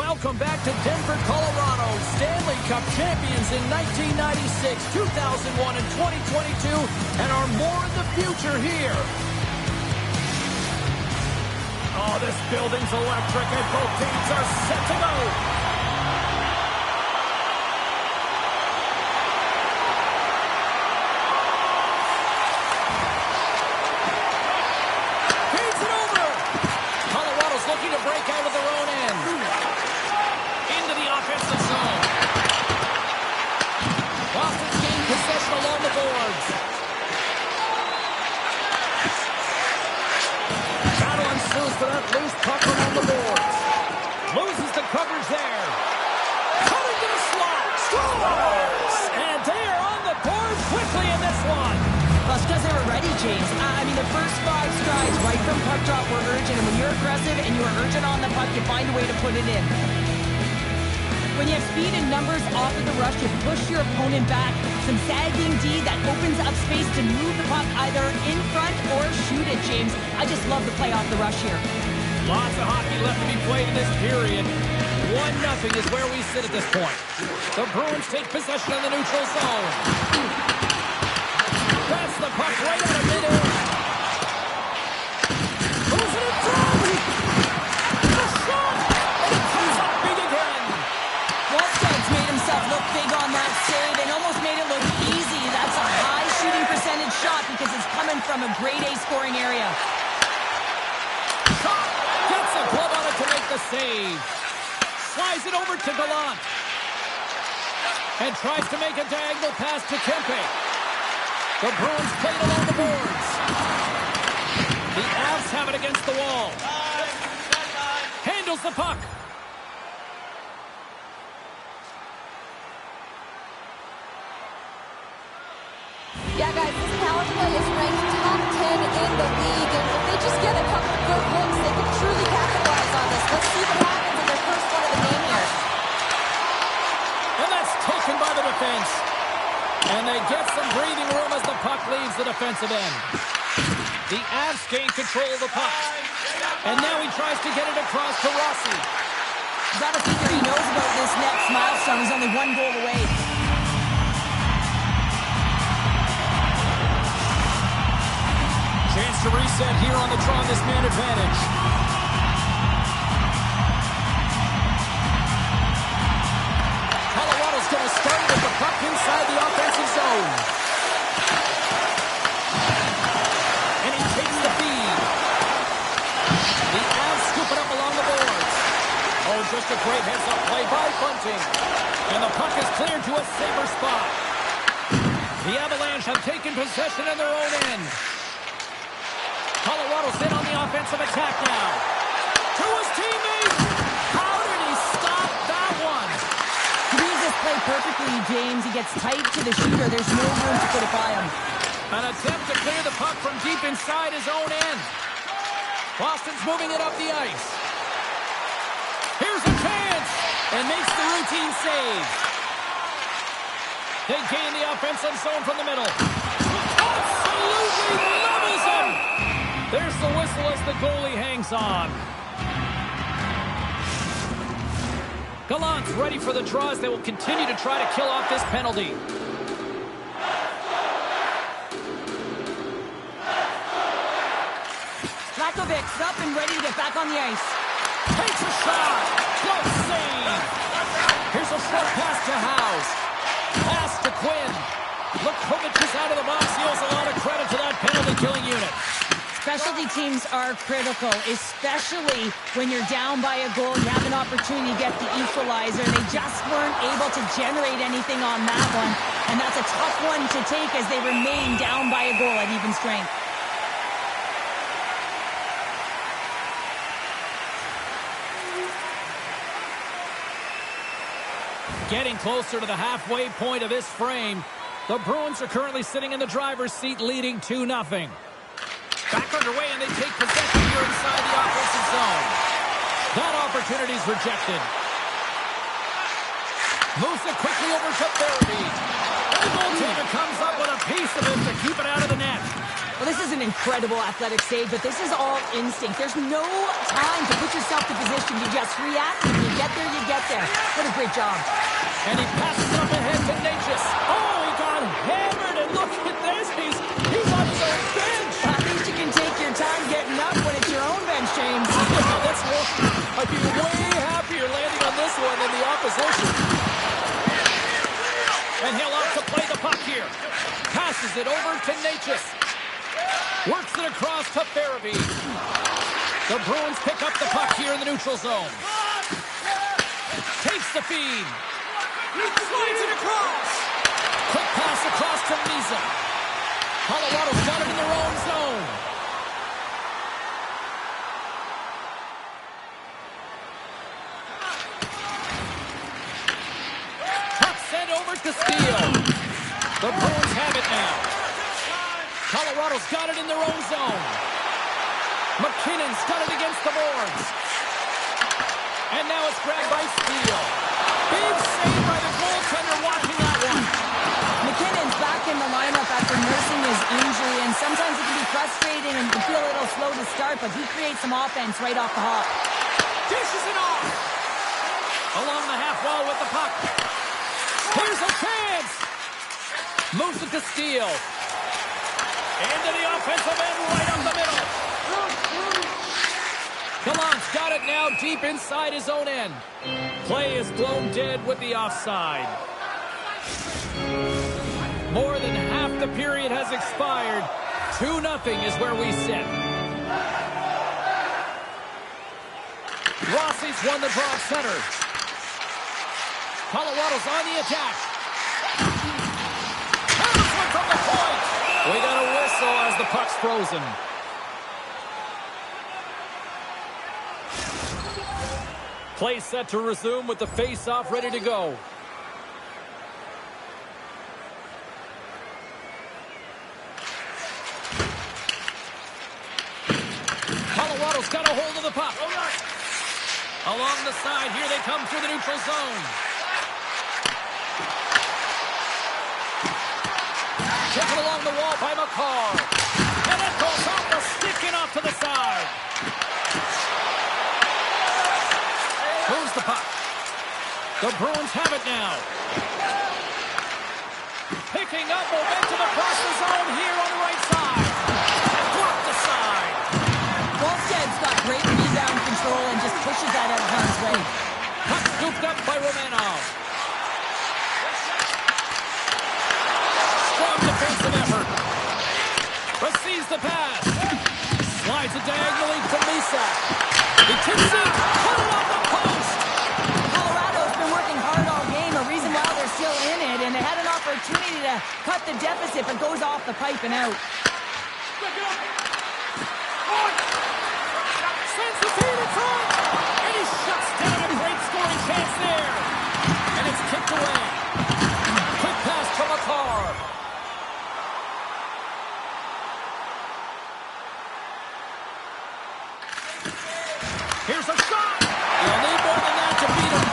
Welcome back to Denver, Colorado. Stanley Cup champions in 1996, 2001, and 2022, and are more in the future here. Oh, this building's electric, and both teams are set to go. Feeds it over. Colorado's looking to break out of their own end. Into the offensive zone. Boston's gained possession along the boards. Battle ensues for that loose puck along the boards. Loses the coverage there. Coming to the slot. Scores! And they are on the board quickly in this one. Well, it's because they were ready, James. I mean, the first 5 strides right from puck drop were urgent, and when you're aggressive and you're urgent on the puck, you find a way to put it in. When you have speed and numbers off of the rush, you push your opponent back. Some sagging D that opens up space to move the puck either in front or shoot it, James. I just love the play off the rush here. Lots of hockey left to be played in this period. 1-0 is where we sit at this point. The Bruins take possession of the neutral zone. That's the puck right out of midair. Losing it through. The shot. And it comes up big again. Wallsted's made himself look big on that save and almost made it look easy. That's a high shooting percentage shot because it's coming from a grade A scoring area. Shot. Gets a glove on it to make the save. Slides it over to Gallant. And tries to make a diagonal pass to Kempe. The Bruins play it along the boards. The Avs have it against the wall. Handles the puck. Yeah, guys, this power play is ranked top 10 in the league, and if they just get a couple of good looks, they can truly capitalize on this. Let's see what happens in their first one of the game here. And that's taken by the defense. And they get some breathing room as the puck leaves the defensive end. The Avs gain control of the puck. And now he tries to get it across to Rossi. You got to figure he knows about this next milestone. He's only 1 goal away. Chance to reset here on the draw, this man advantage. Colorado's going to start with the puck inside the offensive zone. And he takes the feed. The Avs scoop it up along the boards. Oh, just a great heads-up play by Bunting. And the puck is cleared to a safer spot. The Avalanche have taken possession in their own end. Colorado's in on the offensive attack now. To his teammate. How did he stop that one? He reads this play perfectly, James. He gets tight to the shooter. There's no room to put it by him. An attempt to clear the puck from deep inside his own end. Boston's moving it up the ice. Here's a chance. And makes the routine save. They gain the offensive zone from the middle. Absolutely levels him. There's the whistle as the goalie hangs on. Gallant's ready for the draw as they will continue to try to kill off this penalty. Slakovic's up and ready to get back on the ice. Takes a shot. Close save. Here's a short pass to House. Pass to Quinn. Lukovic is out of the box. He owes a lot of credit to that penalty-killing unit. Specialty teams are critical, especially when you're down by a goal. You have an opportunity to get the equalizer. They just weren't able to generate anything on that one. And that's a tough one to take as they remain down by a goal at even strength. Getting closer to the halfway point of this frame. The Bruins are currently sitting in the driver's seat, leading 2-0. Back underway, and they take possession here inside the offensive zone. That opportunity is rejected. Moves it quickly over to Therapy. And the goaltender comes up with a piece of it to keep it out of the net. Well, this is an incredible athletic save, but this is all instinct. There's no time to put yourself to position. You just react. If you get there, you get there. What a great job. And he passes it up ahead to Natchez. Oh, he got hammered, and look at this. He's on his own bench. At least you can take your time getting up when it's your own bench, James. That's I'd be way happier landing on this one than the opposition. And he'll opt to play the puck here. Passes it over to Natchez. Works it across to Farabee. The Bruins pick up the puck here in the neutral zone. Takes the feed. Slides it across. Quick pass across to Misa. Colorado's got it in their own zone. Puck sent over to Steele. The Bruins have it now. Colorado's got it in their own zone. McKinnon's got it against the boards. And now it's grabbed by Steele. Big save by the goaltender watching that one. McKinnon's back in the lineup after nursing his injury, and sometimes it can be frustrating and you can feel a little slow to start, but he creates some offense right off the hop. Dishes it off. Along the half wall with the puck. Here's a chance. Moves it to Steele. Into the offensive end right up the middle. Gallant's got it now deep inside his own end. Play is blown dead with the offside. More than half the period has expired. 2-0 is where we sit. Rossi's won the draw center. Colorado's on the attack. Here's one from the point. We got a whistle as the puck's frozen. Play set to resume with the face-off ready to go. Colorado's got a hold of the puck. Along the side, here they come through the neutral zone. Taken along the wall by McCarr. And it goes off the stick and off to the side. Moves the puck. The Bruins have it now. Picking up momentum across the zone here on the right side. And blocked aside. Wolfstead's got great rebound control and just pushes that out of harm's way. Puck scooped up by Romanov. Strong defensive effort. Receives the pass. Slides it diagonally to Misa. He tips it. Put it off the post. Colorado's been working hard all game, a reason why they're still in it, and they had an opportunity to cut the deficit, but goes off the pipe and out. Sends the feed in front. And he shuts down a great scoring chance there. And it's kicked away. Quick pass to McCarr. Here's a shot. You'll need more than that to beat him.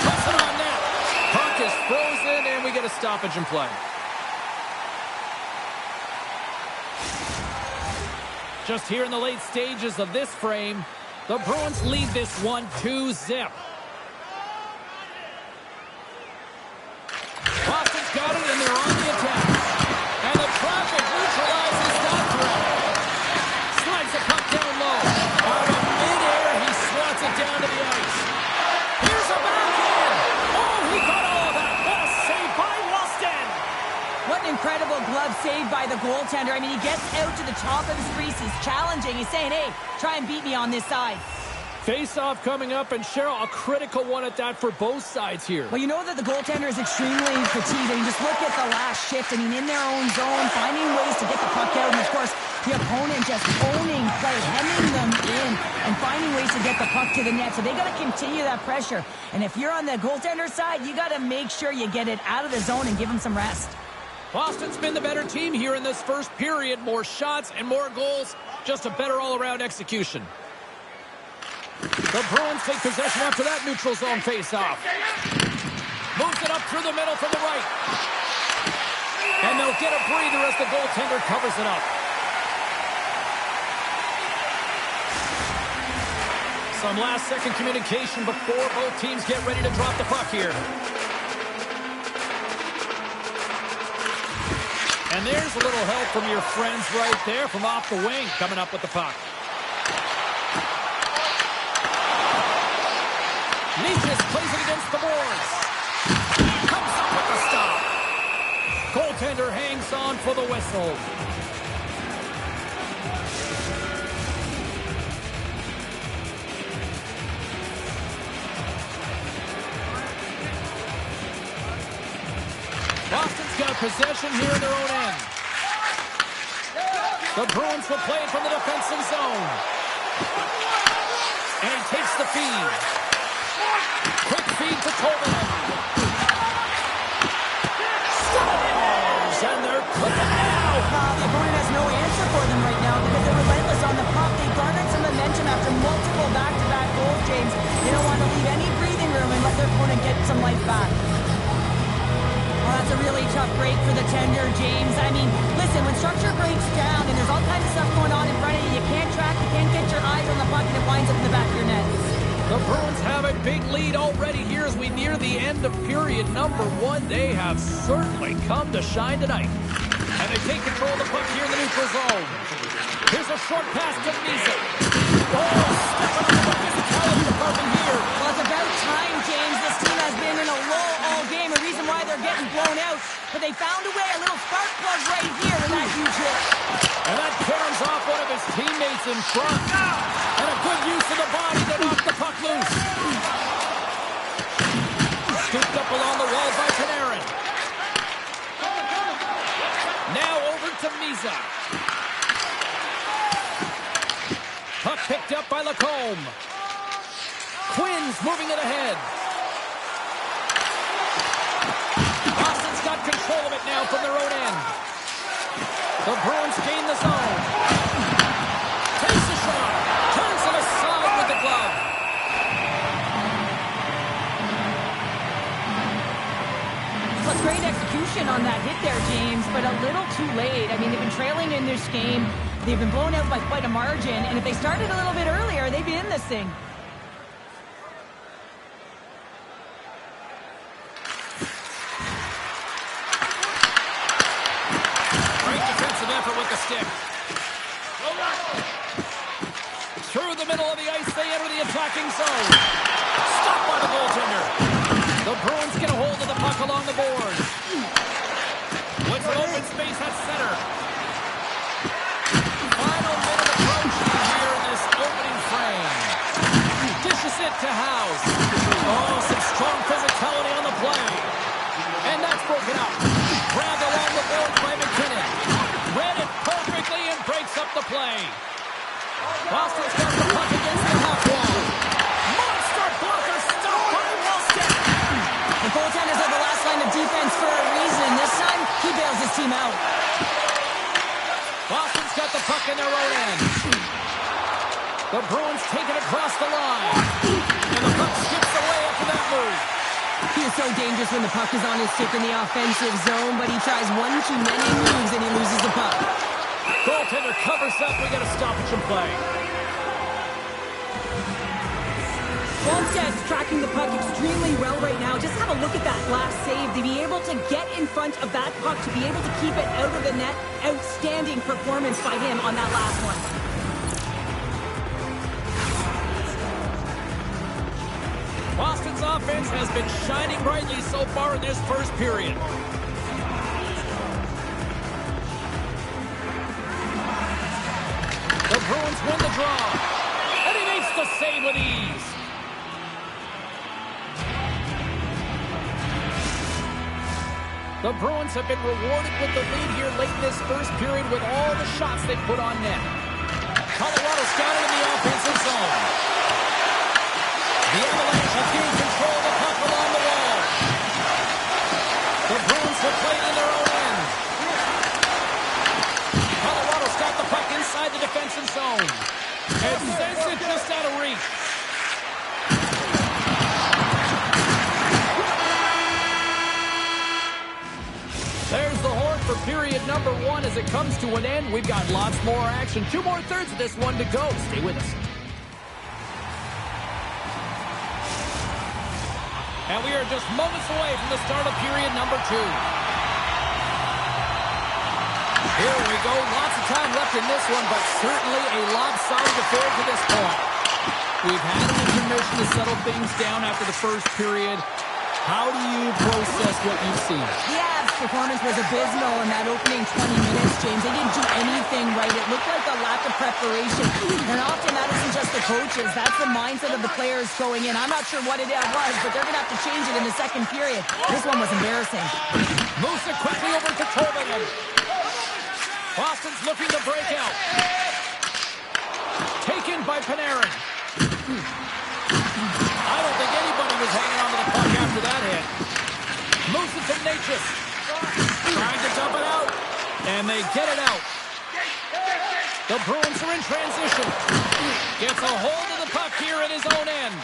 Puts it on net. Puck is frozen, and we get a stoppage in play. Just here in the late stages of this frame, the Bruins lead this one 2-0. Boston's got it, and they're on the attack. And the traffic neutralizes that threat. Slides the puck down low. Out of midair, he swats it down to the ice. Here's a backhand. Oh, he got all of that. What a save by Walston. What an incredible glove save by the goaltender. I mean, he gets out to the top of his crease. He's challenging. He's saying, hey, try and beat me on this side. Face-off coming up, and Cheryl, a critical one at that for both sides here. Well, you know that the goaltender is extremely fatigued. I mean, just look at the last shift. I mean, in their own zone, finding ways to get the puck out. And, of course, the opponent just owning play, hemming them in, and finding ways to get the puck to the net. So they got to continue that pressure. And if you're on the goaltender side, you got to make sure you get it out of the zone and give them some rest. Boston's been the better team here in this first period. More shots and more goals. Just a better all-around execution. The Bruins take possession after that neutral zone face-off. Moves it up through the middle from the right. And they'll get a breather as the goaltender covers it up. Some last-second communication before both teams get ready to drop the puck here. And there's a little help from your friends right there from off the wing coming up with the puck. Nietzsche plays it against the boards. Comes up with the stop. Goaltender hangs on for the whistle. Boston's got possession here in their own end. The Bruins will play it from the defensive zone. And he takes the feed. Quick feed to Tolman. Scores! And they're cooking now. The opponent has no answer for them right now because they're relentless on the puck. They garnered some momentum after multiple back-to-back goals, James. They don't want to leave any breathing room and let their opponent get some life back. Oh, that's a really tough break for the tender, James. I mean, listen, when structure breaks down and there's all kinds of stuff going on in front of you, you can't track, you can't get your eyes on the puck, and it winds up in the back of your net. The Bruins have a big lead already here as we near the end of period number 1. They have certainly come to shine tonight. And they take control of the puck here in the neutral zone. Here's a short pass to Misa. Oh, stepping on the physicality department here. Well, it's about time, James. This team has been in a lull all game, a reason why they're getting blown out. But they found a way, a little spark plug right here with that huge hit. And that caroms off one of his teammates in front. And a good use of the body to knock the puck loose. Scooped up along the wall by Panarin. Now over to Misa. Puck picked up by Lacombe. Quinn's moving it ahead. Boston's got control of it now from their own end. The Bruins gain the zone. Takes the shot. Turns it aside with the glove. Well, great execution on that hit there, James, but a little too late. I mean, they've been trailing in this game. They've been blown out by quite a margin, and if they started a little bit earlier, they'd be in this thing. Great defensive effort with the stick. Through the middle of the ice, they enter the attacking zone. Stopped by the goaltender. The Bruins get a hold of the puck along the boards. With some open space at center. Final minute approaching here in this opening frame. Dishes it to House. Oh, some strong physicality on the play. And that's broken up. Grabbed along the boards by McKinnon. Read it perfectly and breaks up the play. Boston's got the puck against the half wall. Monster blocker stopped by Wellstead. The goaltenders are the last line of defense for a reason. This time, he bails his team out. Boston's got the puck in their own end. The Bruins take it across the line. And the puck skips away after that move. He is so dangerous when the puck is on his stick in the offensive zone, but he tries one too many moves and he loses the puck. Goaltender covers up. We got a stoppage in play. Wallsted's tracking the puck extremely well right now. Just have a look at that last save. To be able to get in front of that puck, to be able to keep it out of the net, outstanding performance by him on that last one. Boston's offense has been shining brightly so far in this first period. The Bruins win the draw. And he makes the save with ease. The Bruins have been rewarded with the lead here late in this first period with all the shots they put on net. Colorado's got it in the offensive zone. The Avalanche have gained control of the puck along the wall. The Bruins will play it in their own end. Colorado's got the puck inside the defensive zone. And sends it just out of reach. There's the horn for period number 1 as it comes to an end. We've got lots more action. 2 more thirds of this one to go. Stay with us. And we are just moments away from the start of period number 2. Here we go. Lots of time left in this one, but certainly a lopsided affair to this point. We've had an intermission to settle things down after the first period. How do you process what you've seen? The Avs' performance was abysmal in that opening 20 minutes, James. They didn't do anything right. It looked like a lack of preparation. And often that isn't just the coaches. That's the mindset of the players going in. I'm not sure what it was, but they're going to have to change it in the second period. This one was embarrassing. Moves it quickly over to Tolvanen. Boston's looking to break out. Taken by Panarin. I don't think anybody was hanging on to the puck after that hit. Moves it to Natchez. Trying to dump it out. And they get it out. The Bruins are in transition. Gets a hold of the puck here at his own end.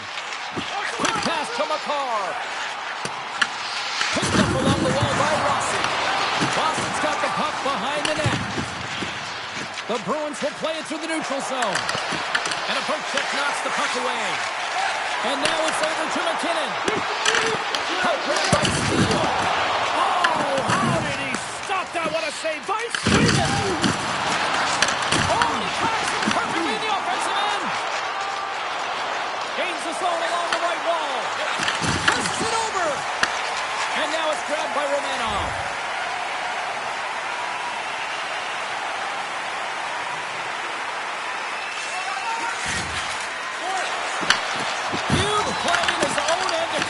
Quick pass to Makar. Picked up along the wall by Rossi. Boston's got the puck behind the net. The Bruins will play it through the neutral zone. And a poke check knocks the puck away. And now it's over to McKinnon. Puck grabbed by Steele. Oh, how did he stop that? What a save by Sweden! Oh, and he cracks it perfectly in the offensive end. Gains the zone along the right wall. Passes it over. And now it's grabbed by Romanov.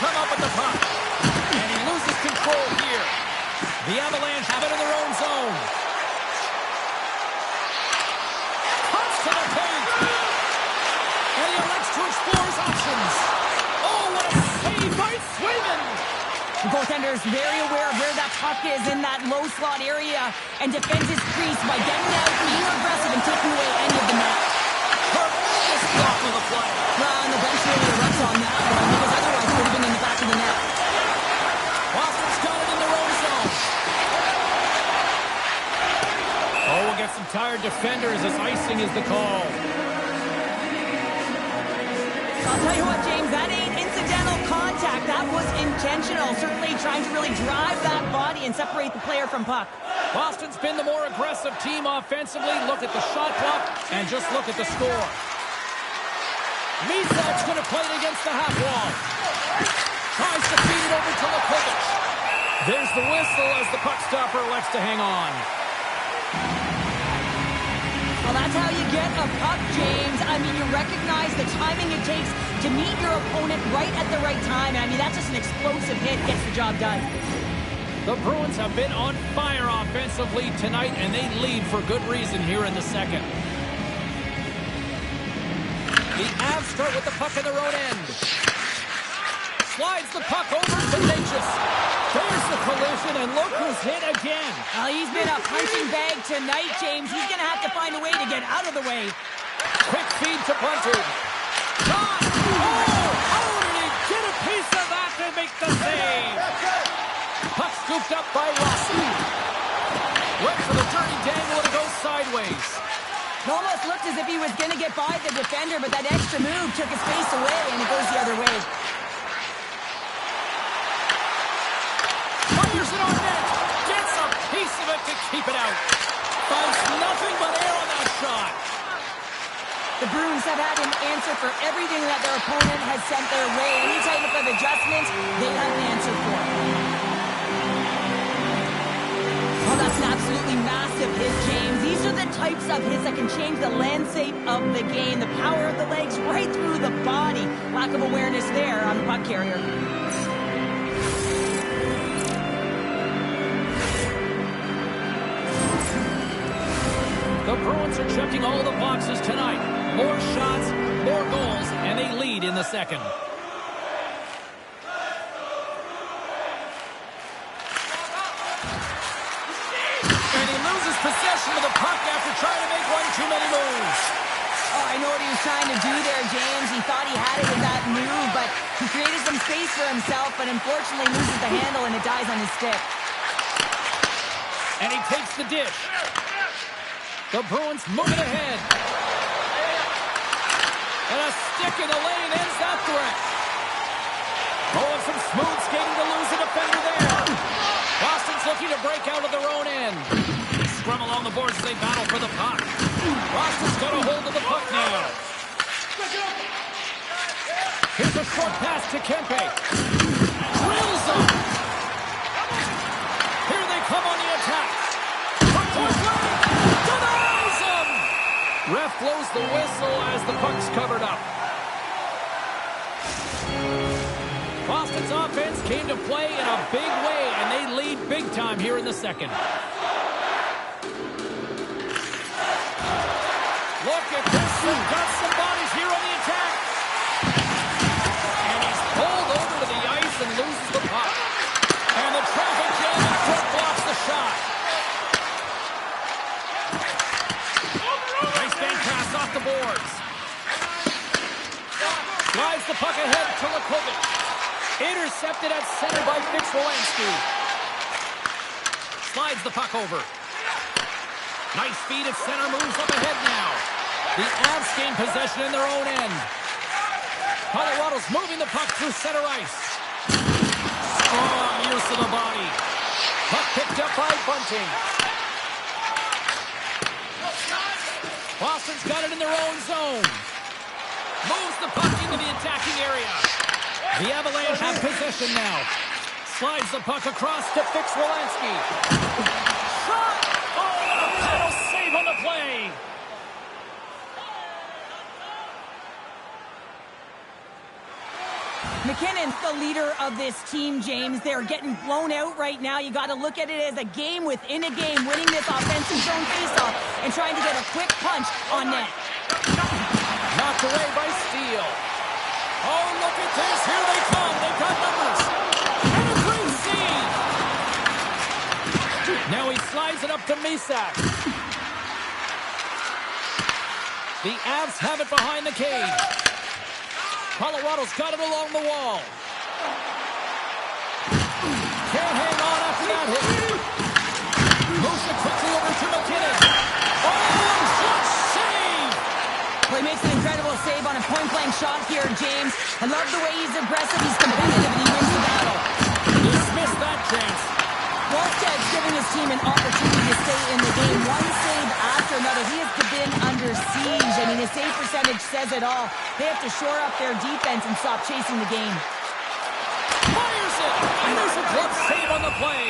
Come up with the puck. And he loses control here. The Avalanche have it in their own zone. Cuts to the paint. And he elects to explore his options. Oh, what a save by Swayman. The goaltender is very aware of where that puck is in that low slot area and defends his crease by getting out, being aggressive, and taking away any of the net. Tremendous block on the play. Well, and the bench really erupts on that one because otherwise it would have been in the back of the net. Boston's got it in their own zone. Oh, we'll get some tired defenders as icing is the call. I'll tell you what, James, that ain't incidental contact. That was intentional. Certainly trying to really drive that body and separate the player from puck. Boston's been the more aggressive team offensively. Look at the shot clock and just look at the score. Misak's going to play it against the half wall. Tries to feed it over to Lukovic. There's the whistle as the puck stopper elects to hang on. Well, that's how you get a puck, James. I mean, you recognize the timing it takes to meet your opponent right at the right time. And I mean, that's just an explosive hit, gets the job done. The Bruins have been on fire offensively tonight, and they lead for good reason here in the second. The Avs start with the puck in their own end. Slides the puck over to Natchez. There's the collision, and look who's hit again. Well, he's been a punching bag tonight, James. He's going to have to find a way to get out of the way. Quick feed to Bunting. Shot! Oh! How did he get a piece of that to make the save? Puck scooped up by Rossi. Went for the dirty dangle and it goes sideways. It almost looked as if he was going to get by the defender, but that extra move took his face away, and it goes the other way. Fires it on net. Gets a piece of it to keep it out. Finds nothing but air on that shot. The Bruins have had an answer for everything that their opponent has sent their way. Any type of adjustments, they have an answer for. Oh, that's an absolutely massive hit, James. These are the types of hits that can change the landscape of the game. The power of the legs right through the body. Lack of awareness there on the puck carrier. The Bruins are checking all the boxes tonight. More shots, more goals, and they lead in the second. And he loses possession of the puck after trying to make one too many moves. Oh, I know what he was trying to do there, James. He thought he had it with that move, but he created some space for himself, but unfortunately loses the handle and it dies on his stick. And he takes the dish. The Bruins moving ahead. And a stick in the lane ends that threat. Oh, and some smooth skating to lose a defender there. Boston's looking to break out of their own end. They scrum along the boards as they battle for the puck. Boston's got a hold of the puck now. Here's a short pass to Kempe. Drills them. Here they come on the attack. From point blank. Denies them. Ref blows the whistle as the puck's covered up. Boston's offense came to play in a big way, and they lead big time here in the second. Look at this. They've got some bodies here on the attack. And he's pulled over to the ice and loses the puck. And the traffic jam in front blocks the shot. Nice bank pass off the boards. Drives the puck ahead to Lakovic. Intercepted at center by Fix-Wolanski. Slides the puck over. Nice feed at center, moves up ahead now. The Avs gain possession in their own end. Colorado's moving the puck through center ice. Strong use of the body. Puck picked up by Bunting. Boston's got it in their own zone. Moves the puck into the attacking area. The Avalanche have possession now. Slides the puck across to Fix-Wolanski. Shot! Oh, a paddle save on the play. McKinnon's the leader of this team, James. They're getting blown out right now. You got to look at it as a game within a game, winning this offensive zone faceoff and trying to get a quick punch on net. Knocked away by Steele. Oh, look at this. Here they come. They've got numbers. And a great seed. Now he slides it up to Misak. The Avs have it behind the cage. Colorado's got it along the wall. Can't hang on after that hit. Moves it quickly over to McKinnon. Oh, shot save! Well, he makes an incredible save on a point-blank shot here, James. I love the way he's aggressive, he's competitive, and he wins the battle. Dismiss that chance. Wallsted's giving his team an opportunity to stay in the game. One save after another. He has been under siege. I mean, his save percentage says it all. They have to shore up their defense and stop chasing the game. Fires it! And there's a glove save on the play.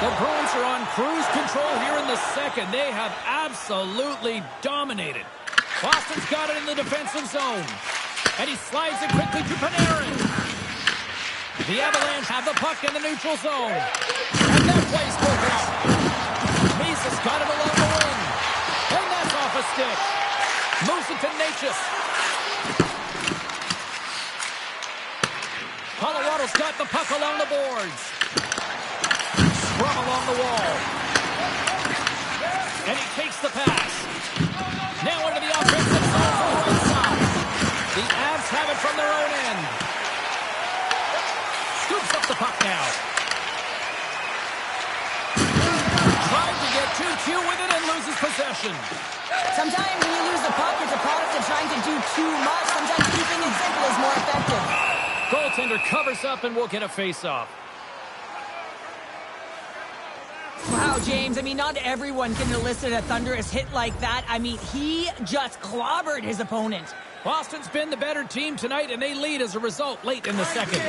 The Bruins are on cruise control here in the second. They have absolutely dominated. Boston's got it in the defensive zone. And he slides it quickly to Panarin. The Avalanche have the puck in the neutral zone. And that play's broken up. Misa's got it along the wing. And that's off a stick. Moves it to Natchez. Colorado's got the puck along the boards. Scrum along the wall. And he takes the pass. Now into the offensive zone for the right side. The Avs have it from their own end. Scoops up the puck now. Tried to get 2-2 with it and loses possession. Sometimes when you lose the puck, it's a product of trying to do too much. Sometimes keeping it simple is more effective. Goaltender covers up and will get a face-off. Wow, James, I mean, not everyone can elicit a thunderous hit like that. I mean, he just clobbered his opponent. Boston's been the better team tonight, and they lead as a result late in the second.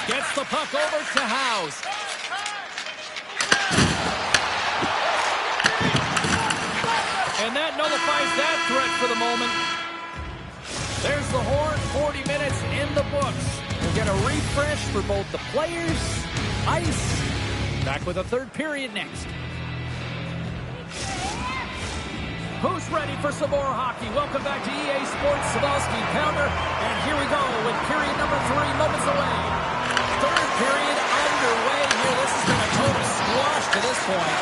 Gets the puck over to House. And that nullifies that threat for the moment. There's the horn, 40 minutes in the books. We'll get a refresh for both the players, ice. Back with a third period next. Who's ready for some more hockey? Welcome back to Ea Sports Sabalski Pounder. And here we go with period number 3 moments away. Third period underway here. This has been a total squash to this point.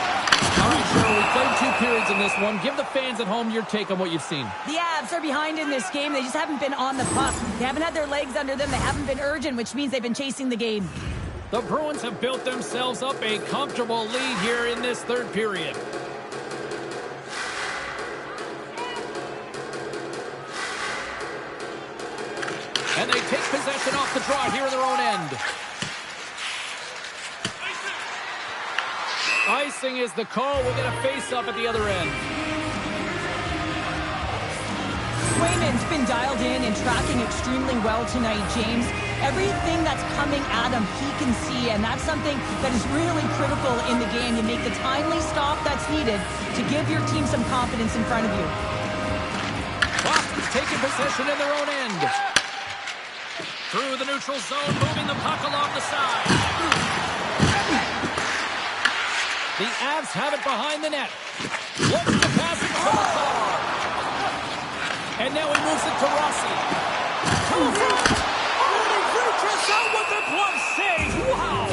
All right, Cheryl, we played 2 periods in this one. Give the fans at home your take on what you've seen. The Avs are behind in this game. They just haven't been on the puck. They haven't had their legs under them. They haven't been urgent, which means they've been chasing the game. The Bruins have built themselves up a comfortable lead here in this 3rd period. And they take possession off the draw here in their own end. Icing is the call. We'll get a face-up at the other end. Swayman's been dialed in and tracking extremely well tonight, James. Everything that's coming at him, he can see, and that's something that is really critical in the game. You make the timely stop that's needed to give your team some confidence in front of you. Boston's taking possession in their own end. Through the neutral zone, moving the puck along the side. The Avs have it behind the net. Looks to pass it to Makar. And now he moves it to Rossi. To the front. Oh, he reaches out with the glove save. Wow.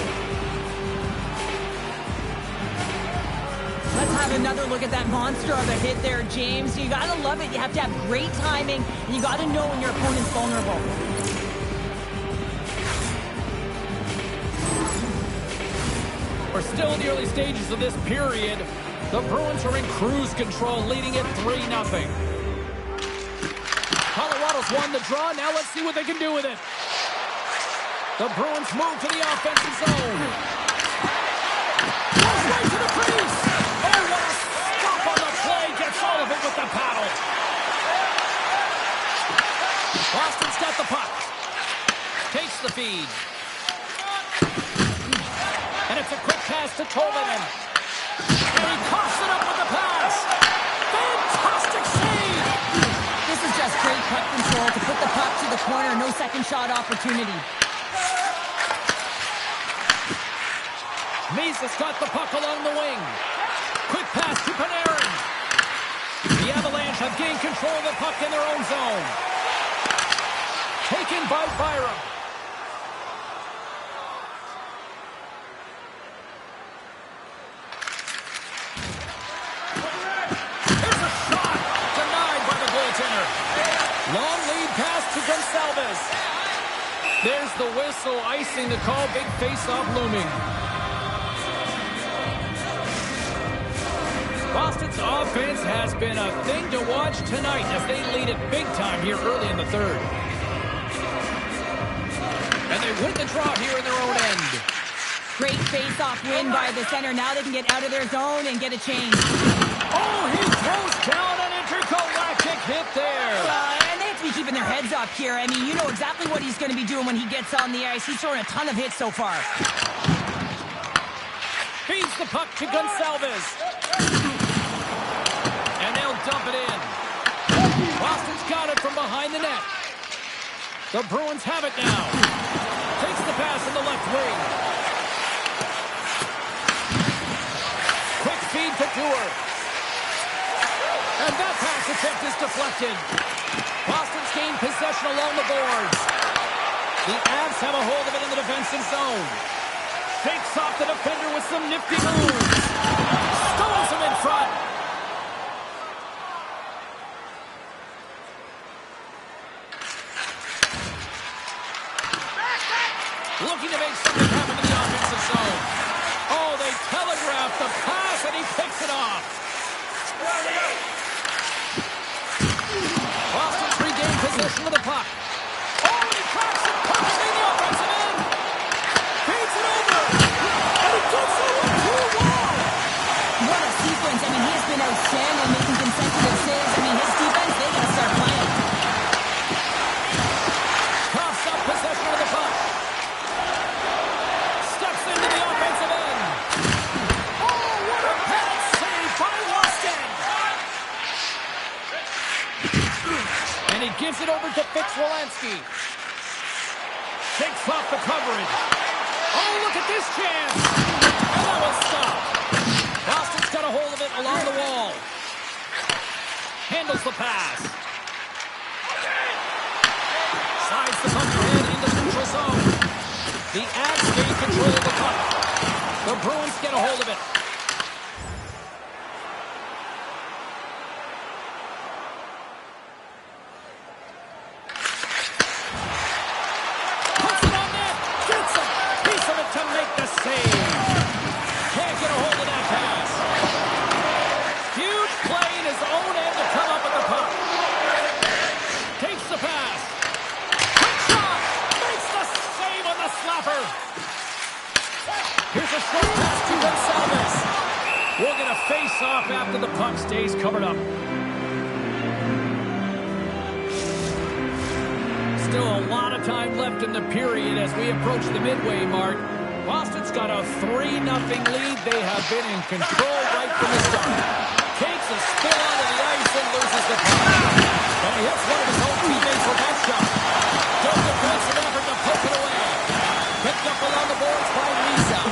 Let's have another look at that monster of a hit there, James. You gotta love it. You have to have great timing, and you gotta know when your opponent's vulnerable. We're still in the early stages of this period. The Bruins are in cruise control, leading it 3-0. Colorado's won the draw. Now let's see what they can do with it. The Bruins move to the offensive zone. Goes right to the crease. Oh, what a stop on the play. Gets all of it with the paddle. Boston's got the puck. Takes the feed. And it's a quick pass to Tolvanen. And he coughs it up with the pass. Fantastic save. This is just great puck control to put the puck to the corner. No second shot opportunity. Misa's got the puck along the wing. Quick pass to Panarin. The Avalanche have gained control of the puck in their own zone. Taken by Byram. Long lead pass to Gonçalves. There's the whistle, icing the call. Big face-off looming. Boston's offense has been a thing to watch tonight as they lead it big time here early in the 3rd. And they win the draw here in their own end. Great face-off win by the center. Now they can get out of their zone and get a change. Oh, he throws down an intergalactic hit there. And they have to be keeping their heads up here. I mean, you know exactly what he's going to be doing when he gets on the ice. He's throwing a ton of hits so far. Feeds the puck to Gonçalves. And they'll dump it in. Boston's got it from behind the net. The Bruins have it now. Takes the pass in the left wing. Quick feed to Dewar. And that pass attempt is deflected. Boston's gained possession along the boards. The Avs have a hold of it in the defensive zone. Shakes off the defender with some nifty moves. Stones him in front. Looking to make something happen in the offensive zone. Oh, they telegraph the pass, and he picks it off. Boston's regained possession of the puck. Oh, and he cracks it perfectly in the offensive end. Feeds it over. And he gets it to a wall. What a sequence. I mean, he has been outstanding, making consecutive saves. I mean, his defense, they got to start playing. Coughs up possession of the puck. Steps into the offensive end. Oh, what a pass save by Weston. And he gives it over to Fitz-Wolansky. Shakes off the coverage. Oh, look at this chance. And that was stopped. Boston's got a hold of it along the wall. Handles the pass. Slides the puck ahead into the neutral zone. The Avs gain control of the puck. The Bruins get a hold of it. after the puck stays covered up. Still a lot of time left in the period as we approach the midway mark. Boston's got a 3-0 lead. They have been in control right from the start. Takes a spill onto the ice and loses the puck. And he hits one of his own teammates with that shot. Good defensive effort to poke it away. Picked up along the boards by Lisa.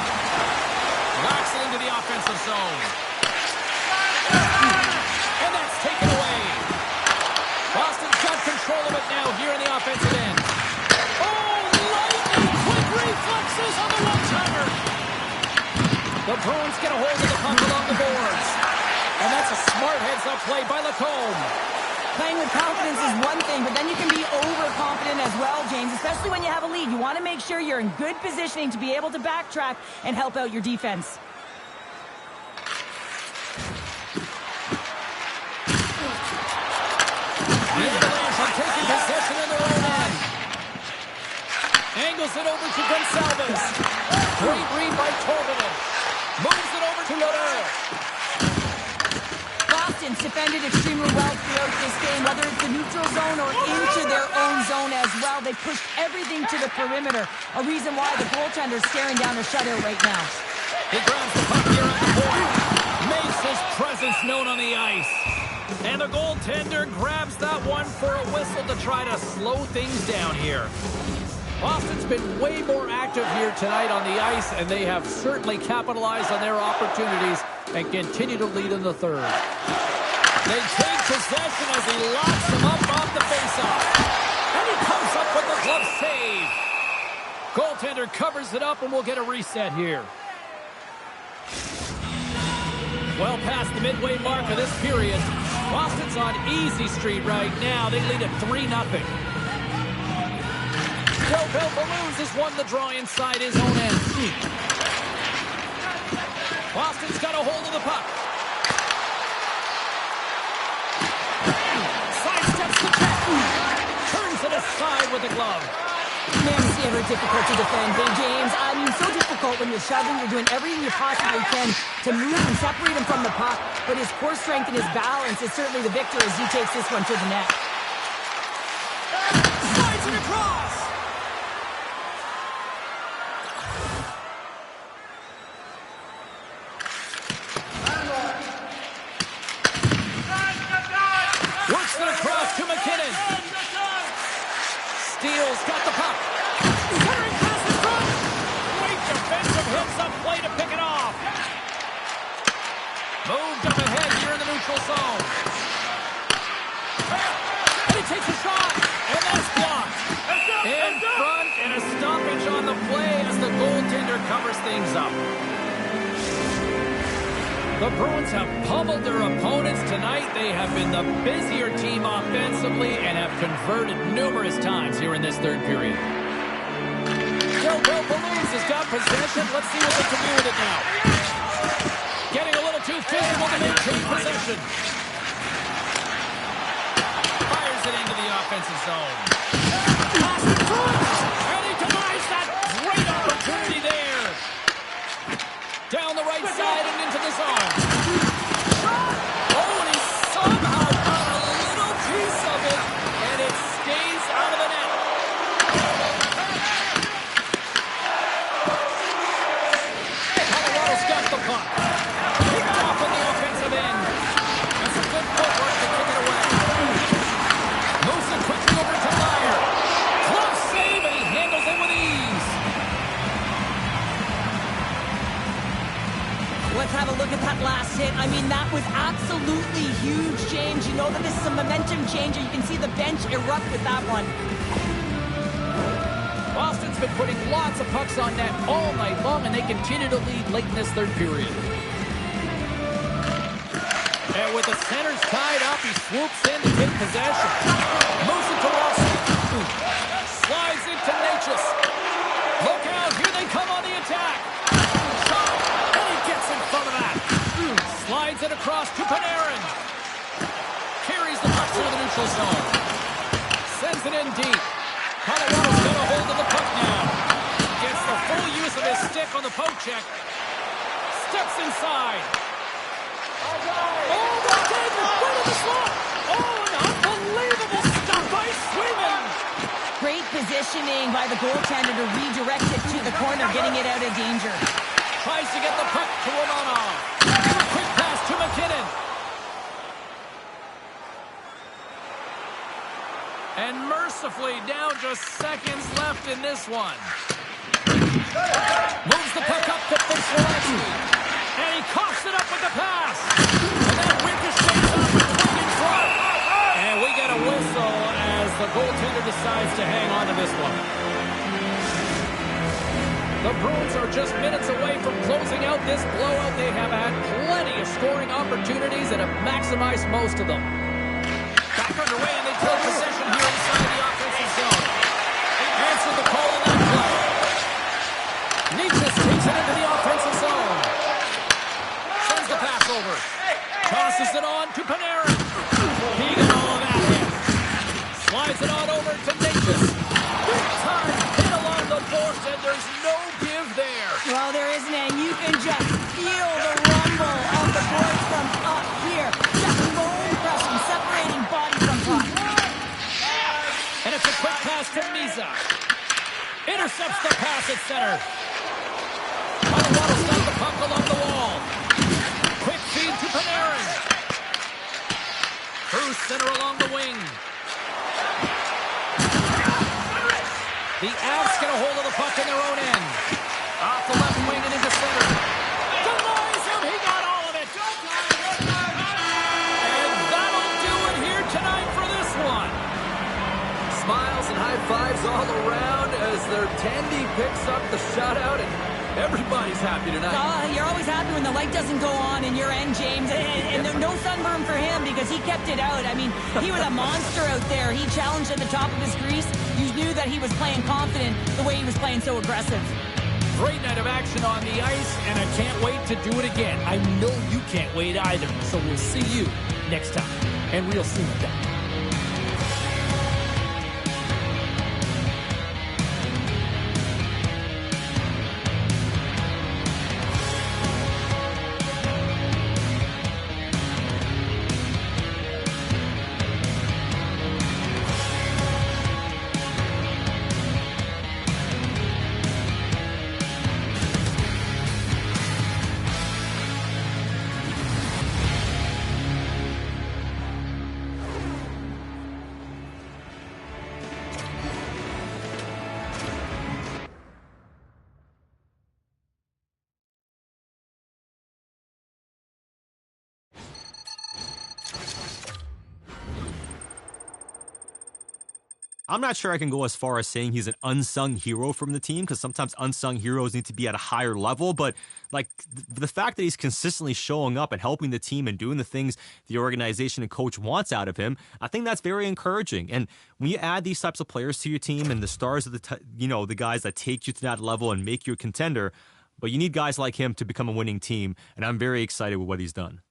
Knocks it into the offensive zone. And that's taken away. Boston's got control of it now here in the offensive end. Oh, lightning quick reflexes on the one-timer. The Bruins get a hold of the puck along the boards. And that's a smart heads-up play by Lacombe. Playing with confidence is one thing, but then you can be overconfident as well, James, especially when you have a lead. You want to make sure you're in good positioning to be able to backtrack and help out your defense. The Avalanche are taking possession in their own end. Angles it over to Gonçalves. Great read by Tolvanen. Moves it over to Lodell. Boston's defended extremely well throughout this game, whether it's the neutral zone or into their own zone as well. They pushed everything to the perimeter, a reason why the goaltender's staring down a shutout right now. He grabs the puck here at the point. Makes his presence known on the ice. And the goaltender grabs that one for a whistle to try to slow things down here. Boston's been way more active here tonight on the ice, and they have certainly capitalized on their opportunities and continue to lead in the third. They take possession as he locks him up off the faceoff. And he comes up with the glove save. Goaltender covers it up, and we'll get a reset here. Well past the midway mark of this period. Boston's on easy street right now. They lead at 3-0. Joe Belfalouz has won the draw inside his own end. Boston's got a hold of the puck. Sidesteps the check. Turns it aside with the glove. Man, it's ever difficult to defend, Big James. I mean, so difficult when you're shoving. You're doing everything you possibly can to move and separate him from the puck. But his core strength and his balance is certainly the victor as he takes this one to the net. Slides it across. Works it across to McKinnon. Steele's got the puck. Centering pass in front. Great defensive hits-up play to pick it off. Moved up ahead here in the neutral zone. And he takes a shot. And that's blocked. In front and a stoppage on the play as the goaltender covers things up. The Bruins have pummeled their opponents tonight. They have been the busier team offensively and have converted numerous times here in this third period. Joe Belfalouz has got possession. Let's see what they can do with it now. Getting a little too physical to maintain possession. Fires it into the offensive zone. Pass in front. And he denies that great opportunity there. Down the right side and into the zone. Oh, and he somehow got a little piece of it, and it stays out of the net. Colorado's got the puck. Picked off on the offensive end. And some good footwork to kick it away. Moves it quickly over to Meyer. Close save, and he handles it with ease. Let's have a look at that last hit. I mean, that was absolutely huge, James. You know that this is a momentum changer. You can see the bench erupt with that one. Boston's been putting lots of pucks on net all night long, and they continue to lead late in this third period. And with the centers tied up, he swoops in to take possession. Moves it to Rossi. Slides into Natchez. Look out, here they come on the attack. Shot, and he gets in front of that. Slides it across to Panarin. Carries the puck through the neutral zone. Sends it in deep. Colorado's got a hold of the puck now. Gets the full use of his stick on the poke check. Steps inside. Oh, the dig! Right in the slot! Oh, an unbelievable stop by Swayman! Great positioning by the goaltender to redirect it to the corner, getting it out of danger. Tries to get the puck to Romanov. Quick pass to McKinnon. And mercifully down just seconds left in this one. Moves the puck up to Fitzgerald. And he coughs it up with the pass. And then ricochets off the twig in front. And we get a whistle as the goaltender decides to hang on to this one. The Bruins are just minutes away from closing out this blowout. They have had plenty of scoring opportunities and have maximized most of them. Back underway, and they take possession here inside the offensive zone. Answer the call in that play. Nietzsche takes it into the offensive zone. Sends the pass over. Tosses it on to Panarin. He got all of that hit. Slides it on over to Nietzsche. Big time hit along the boards, and there's no give there. Well, there isn't, and you can just feel the rumble of the boards from up here. Just bone crushing, separating body from puck. And it's a quick pass to Misa. Intercepts the pass at center. Colorado stop the puck along the wall. Quick feed to Panarin. Through center along the wing. The Avs get a hold of the puck in their own end. Off the left wing and into center. Denies him. He got all of it. And that'll do it here tonight for this one. Smiles and high fives all around as their Tandy picks up the shutout, and everybody's happy tonight. You're always happy when the light doesn't go on in your end, James. And no sunburn for him because he kept it out. I mean, he was a monster out there. He challenged at the top of his crease. You knew that he was playing confident the way he was playing so aggressive. Great night of action on the ice, and I can't wait to do it again. I know you can't wait either. So we'll see you next time. And real soon at that. I'm not sure I can go as far as saying he's an unsung hero from the team, because sometimes unsung heroes need to be at a higher level. But like the fact that he's consistently showing up and helping the team and doing the things the organization and coach wants out of him, I think that's very encouraging. And when you add these types of players to your team and the stars of the guys that take you to that level and make you a contender, but you need guys like him to become a winning team. And I'm very excited with what he's done.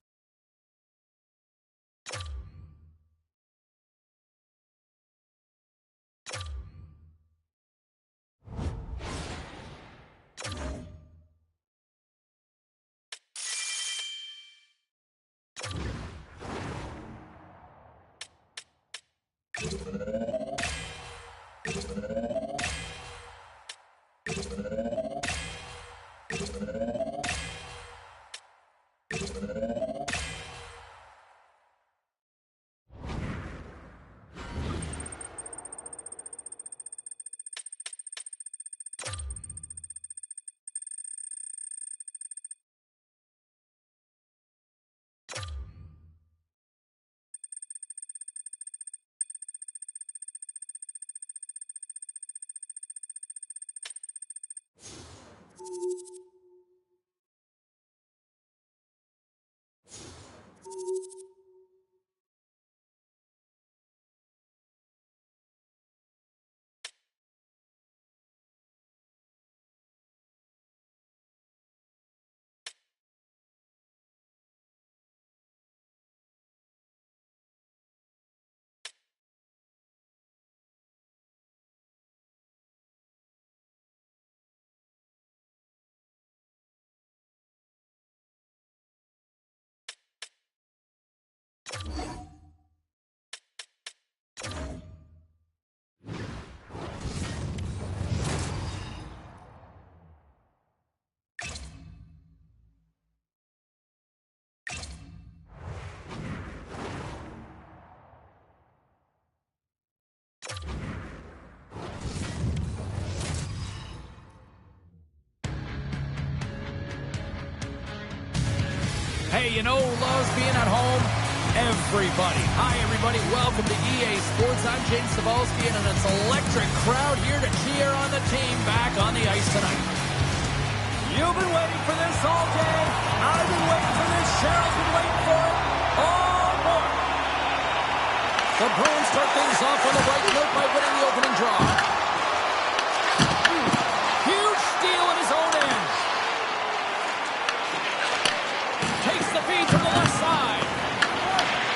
Hey, you know who loves being at home? Everybody. Hi, everybody. Welcome to Ea Sports. I'm James Cebulski, and it's an electric crowd here to cheer on the team back on the ice tonight. You've been waiting for this all day. I've been waiting for this. Cheryl's been waiting for it all morning. The Bruins start things off on the right note by winning the opening draw. Huge steal in his own end. Takes the feed from the left side.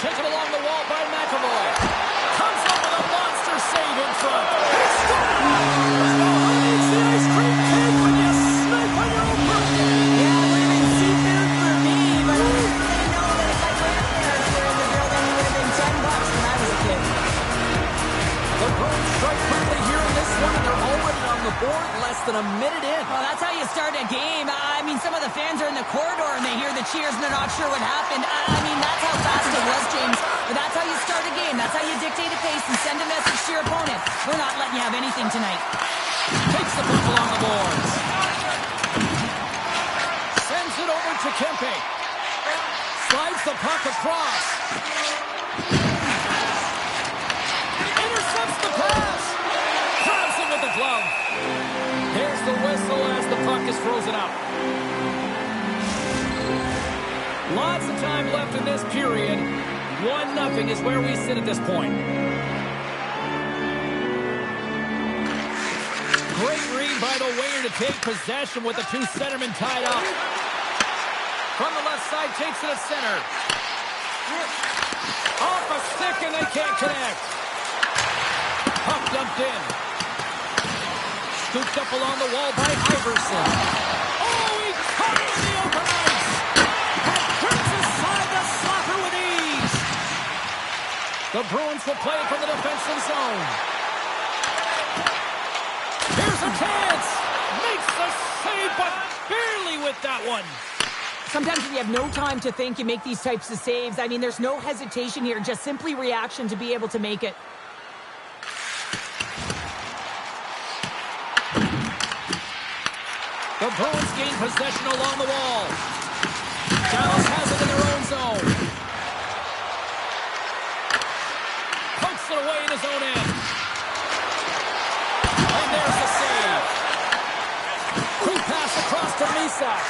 Taken along the wall by McAvoy. Comes up with a monster save in front. He scores! It's the ice cream cake when you snipe on your own birthday. Yeah, it would have been seafood for me, but I didn't know that if my grandparents were in the building, it would have been $10 when I was a kid. The Bruins strike quickly here in this one, and they're already on the board less than a minute in. Well, that's how you start a game. I mean, some of the fans are in the corridor and they hear the cheers and they're not sure what happened. I mean, that's how fast it was, James. But that's how you start a game. That's how you dictate a pace and send a message to your opponent. We're not letting you have anything tonight. Takes the puck along the boards. Sends it over to Kempe. Slides the puck across. Intercepts the pass. Grabs it with the glove. There's the whistle as the puck is frozen up. Lots of time left in this period. 1-0 is where we sit at this point. Great read by the winger to take possession with the two centermen tied up. From the left side, takes it at center. Off a stick and they can't connect. Puck dumped in. Scooped up along the wall by Iverson. Oh, he caught it in the open ice. And turns aside the slapper with ease. The Bruins will play it from the defensive zone. Here's a chance. Makes the save, but barely with that one. Sometimes when you have no time to think, you make these types of saves. I mean, there's no hesitation here, just simply reaction to be able to make it. The Bruins gain possession along the wall. Dallas has it in their own zone. Pokes it away in his own end. And there's the save. Quick pass across to Misak.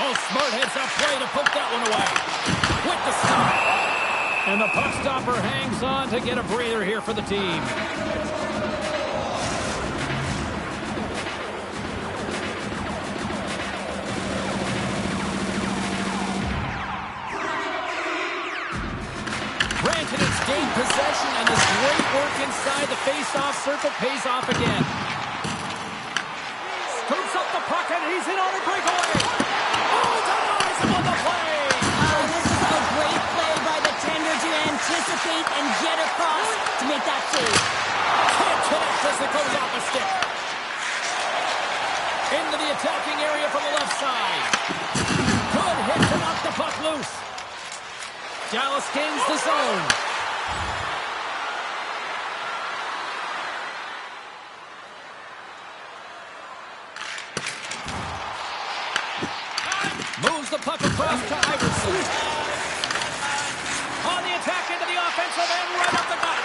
Oh, smart heads-up play to poke that one away. With the stop. And the puck stopper hangs on to get a breather here for the team. Granted, it's gained possession, and this great work inside the face-off circle pays off again. Scoops up the puck, and he's in on a breakaway. Oh, denies him on the play. This is a great play by the tender to anticipate and get across to make that save. Can't connect as it goes off a stick. Into the attacking area from the left side. Good hit to knock the puck loose. Dallas gains the zone. Moves the puck across to Iverson. On the attack into the offensive end, right up the gut.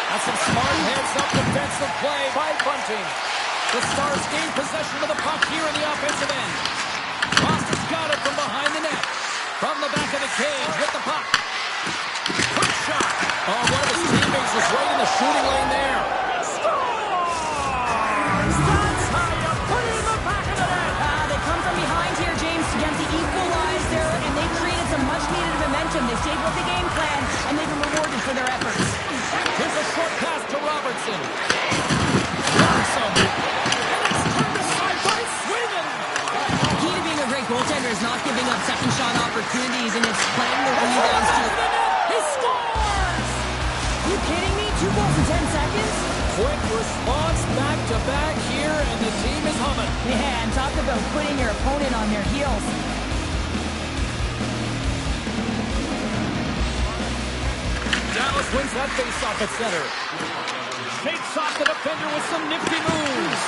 That's some smart heads-up defensive play by Bunting. The Stars gain possession of the puck here in the offensive end. Foster's got it from behind the net. From the back of the cage with the puck. Quick shot. Oh, one of his teammates was right in the shooting lane there. Scores! That's how you put it in the back of the net. They come from behind here, James, to get the equalizer, and they created some much-needed momentum. They stayed with the game plan, and they've been rewarded for their efforts. Here's a short pass to Robertson. Robertson. And it's turned aside by Sweden. Key to being a great goaltender is not giving up second shot opportunities, and it's playing the rebounds to it. He scores! Are you kidding me? 2 goals in 10 seconds? Quick response back-to-back here, and the team is humming. Man, talk about putting your opponent on their heels. Dallas wins that face-off at center. Shakes off the defender with some nifty moves.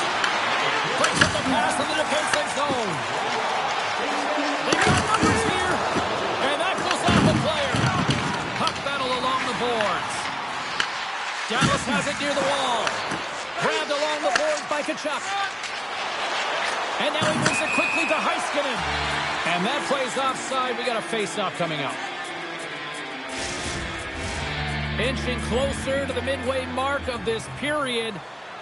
Breaks up the pass in the defensive zone. They've got numbers here. And that goes off a player. Puck battle along the boards. Dallas has it near the wall. Grabbed along the boards by Tkachuk. And now he moves it quickly to Heiskanen. And that play's offside. We got a face-off coming up. Inching closer to the midway mark of this period.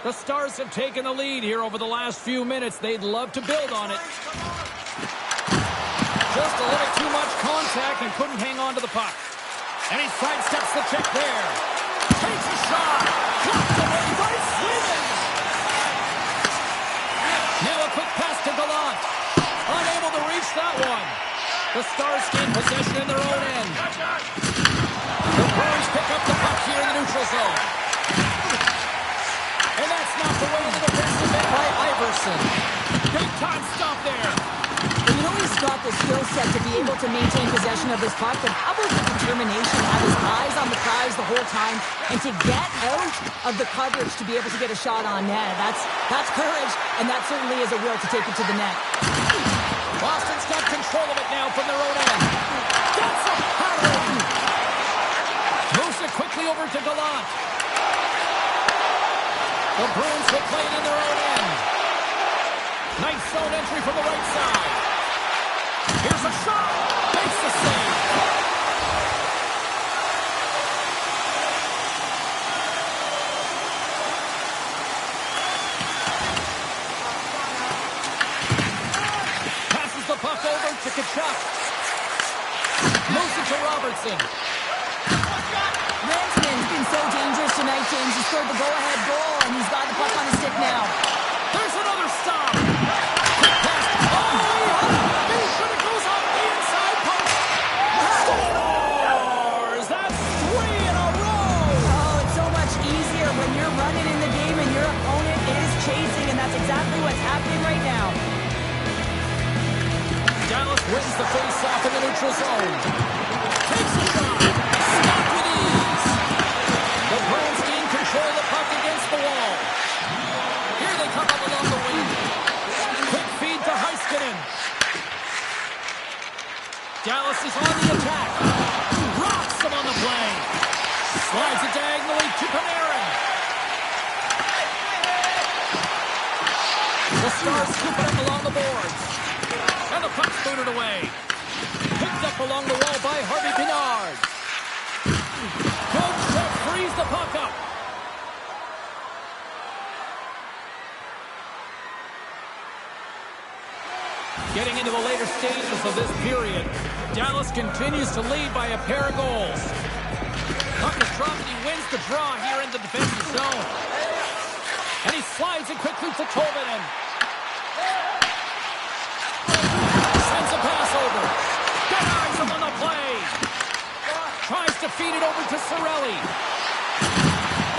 The Stars have taken the lead here over the last few minutes. They'd love to build on it. Just a little too much contact and couldn't hang on to the puck. And he sidesteps the check there. Takes a shot. Blocked away by Sweden. Now a quick pass to Gallant. Unable to reach that one. The Stars gain possession in their own end. The Bruins pick up the puck here in the neutral zone. And that's knocked away in the defensive end by Iverson. Big time stop there. And you know he's got the skill set to be able to maintain possession of this puck, but how about the determination, have his eyes on the prize the whole time, and to get out of the coverage to be able to get a shot on net. That's courage, and that certainly is a will to take it to the net. Boston's got control of it now from their own end. That's a power. Moves it quickly over to Gallant. The Bruins will play it in their own end. Nice zone entry from the right side. Here's a shot. Makes the save. Passes the puck over to Tkachuk. Moves it to Robertson. Rantanen's been so dangerous tonight, James. He scored the go-ahead goal, and he's got the puck on his stick now. There's another stop. Quick pass. Oh, he should have goes on the inside post. Scores! That's 3 in a row. Oh, it's so much easier when you're running in the game and your opponent is chasing, and that's exactly what's happening right now. Dallas wins the face-off in the neutral zone. Takes a shot. Stopped with ease. The Bruins gain control of the puck against the wall. Here they come up along the wing. Quick feed to Heiskanen. Dallas is on the attack. Rocks them on the play. Slides it diagonally to Panarin. The Stars scoop it up along the boards. And the puck's booted away. Picked up along the wall by Harvey Pinard. Good check, frees the puck up. Getting into the later stages of this period, Dallas continues to lead by a pair of goals. Puck is dropped and he wins the draw here in the defensive zone. And he slides it quickly to Tolvanen. Sends a pass over. Denies him on the play. Tries to feed it over to Cirelli.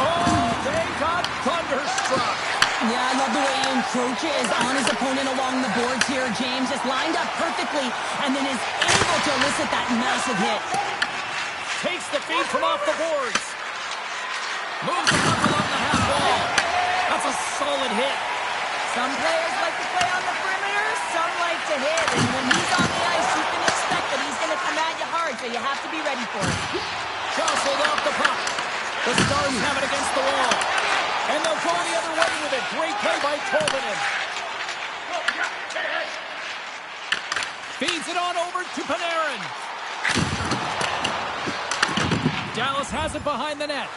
Oh, they got thunderstruck. Yeah, I love the way he encroaches on his opponent along the boards here, James. Just lined up perfectly and then is able to elicit that massive hit. Takes the feed from off the boards. Moves the puck along the half wall. That's a solid hit. Some players like to play on the perimeter, some like to hit. And when he's on the ice, you can expect that he's going to come at you hard, so you have to be ready for it. Jostled off the puck. The Stars have it against the wall. And they'll go the other way with it. Great play by Tolvanen. Feeds it on over to Panarin. Dallas has it behind the net.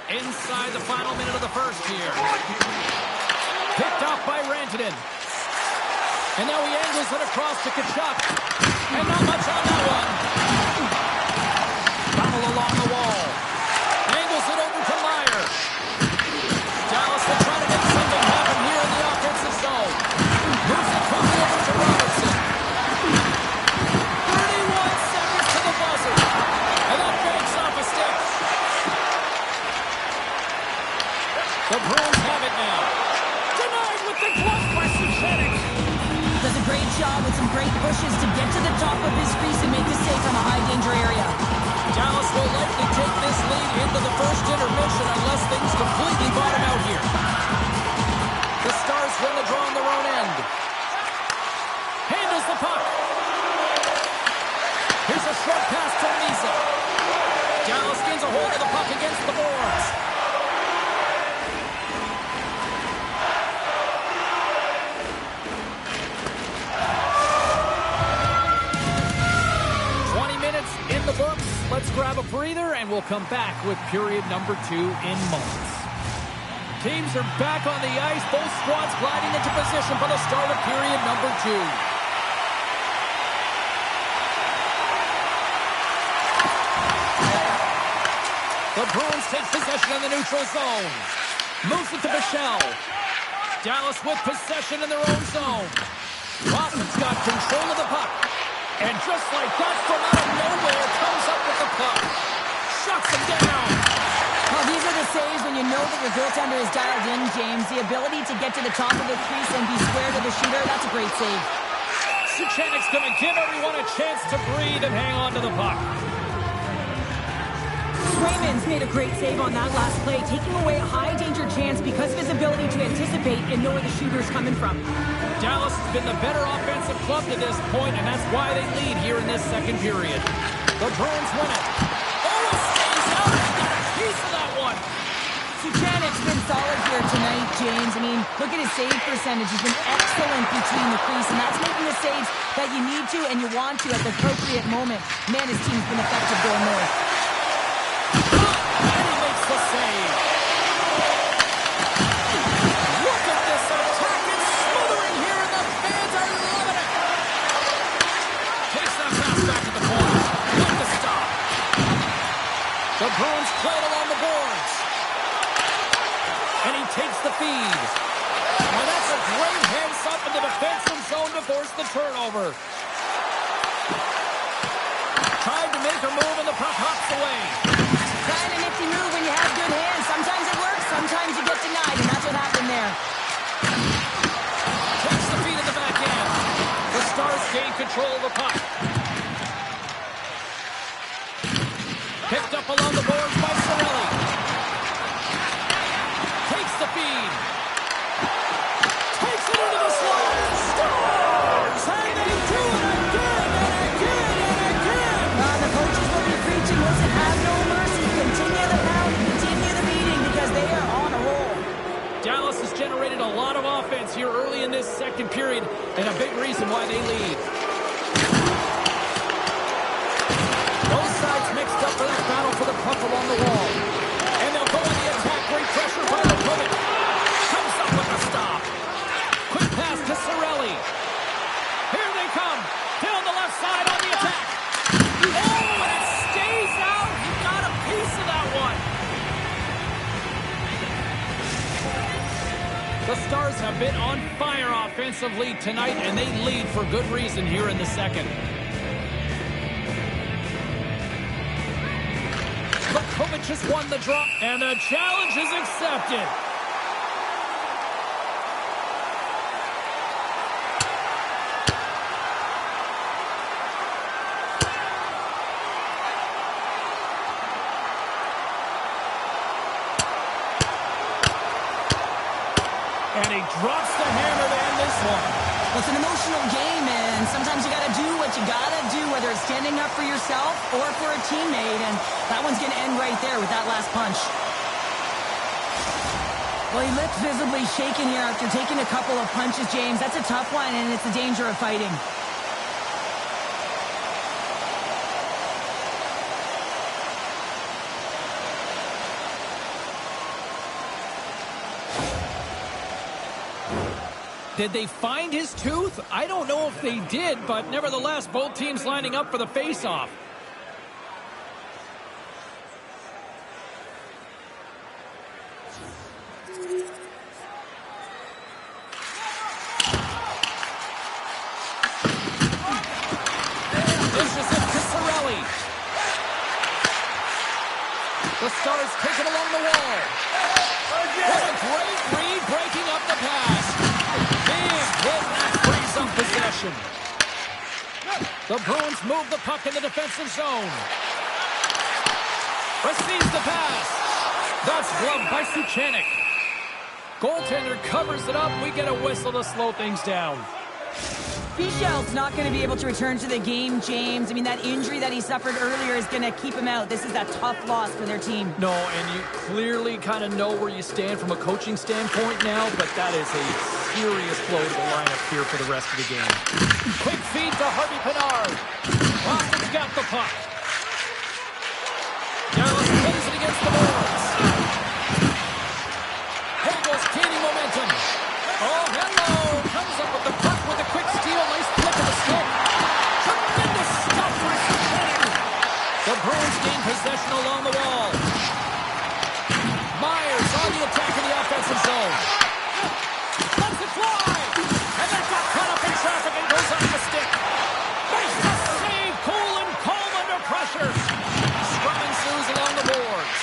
Inside the final minute of the first here. Picked off by Rantanen. And now he angles it across to Tkachuk. And not much on that one. Battle along the wall. Angles it over to Meyer. Dallas will try to make something happen here in the offensive zone. Moves it quickly over to Robertson. 31 seconds to the buzzer. And that banks off a stick. The Bruins have it now. Denied with the glove by Suchanek. Does a great job with some great pushes to get to the top of his crease and make the save from a high danger area. Dallas will likely take this lead into the first intermission unless things completely bottom out here. The Stars win the draw on their own end. Handles the puck. Here's a short pass to Misa. Dallas gains a hold of the puck against the boards. In the books. Let's grab a breather, and we'll come back with period number 2 in moments. Teams are back on the ice. Both squads gliding into position for the start of period number 2. The Bruins take possession in the neutral zone. Moves it to Michel. Dallas with possession in their own zone. Rossman's got control of the puck. And just like that, from out of nowhere, comes up with the puck. Shuts him down. Well, these are the saves when you know that your goaltender is dialed in, James. The ability to get to the top of the crease and be square to the shooter, that's a great save. Suchanic's going to give everyone a chance to breathe and hang on to the puck. Swayman's made a great save on that last play, taking away a high-danger chance because of his ability to anticipate and know where the shooter's coming from. Dallas has been the better offensive club to this point, and that's why they lead here in this second period. The Bruins win it. Oh, it stays out. They got a piece of that one. Suchanic's been solid here tonight, James. I mean, look at his save percentage. He's been excellent between the crease, and that's making the saves that you need to and you want to at the appropriate moment. Man, his team's been effective going north. And he makes the save. Look at this attack. It's smothering here, and the fans are loving it. Takes that pass back to the point. With the stop. The Bruins play it along the boards. And he takes the feed. And that's a great heads up in the defensive zone to force the turnover. Tried to make a move, and the puck hops away. Kind of nifty move when you have good hands. Sometimes it works, sometimes you get denied, and that's what happened there. Takes the feed at the back end. The Stars gain control of the puck. Picked up along the boards by Cirelli. Takes the feed. Takes it into the slot. Stars! And they do it again and again and again. The coaches will be preaching, listen, have no mercy. Continue the pound, continue the beating because they are on a roll. Dallas has generated a lot of offense here early in this second period, and a big reason why they lead. Both sides mixed up for that battle for the puck along the wall. And they'll go on the attack. Great pressure by Lekovic. Comes up with a stop. Quick pass to Cirelli. Here they come. Down the left side on the attack. Oh, and it stays out. He got a piece of that one. The Stars have been on fire offensively tonight, and they lead for good reason here in the second. Lekovic has won the draw, and the challenge is accepted. And he drops the hammer to end this one. Well, it's an emotional game, and sometimes you got to do what you got to do, whether it's standing up for yourself or for a teammate, and that one's going to end right there with that last punch. Well, he looks visibly shaken here after taking a couple of punches, James. That's a tough one, and it's the danger of fighting. Did they find his tooth? I don't know if they did, but nevertheless, both teams lining up for the face-off. Dishes it to Cirelli. The Stars take it along the wall. What a great read, breaking up the pass. Hit that frees up possession. The Bruins move the puck in the defensive zone. Receives the pass. That's gloved by Suchanek. Goaltender covers it up. We get a whistle to slow things down. Bichel's not going to be able to return to the game, James. I mean, that injury that he suffered earlier is going to keep him out. This is a tough loss for their team. No, and you clearly kind of know where you stand from a coaching standpoint now, but that is a serious blow to the lineup here for the rest of the game. Quick feed to Harvey Pinard. Boston's got the puck. Dallas plays it against the boards. Hagel's gaining momentum. Oh, hello! Comes up with the puck with a quick steal. Nice flick of the stick. Tremendous stuff for Suchanek. The Bruins gain possession along the wall. Myers on the attack in the offensive zone. Lets it fly! And that got caught up in traffic and goes off the stick. Makes the save. Cool and calm under pressure. Scrum ensues along the boards.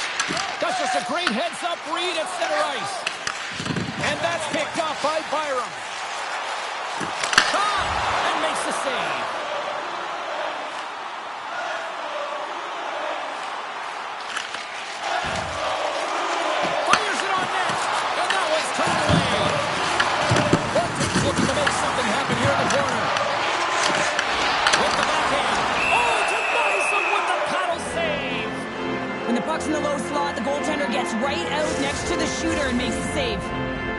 That's just a great heads-up read at center ice. And that's picked off by Byram. Shot! And makes the save. Fires it on net. And that was turned away. Bolton's looking to make something happen here in the corner. With the backhand. Oh, denies him with the paddle save. When the puck's in the low slot, the goaltender gets right out next to the shooter and makes the save.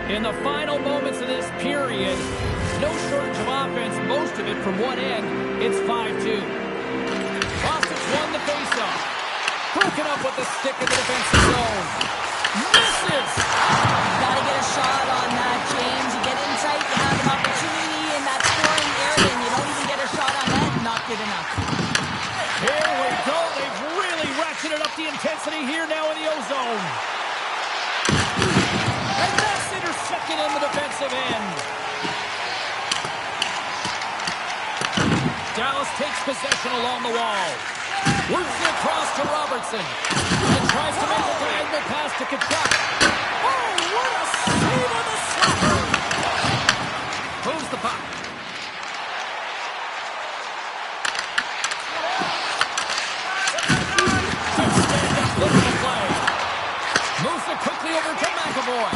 In the final moments of this period, no shortage of offense, most of it from one end. It's 5-2. Boston's won the faceoff. Broken up with the stick in the defensive zone. Misses! Gotta get a shot on that, James. You get in tight, you have an opportunity in that scoring area, and you don't even get a shot on that. Not good enough. Here we go. They've really ratcheted up the intensity here now in the O-zone. And that's intercepted in the defensive end. Dallas takes possession along the wall. Works it across to Robertson. And tries to make a diagonal pass to Kachuk. Oh, what a save on the slapper! Moves the puck. Stand up, look at the play. Moves it quickly over to McAvoy.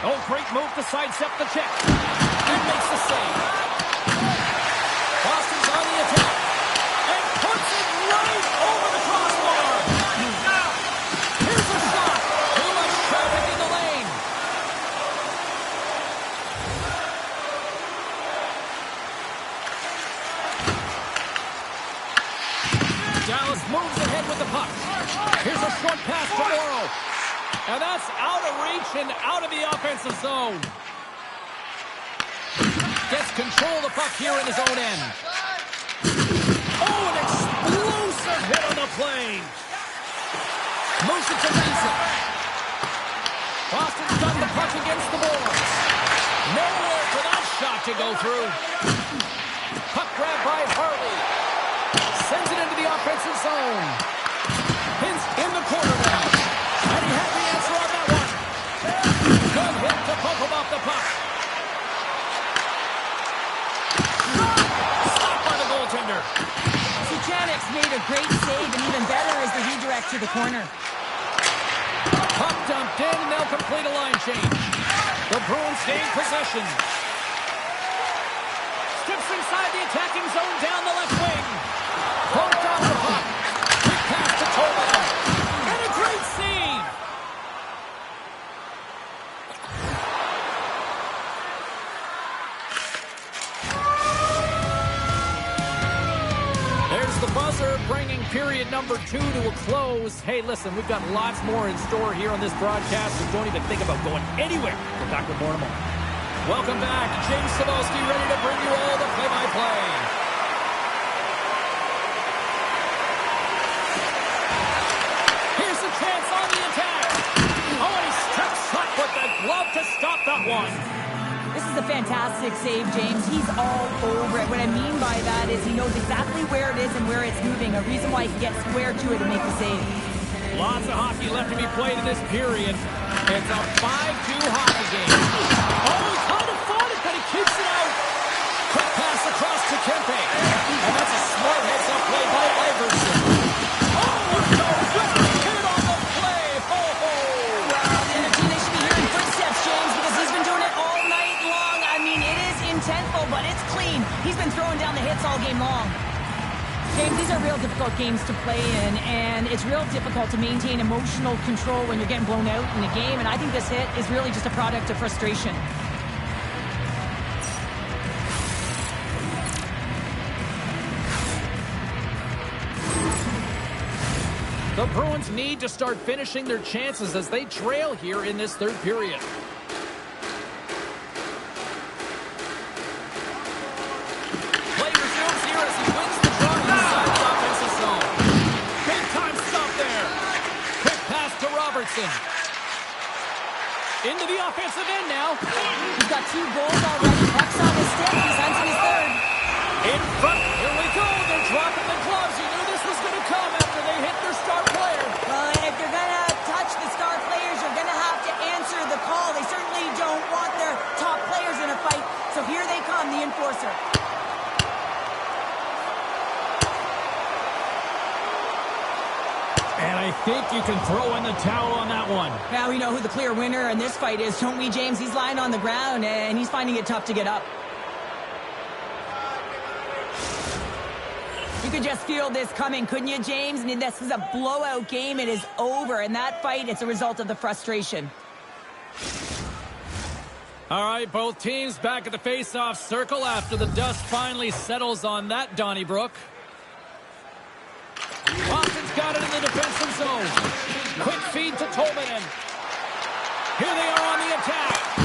Oh, great move to sidestep the check. And makes the save. Boston's on the attack. And puts it right over the crossbar. Here's a shot. Too much traffic in the lane. Dallas moves ahead with the puck. Here's a short pass to Morrow. And that's out of reach and out of the offensive zone. Gets control of the puck here in his own end. Oh, an explosive hit on the play. Moves it to Mason. Boston's got the puck against the boards. Nowhere for that shot to go through. Puck grab by Harley. Sends it into the offensive zone. Hintz in the corner now. And he had the answer on that one. Good hit to pump him off the puck. Stopped by the goaltender. Suchanek's made a great save, and even better is the redirect to the corner. Puck dumped in, and they'll complete a line change. The Bruins gain possession. Steps inside the attacking zone down the left wing. Bumped off the puck. Quick pass to Tolman. And a great save. There's the buzzer, bringing period number 2 to a close. Hey, listen, we've got lots more in store here on this broadcast, so don't even think about going anywhere. We're back with more in a moment. Welcome back. James Cebulski ready to bring you all the play-by-play. Here's a chance on the attack. Oh, and he steps up with the glove to stop that one. This is a fantastic save, James. He's all over it. What I mean by that is he knows exactly where it is and where it's moving. A reason why he can get square to it and make the save. Lots of hockey left to be played in this period. It's a 5-2 hockey game. Oh, he kind of fought it, but he keeps it out. Quick pass across to Kempe. And that's a smart heads-up play by Iverson. Oh, no, hit careful, but it's clean. He's been throwing down the hits all game long. James, these are real difficult games to play in, and it's real difficult to maintain emotional control when you're getting blown out in a game, and I think this hit is really just a product of frustration. The Bruins need to start finishing their chances as they trail here in this third period. Play resumes here as he wins the draw inside the offensive zone. Big time stop there. Quick pass to Robertson. Into the offensive end now. He's got 2 goals already. Puck's on his stick. He's on to his third. In front. Here we go. They're dropping the gloves. You knew this was going to come after they hit their star player. Well, if you're going to touch the star players, you're going to have to answer the call. They certainly don't want their top players in a fight. So here they come, the enforcer. And I think you can throw in the towel on that one. Now we know who the clear winner in this fight is, don't we, James? He's lying on the ground, and he's finding it tough to get up. You could just feel this coming, couldn't you, James? I mean, this is a blowout game. It is over, and that fight, it's a result of the frustration. All right, both teams back at the face-off circle after the dust finally settles on that Donnybrook. Boston's got it in the defensive zone. Quick feed to Tolvanen. Here they are on the attack.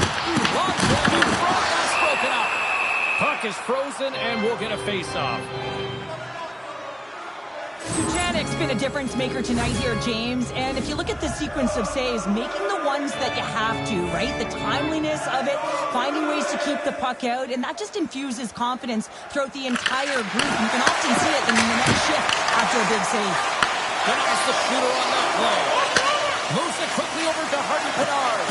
Long play in front, that's broken up. Puck is frozen, and we'll get a face-off. Suchanic's been a difference maker tonight here, James. And if you look at the sequence of saves, making the ones that you have to, right? The timeliness of it, finding ways to keep the puck out, and that just infuses confidence throughout the entire group. You can often see it in the next shift after a big save. Denies the shooter on that play. Moves it quickly over to Harvey Pinard.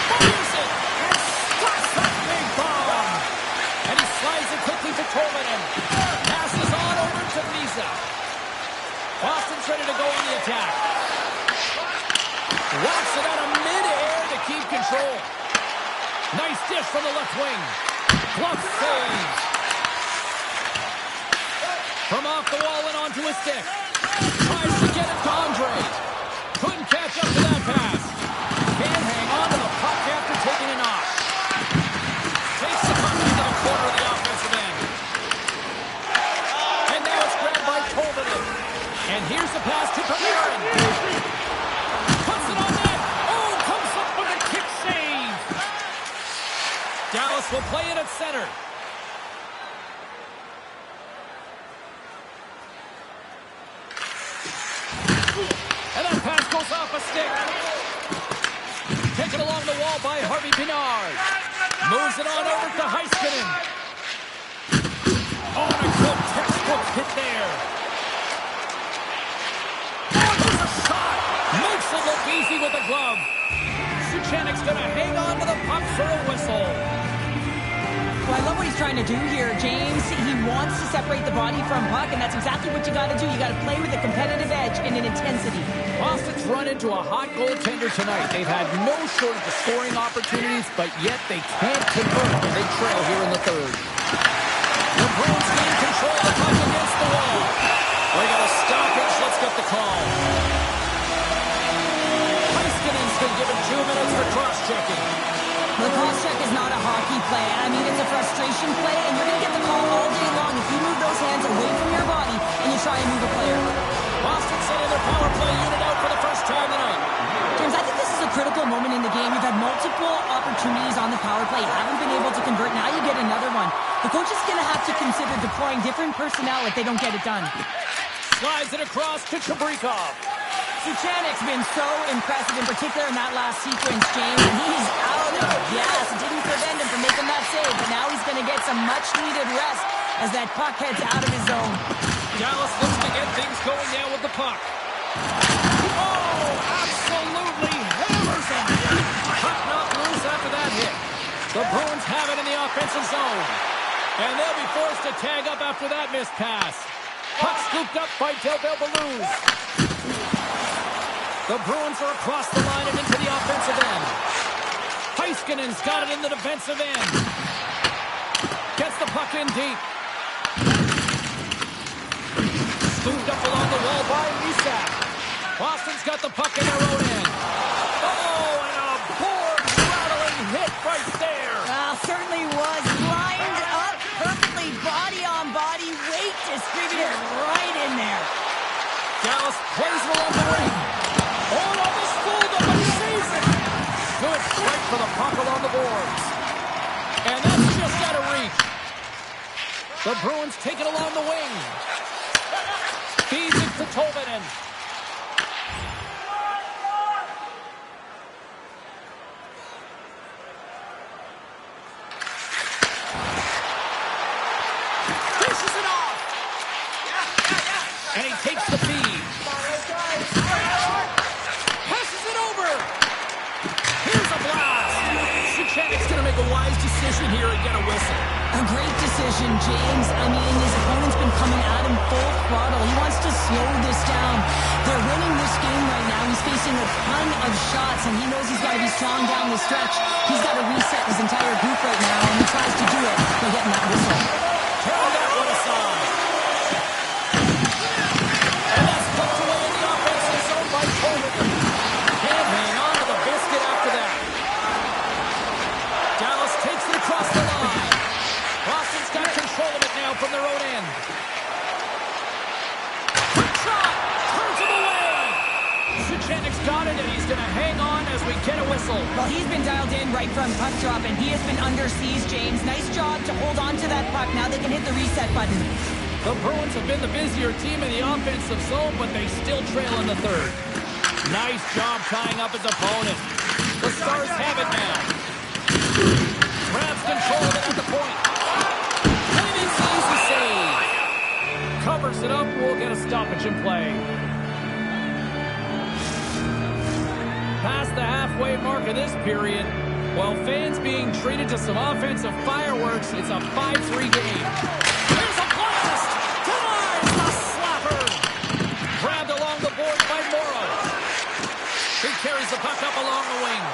Fires it and stops that big bomb. And he slides it quickly to Tolvanen. Passes on over to Visa. Boston's ready to go on the attack. Walks it out of midair to keep control. Nice dish from the left wing. Glove save. From off the wall and onto his stick. Tries to get it to Andre. Couldn't catch up to that pass. Can't hang on to the puck after taking a knock. Takes the puck into the corner of the offensive end. And now it's grabbed by Tolvanen. And here's the pass to Panarin. Puts it on net. Oh, comes up with a kick save. Dallas will play it at center. And that pass goes off a stick. Taken along the wall by Harvey Pinard. Moves it on over to Heiskanen. Oh, and a good textbook hit there. Makes it look easy with the glove. Suchanic's going to hang on to the puck for a whistle. Well, I love what he's trying to do here, James. He wants to separate the body from puck, and that's exactly what you got to do. You got to play with a competitive edge and an intensity. Boston's run into a hot goaltender tonight. They've had no shortage of scoring opportunities, but yet they can't convert when they trail here in the third. The Bruins gain control of the puck against the wall. We got a stoppage. Let's get the call. Heiskanen's been given 2 minutes for cross-checking. The cross-check is not a hockey play. I mean, it's a frustration play, and you're going to get the call all day long if you move those hands away from your body and you try and move a player. Boston sending their power play unit out for the first time tonight. James, I think this is a critical moment in the game. You've had multiple opportunities on the power play. You haven't been able to convert. Now you get another one. The coach is going to have to consider deploying different personnel if they don't get it done. Slides it across to Kubrikov. Suchanic's been so impressive, in particular in that last sequence, James. And he's out of gas. It didn't prevent him from making that save, but now he's going to get some much-needed rest as that puck heads out of his zone. Dallas looks to get things going now with the puck. Oh, absolutely hammers him. Puck knocked loose after that hit. The Bruins have it in the offensive zone. And they'll be forced to tag up after that missed pass. Puck scooped up by Del Belbaluz. The Bruins are across the line and into the offensive end. Heiskanen's got it in the defensive end. Gets the in deep. Scooped up along the wall by Isak. Boston's got the puck in their own end. Oh, and a board-rattling hit right there. Certainly was lined up perfectly, body on body, weight distributed right in there. Dallas plays it along the ring. Oh, almost fooled him, but saves it. Good strike for the puck along the boards. And that's just out of reach. The Bruins take it along the wing. Feeds it to Tolvanen. Dishes it off. And he takes the feed. Passes it over. Here's a blast. Suchanic's going to make a wise decision here and get a whistle. A great decision, James. I mean, his opponent's been coming at him full throttle. He wants to slow this down. They're winning this game right now. He's facing a ton of shots, and he knows he's got to be strong down the stretch. He's got to reset his entire group right now, and he tries to do it by getting that whistle. Turn that one aside. And that's poked away in the offensive zone by Tolvanen. Can't hang on to the biscuit after that. Dallas takes it across the line. Boston's got control of it now from their own end. Quick shot! Turns him away! Suchanic's got it, and he's going to hang on as we get a whistle. Well, he's been dialed in right from puck drop, and he has been under siege, James. Nice job to hold on to that puck. Now they can hit the reset button. The Bruins have been the busier team in the offensive zone, but they still trail in the third. Nice job tying up his opponent. The Stars have it now. Grabs control of it at the point. And it's easy save. Covers it up. We'll get a stoppage in play. Past the halfway mark of this period, while fans being treated to some offensive fireworks, it's a 5-3 game. Here's a blast! Denies the slapper! Grabbed along the board by Morrow. He carries the puck up along the wing.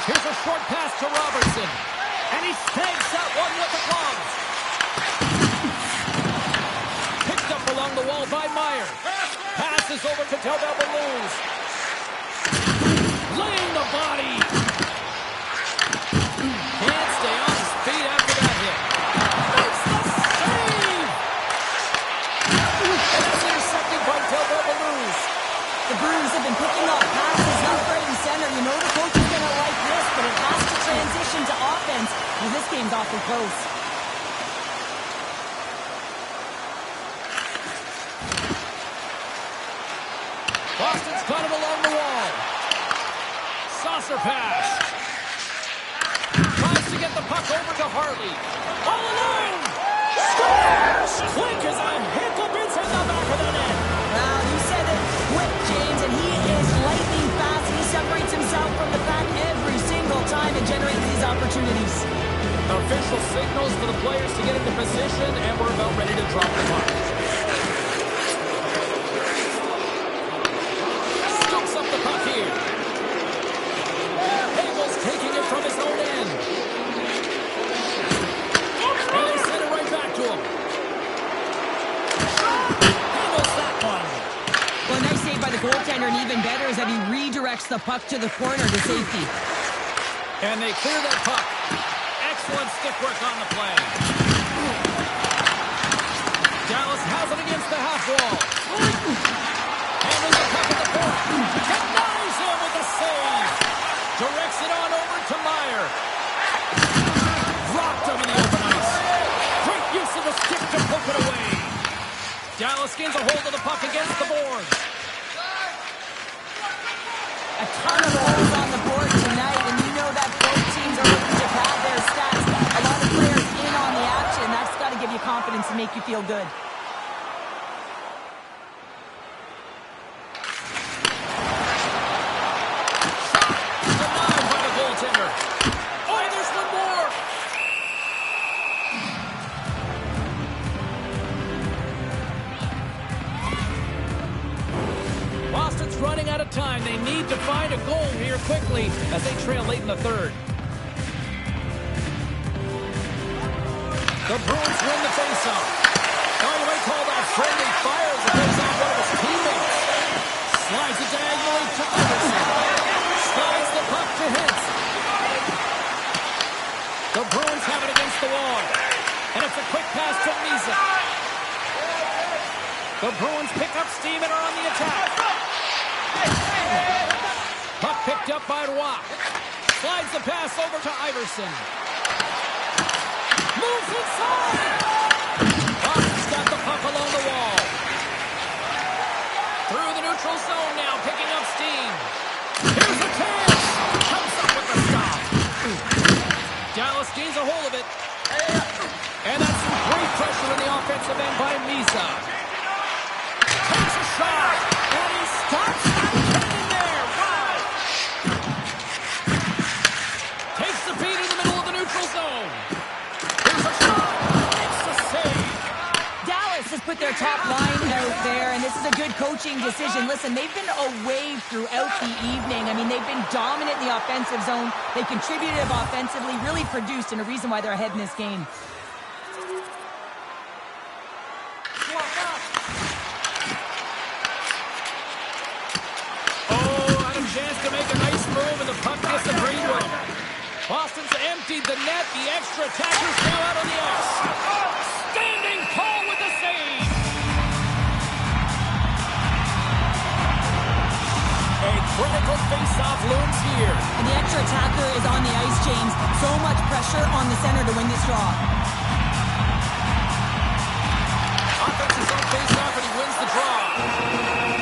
Here's a short pass to Robertson. And he snags that one with the gloves. Picked up along the wall by Meyer. Passes over to Del Bellows. Laying the body. Can't stay on his feet after that hit. Makes the save. That's intercepted by Del Bellows. The Bruins have been picking up passes left, right, and center. You know the coach is going to like this, but it has to transition to offense. Well, this game's awfully close. Boston's got him along the wall. Saucer pass. Tries to get the puck over to Harley. All alone. Scores! Quick as a hickle bits in the back of the net. Well, you said it. Quick, James, and he is lightning fast. He separates himself from the pack every single time and generates these opportunities. Official signals for the players to get into position, and we're about ready to drop the puck. Scoops up the puck here. Hagel's taking it from his own end. And they send it right back to him. Handles that one. Well, nice save by the goaltender, and even better is that he redirects the puck to the corner to safety. And they clear that puck. Excellent stick work on the play. Dallas has it against the half wall. Handles the puck at the point. Denies him with the save. Directs it on over to Meyer. Dropped him in the open ice. Great use of the stick to poke it away. Dallas gains a hold of the puck against the boards. A ton of goals on the board tonight, and you know that both teams are looking to pad their stats. A lot of players in on the action. That's got to give you confidence and make you feel good. Denied by the goaltender. Oh, there's one more. Boston's running out of time. They need to find a goal here quickly as they trail late in the third. The Bruins win the faceoff. Oh, you might call that friendly fire as it goes off one of his teammates. Slides it diagonally to Iverson. Slides the puck to Hintz. The Bruins have it against the wall. And it's a quick pass to Misa. The Bruins pick up steam and are on the attack. Puck picked up by Roy. Slides the pass over to Iverson. Moves inside. Boston's got the puck along the wall. Through the neutral zone now, picking up steam. Here's a chance. Comes up with the stop. Dallas gains a hold of it. And that's some great pressure in the offensive end by Misa. Takes a shot. And he stops that cannon there. Wow. Takes the feed in the middle of the neutral zone. Here's a shot. It's a save. Dallas has put their top line out there, and this is a good coaching decision. Listen, they've been a wave throughout the evening. I mean, they've been dominant in the offensive zone. They contributed offensively, really produced, and a reason why they're ahead in this game. Chance to make a nice move, and the puck disagreed with him. Boston's emptied the net. The extra attackers now out on the ice. Standing tall with the save. A critical face-off looms here. And the extra attacker is on the ice, James. So much pressure on the center to win this draw. Offensive zone face-off, and he wins the draw.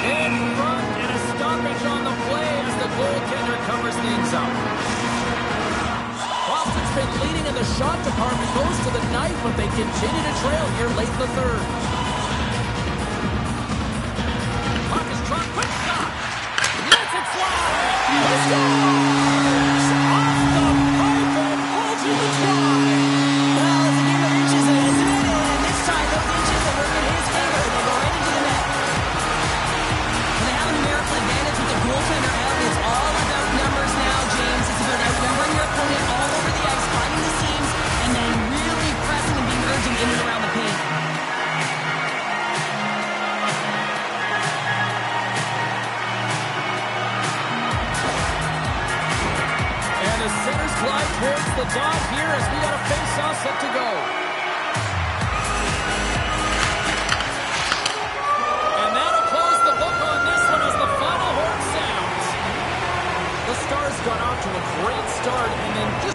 In front, and a stoppage on the play as the goaltender covers things up. Boston's been leading in the shot department, goes to the knife, but they continue to trail here late in the third. Puck is dropped, quick shot! Lets it fly! He scores! Off the pipe and holds it to try! Well, it's a game of inches, isn't it? And this time, those inches are working his favor. They go right into the net. They have a numerical advantage with the goaltender out. It's all about numbers now, James. It's about outnumbering your opponent all over the ice, finding the seams, and then really pressing and being urgent in and around the paint. And the centers glide towards the dot here as we got a face-off set to go. And that'll close the book on this one as the final horn sounds. The Stars got off to a great start and then just...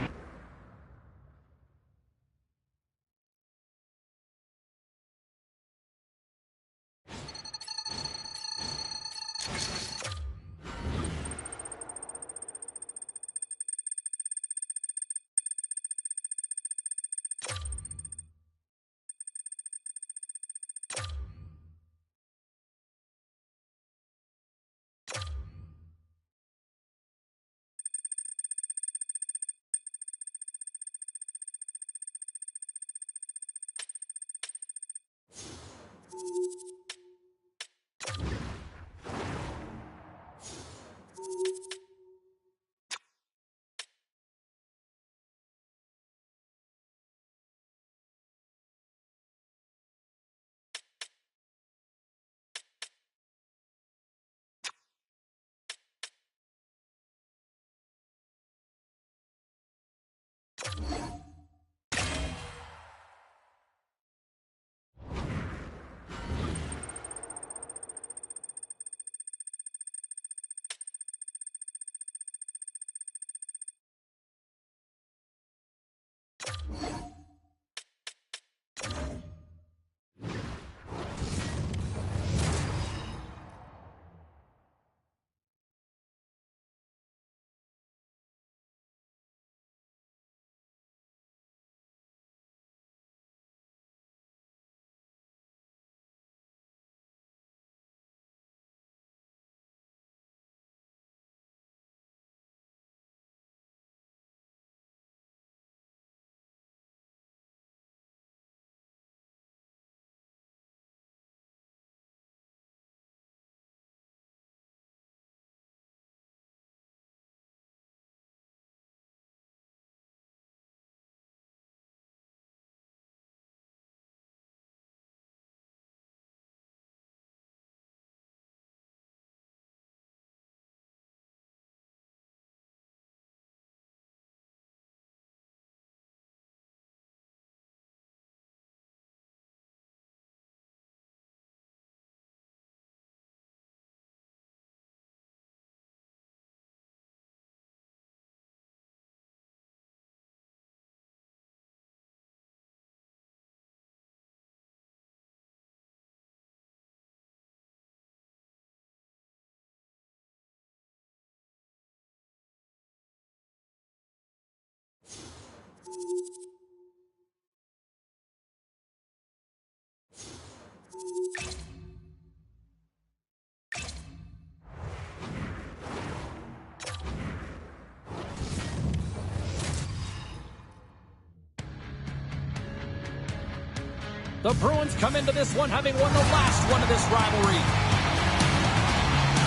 The Bruins come into this one having won the last one of this rivalry.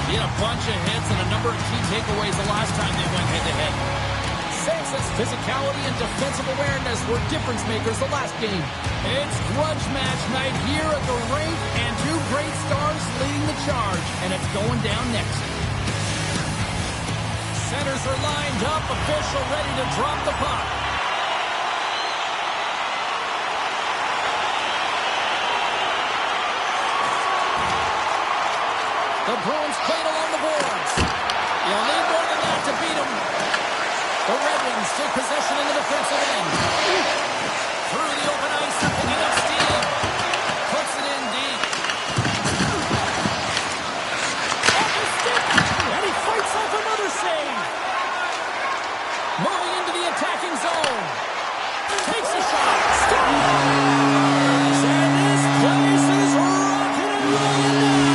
He had a bunch of hits and a number of key takeaways the last time they went head-to-head. Sanson's physicality and defensive awareness were difference makers the last game. It's grudge match night here at the rink, and two great stars leading the charge, and it's going down next. Centers are lined up, official ready to drop the puck. The Bruins played along the boards. You'll need more than that to beat them. The Red Wings take possession in the defensive end. Through the open ice, they're picking up steam. Puts it in deep. Off his stick, and he fights off another save. Moving into the attacking zone. Takes a shot. Stops. And this place is rocking and rolling now.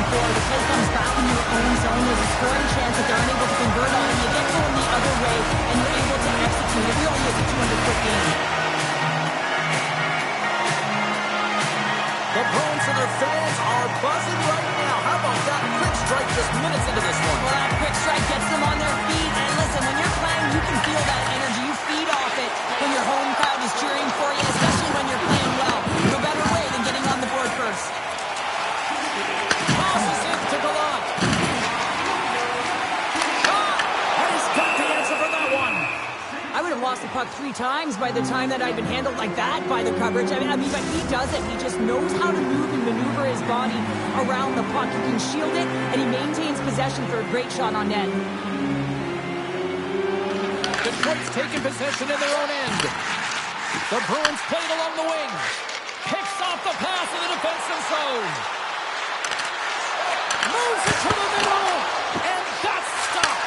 The play comes back in your own zone. There's a scoring chance that they're unable to convert on, and you get going the other way, and you're able to execute. It really is a 200-foot game. The Bruins and their fans are buzzing right now. How about that quick strike just minutes into this one? Well, that quick strike gets them on their feet. And listen, when you're playing, you can feel that energy. You feed off it when your home crowd is cheering for you, especially when you're playing well. No better way than getting on the board first. Passes it to Gallant. And he's got the answer for that one. I would have lost the puck 3 times by the time that I'd been handled like that by the coverage. I mean, but he does it. He just knows how to move and maneuver his body around the puck. He can shield it, and he maintains possession for a great shot on net. Detroit's taking possession in their own end. The Bruins played along the wing. Picks off the pass in the defensive zone. Moves it to the middle, and that's stopped.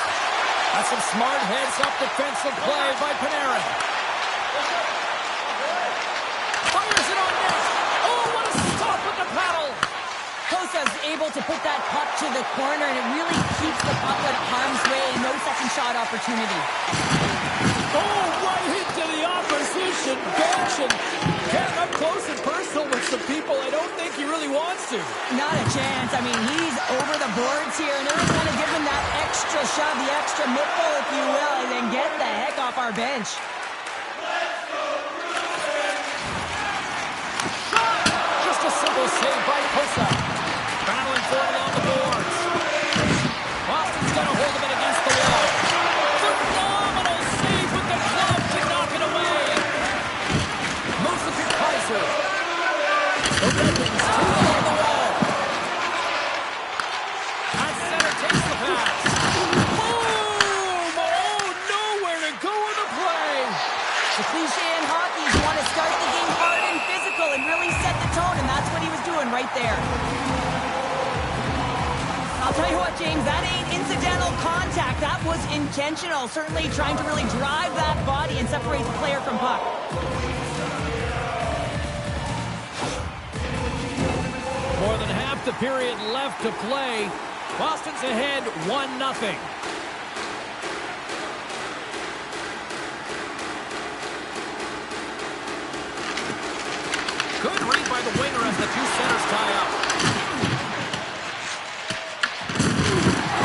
That's some smart heads-up defensive play by Panarin. Fires it on net. Oh, what a stop with the paddle. Kosa's able to put that puck to the corner, and it really keeps the puck out of harm's way. No second shot opportunity. Oh, right into the opposition bench, and getting up close and personal with some people I don't think he really wants to. Not a chance. I mean, he's over the boards here, and they're going to give him that extra shove, the extra nipple, if you will, and then get the heck off our bench. Just a simple save by Kosa. Battling for it along the boards. Boston's got a hold of it against the wall. Phenomenal save with the glove to knock it away. Moves it to Kaiser. The Red Wings take it on the wall. At center takes the pass. Boom! Oh, nowhere to go in the play. The cliche in hockey is you want to start the game hard and physical and really set the tone, and that's what he was doing right there. I'll tell you what, James, that ain't incidental contact. That was intentional, certainly trying to really drive that body and separate the player from puck. More than half the period left to play. Boston's ahead 1-0. Good read by the winger as the two centers tie up.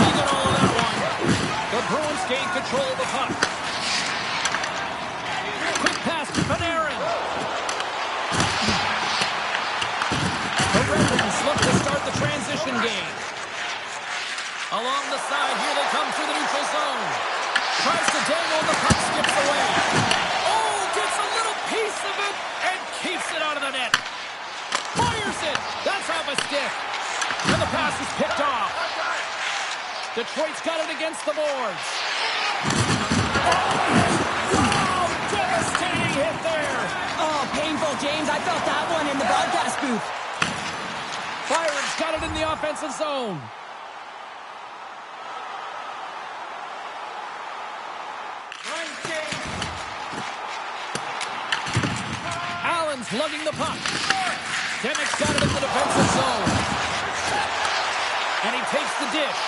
He got all of that one. The Bruins gain control of the puck. Quick pass to Panarin. The Red Wings look to start the transition game. Along the side, here they come through the neutral zone. Tries to dangle, the puck skips away. Oh, gets a little piece of it and keeps it out of the net. Fires it. That's off a stick. And the pass is picked off. Detroit's got it against the boards. Oh, devastating hit there. Oh, painful, James. I felt that one in the broadcast booth. Byron's got it in the the offensive zone. Allen's lugging the puck. Demick's got it in the defensive zone. And he takes the dish.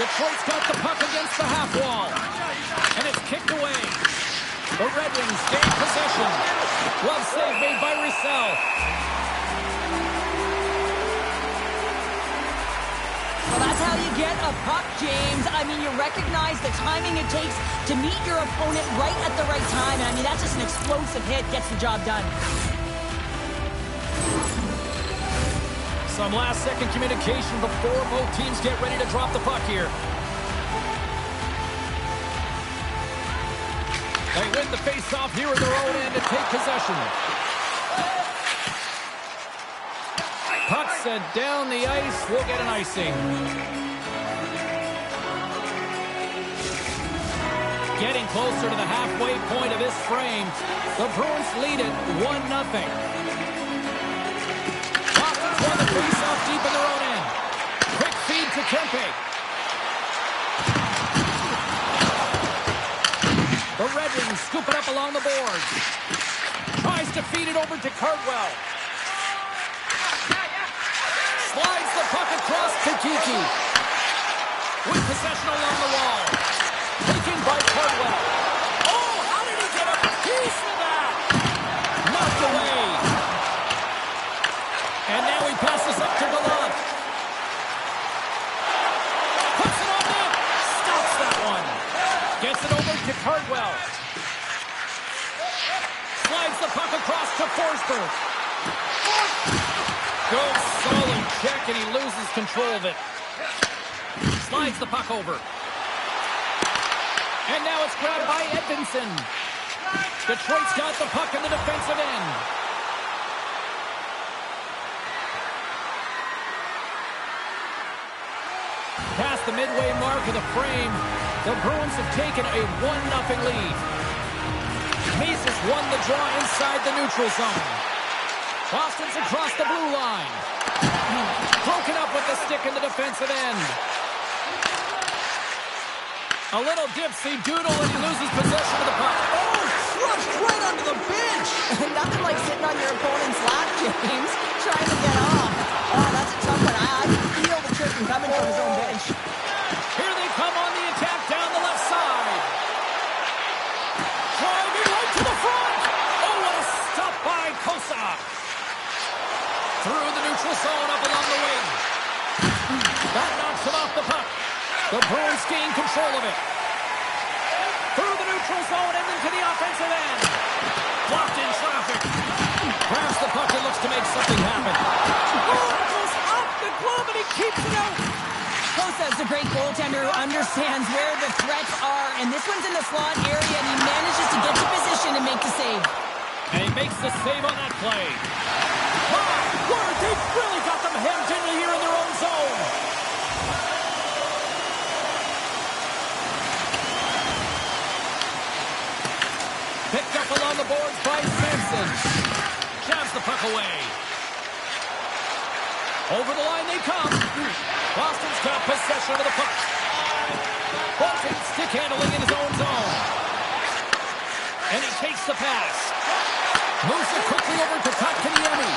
Detroit's got the puck against the half wall. And it's kicked away. The Red Wings gain possession. Glove save made by Roussel. Well, that's how you get a puck, James. I mean, you recognize the timing it takes to meet your opponent right at the right time. And I mean, that's just an explosive hit. Gets the job done. Some last-second communication before both teams get ready to drop the puck here. They win the face-off here at their own end and take possession. Puck sent down the ice. We'll get an icing. Getting closer to the halfway point of this frame. The Bruins lead it 1-0. Won the face-off deep in their own end. Quick feed to Kempe. The Red Wings scoop it up along the boards. Tries to feed it over to Cardwell. Slides the puck across to Kiki. With possession along the wall. Taken by Cardwell. Oh, how did he get a piece of that? Knocked away. And now he passes up to Gallant. Puts it on net. Stops that one. Gets it over to Cardwell. Slides the puck across to Forsberg. Good solid check, and he loses control of it. Slides the puck over. And now it's grabbed by Edvinsson. Detroit's got the puck in the defensive end. Past the midway mark of the frame, the Bruins have taken a 1-0 lead. Mises won the draw inside the neutral zone. Boston's across the blue line. Broken up with the stick in the defensive end. A little dipsy doodle and he loses possession of the puck. Oh, crushed right onto the bench. Nothing like sitting on your opponent's lap, James, trying to get off. Oh, that's a tough one. I feel the tripping coming from his own bench. Here they come on the attack down the left side. Driving right to the front. Oh, what a stop by Kosa. Through the neutral zone up along the wing. That knocks him off the puck. The Bruins gain control of it. Through the neutral zone and into the offensive end. Blocked in traffic. Grabs the puck and looks to make something happen. Oh, goes off the glove and he keeps it out. Kosa's a great goaltender who understands where the threats are, and this one's in the slot area, and he manages to get to position and make the save. And he makes the save on that play. My word, they've really got them hemmed in here in their own zone. Picked up along the boards by Sampson. Jabs the puck away. Over the line they come. Boston's got possession of the puck. Bolton stick handling in his own zone. And he takes the pass. Moves it quickly over to Kotkaniemi.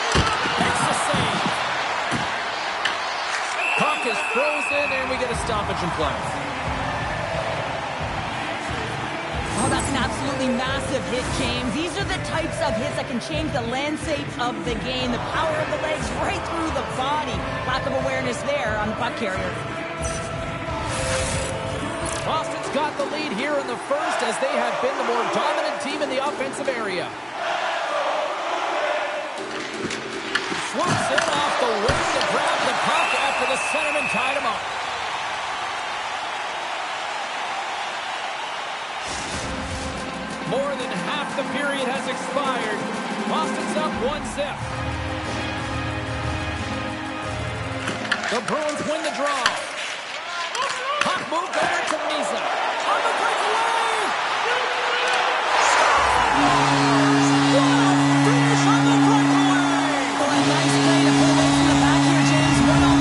Makes the save. Puck is frozen and we get a stoppage in play. Oh, that's an absolutely massive hit, James. These are the types of hits that can change the landscape of the game. The power of the legs right through the body. Lack of awareness there on the puck carrier. Boston's got the lead here in the first as they have been the more dominant team in the offensive area. Swoops in off the wing to grab the puck after the centerman tied him up. More than half the period has expired. Boston's up 1-0. The Bruins win the draw. Puck moved over to Misa. On the breakaway! Finish on the breakaway! Oh, a nice play to pull away from the back here, James. 1-on-1.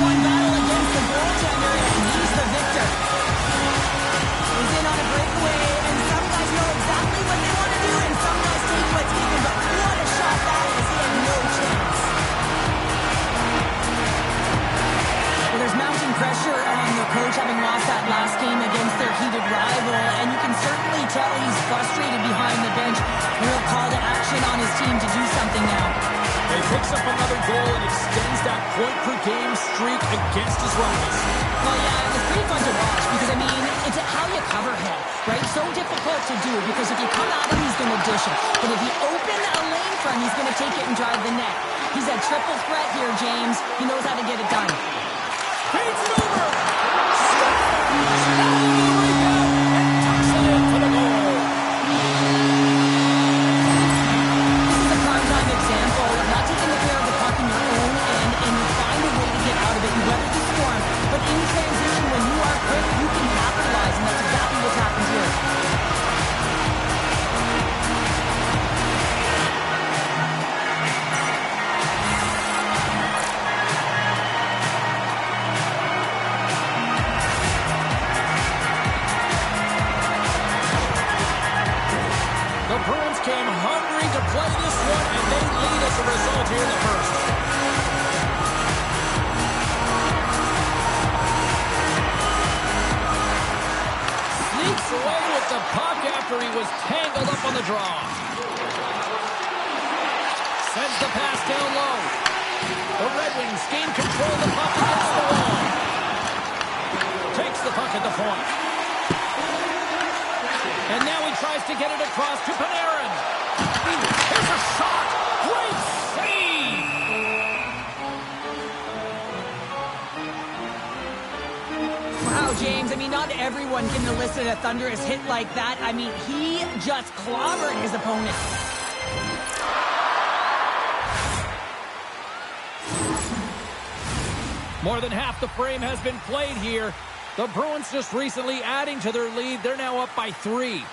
picks up another goal and extends that point-per-game streak against his rivals. Well, yeah, and it's pretty fun to watch because, I mean, it's how you cover him, right? So difficult to do because if you come at him, he's going to dish it. But if you open a lane for him, he's going to take it and drive the net. He's a triple threat here, James. He knows how to get it done. Feeds it over. And tucks it in for the goal. This is a prime-time example of not taking the care of the puck in your own end and you find a way to get out of it. You weather the storm. But in transition, when you are quick, you can capitalize, and that's exactly what's happened here. The Bruins came hungry to play this one, and they lead as a result here in the first. Sneaks away with the puck after he was tangled up on the draw. Sends the pass down low. The Red Wings gain control of the puck against the wall. Takes the puck at the point. And now he tries to get it across to Panarin. Here's a shot. Great save. Wow, James, I mean, not everyone can elicit a thunderous hit like that. I mean, he just clobbered his opponent. More than half the frame has been played here. The Bruins just recently adding to their lead. They're now up by 3.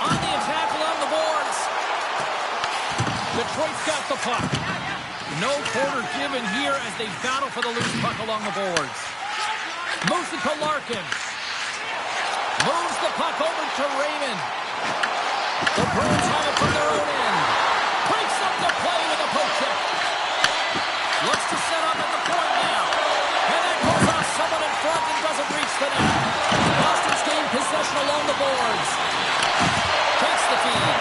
On the attack along the boards. Detroit's got the puck. No quarter given here as they battle for the loose puck along the boards. Moves it to Larkin. Moves the puck over to Raymond. The Bruins have it from their own end. Breaks up the play with a poke check. Looks to set up at the point now. And that goes off someone in front and doesn't reach the net. Boston's gained possession along the boards. Takes the feed.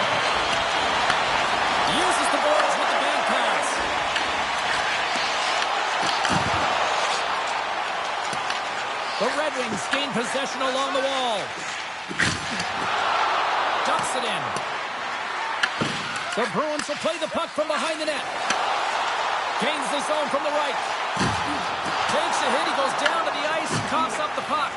Uses the boards with the bank pass. The Red Wings gain possession along the wall. Dumps it in. The Bruins will play the puck from behind the net. Gains the zone from the right. Takes a hit. He goes down to the ice and coughs up the puck.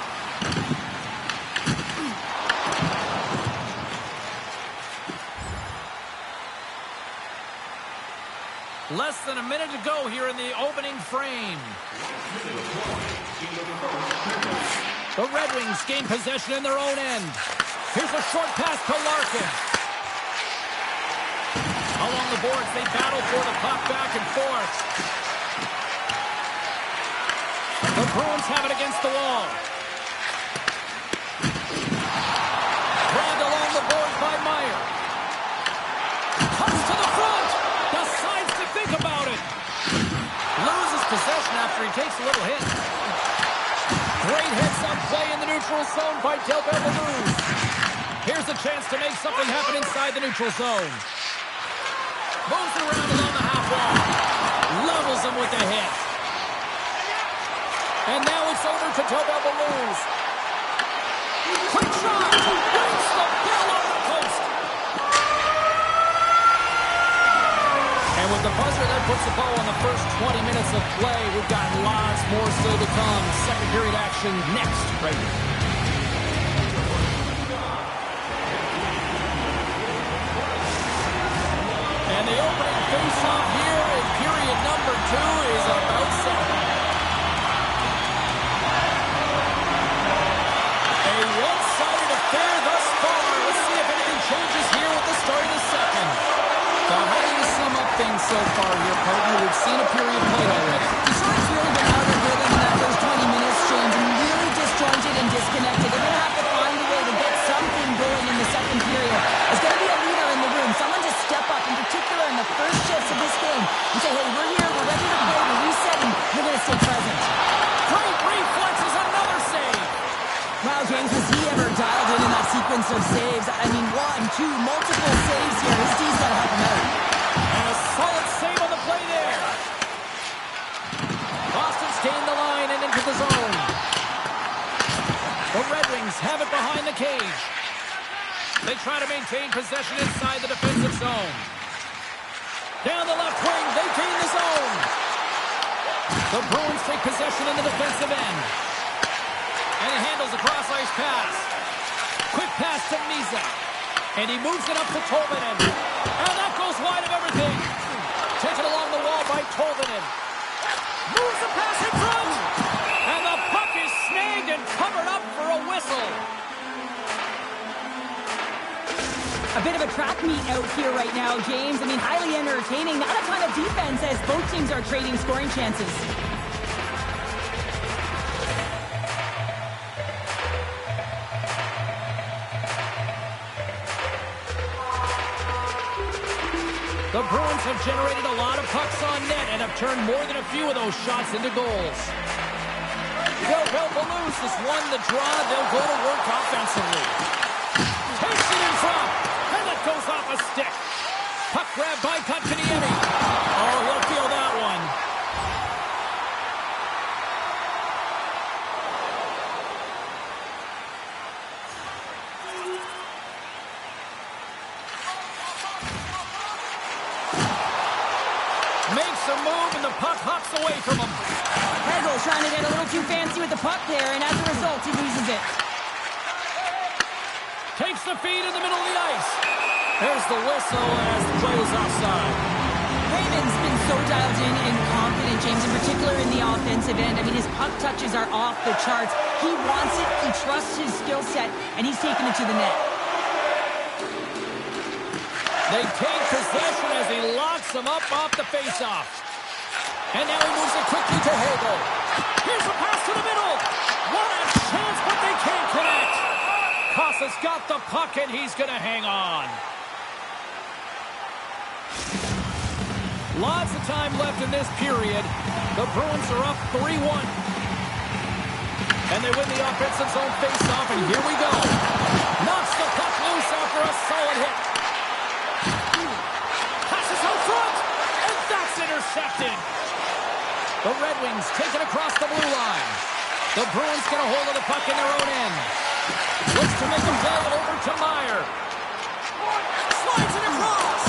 Less than a minute to go here in the opening frame. The Red Wings gain possession in their own end. Here's a short pass to Larkin. Along the boards, they battle for the puck back and forth. The Bruins have it against the wall. Grabbed along the boards by Meyer. Comes to the front. Decides to think about it. Loses possession after he takes a little hit. Great hits-up play in the neutral zone by Del Belleuse. Here's a chance to make something happen inside the neutral zone. Moves around along the half wall. Levels him with the hit. And now it's over to Del Belleuse. Quick shot. Breaks the ball off the post. And with the buzzer, that puts the ball on the first 20 minutes of play. We've got lots more still to come. Second period action next, right here. And the opening face-off here in period number 2 is about set. A one-sided affair thus far. Let's see if anything changes here with the start of the second. So how do you sum up things so far here, partner? We've seen a period played already. Detroit's really been out of rhythm in that first 20 minutes, James, and really disjointed and disconnected. They're going to have to find a way to get something going in the second period. There's going to be a leader in the room, someone to step up, in particular in the first shifts of this game, and say, hey, we're here, we're ready to play, we're resetting, we're going to stay present. Great reflexes, another save. Wow, James, was he ever dialed in that sequence of saves? I mean, 1, 2, multiple saves Red Wings have it behind the cage. They try to maintain possession inside the defensive zone. Down the left wing, they gain the zone. The Bruins take possession in the defensive end. And he handles a cross-ice pass. Quick pass to Misa. And he moves it up to Tolvanen. And that goes wide of everything. Taken along the wall by Tolvanen. Moves the pass in front. And the puck is snagged and covered up for a whistle. A bit of a track meet out here right now, James. I mean, highly entertaining. Not a ton of defense as both teams are trading scoring chances. The Bruins have generated a lot of pucks on net and have turned more than a few of those shots into goals. They'll lose this one, the draw. They'll go to work offensively. Takes it in front. And that goes off a stick. Puck grab by Kotkaniemi. Oh, he'll feel that one. Makes a move and the puck hops away from him. Hegel's trying to get a little too fancy with the puck there, and as a result, he loses it. Takes the feed in the middle of the ice. There's the whistle as the play is offside. Raymond's been so dialed in and confident, James, in particular in the offensive end. I mean, his puck touches are off the charts. He wants it, he trusts his skill set, and he's taking it to the net. They take possession as he locks him up off the faceoff. And now he moves it quickly to Hagel. Here's a pass to the middle. What a chance, but they can't connect. Kosa's got the puck, and he's going to hang on. Lots of time left in this period. The Bruins are up 3-1. And they win the offensive zone faceoff, and here we go. Knocks the puck loose after a solid hit. Passes out front, and that's intercepted. The Red Wings take it across the blue line. The Bruins get a hold of the puck in their own end. Looks to make a play over to Meyer. Slides it across.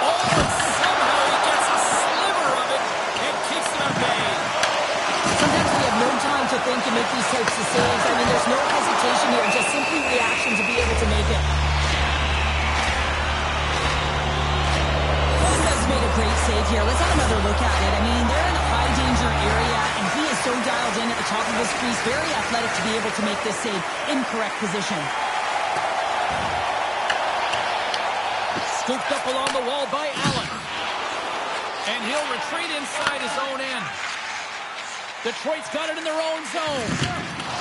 Oh, and somehow he gets a sliver of it and keeps it at bay. Sometimes we have no time to think and make these types of saves. I mean, there's no hesitation here, just simply reaction to be able to make it. Kosa's made a great save here. Let's have another look at it. I mean, they're in a high-danger area, and he is so dialed in at the top of his crease, very athletic to be able to make this save in correct position. Scooped up along the wall by Allen. And he'll retreat inside his own end. Detroit's got it in their own zone.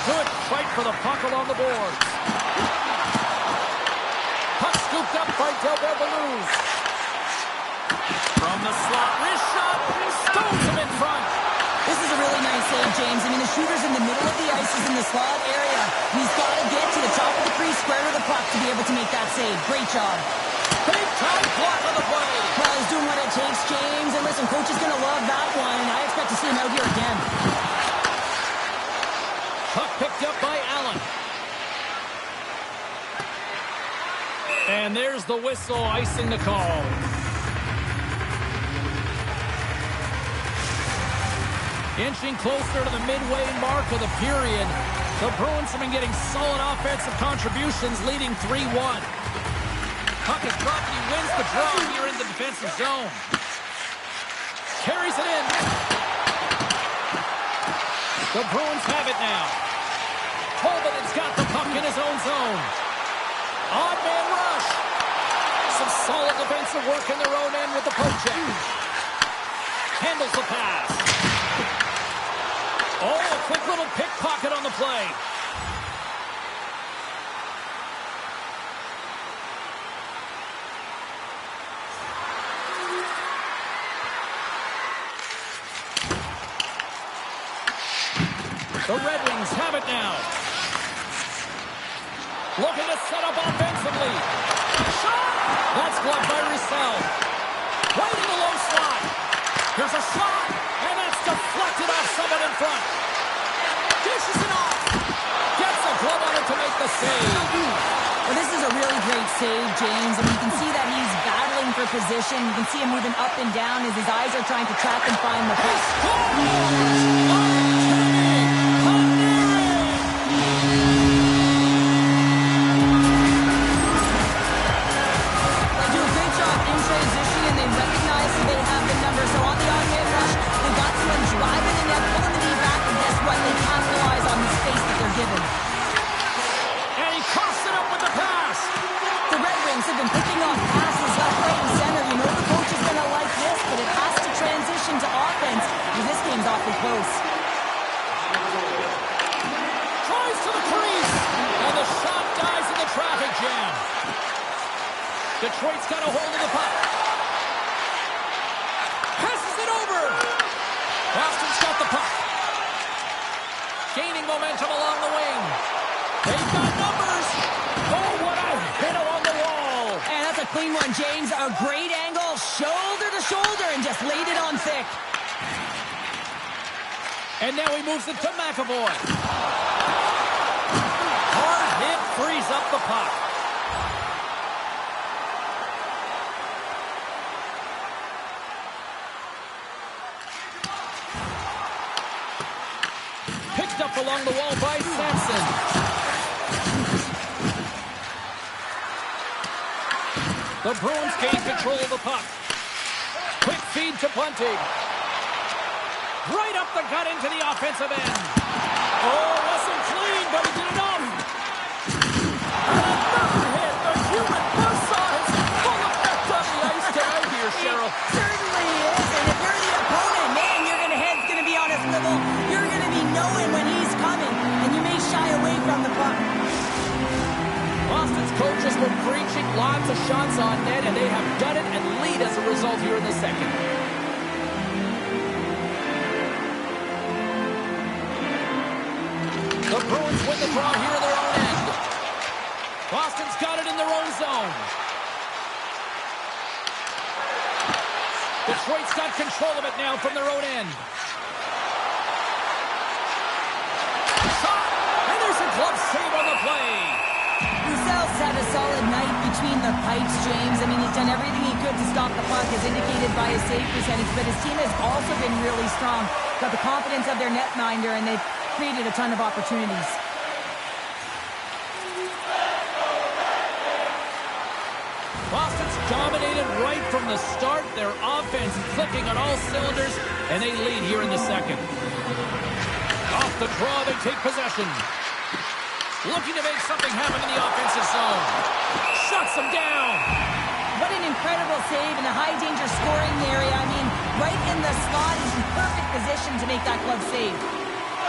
Good fight for the puck along the boards. Puck scooped up by Delbert Beluz. From the slot, wrist shot, stones him in front. This is a really nice save, James. I mean, the shooter's in the middle of the ice. He's in the slot area. He's got to get to the top of the crease, square to the puck to be able to make that save. Great job. Big time block on the play. Well, he's doing what it takes, James. And listen, coach is going to love that one, and I expect to see him out here again. Puck picked up by Allen. And there's the whistle, icing the call. Inching closer to the midway mark of the period. The Bruins have been getting solid offensive contributions, leading 3-1. Puck is dropped and he wins the draw here in the defensive zone. Carries it in. The Bruins have it now. Tolvanen's got the puck in his own zone. Odd man rush. Some solid defensive work in their own end with the poke check. Handles the pass. Oh, a quick little pickpocket on the play. The Red Wings have it now. Looking to set up offensively. Shot! That's blocked by Roussel. Right in the low slot. Here's a shot, and that's deflected off someone in front. Dishes it off. Gets a glove save, James. And you can see that he's battling for position. You can see him moving up and down as his eyes are trying to track and find the puck. Close. Tries to the crease, and the shot dies in the traffic jam. Detroit's got a hold of the puck. Passes it over. Boston's got the puck. Gaining momentum along the wing. They've got numbers. Oh, what a hit along the wall. And that's a clean one, James. A great angle, shoulder to shoulder, and just laid it on thick. And now he moves it to McAvoy. Hard hit frees up the puck. Picked up along the wall by Sampson. The Bruins gain control of the puck. Quick feed to Bunting. Right up the gut into the offensive end. Oh, wasn't clean, but he did enough. And another hit. The human buzzsaw is in full effect on the ice tonight here, Cheryl. It certainly is. And if you're the opponent, man, your head's going to be on a swivel. You're going to be knowing when he's coming, and you may shy away from the puck. Boston's coaches were preaching lots of shots on net, and they have done it and lead as a result here in the second. The Bruins win the draw here in their own end. Boston's got it in their own zone. Detroit's got control of it now from their own end. Shot! And there's a glove save on the play. Roussel's had a solid night between the pipes, James. I mean, he's done everything he could to stop the puck, as indicated by his save percentage, but his team has also been really strong. Got the confidence of their netminder, and they've created a ton of opportunities. Boston's dominated right from the start. Their offense clicking on all cylinders, and they lead here in the second. Off the draw, they take possession. Looking to make something happen in the offensive zone. Shuts them down. What an incredible save in a high-danger scoring area. I mean, right in the slot, he's in perfect position to make that glove save.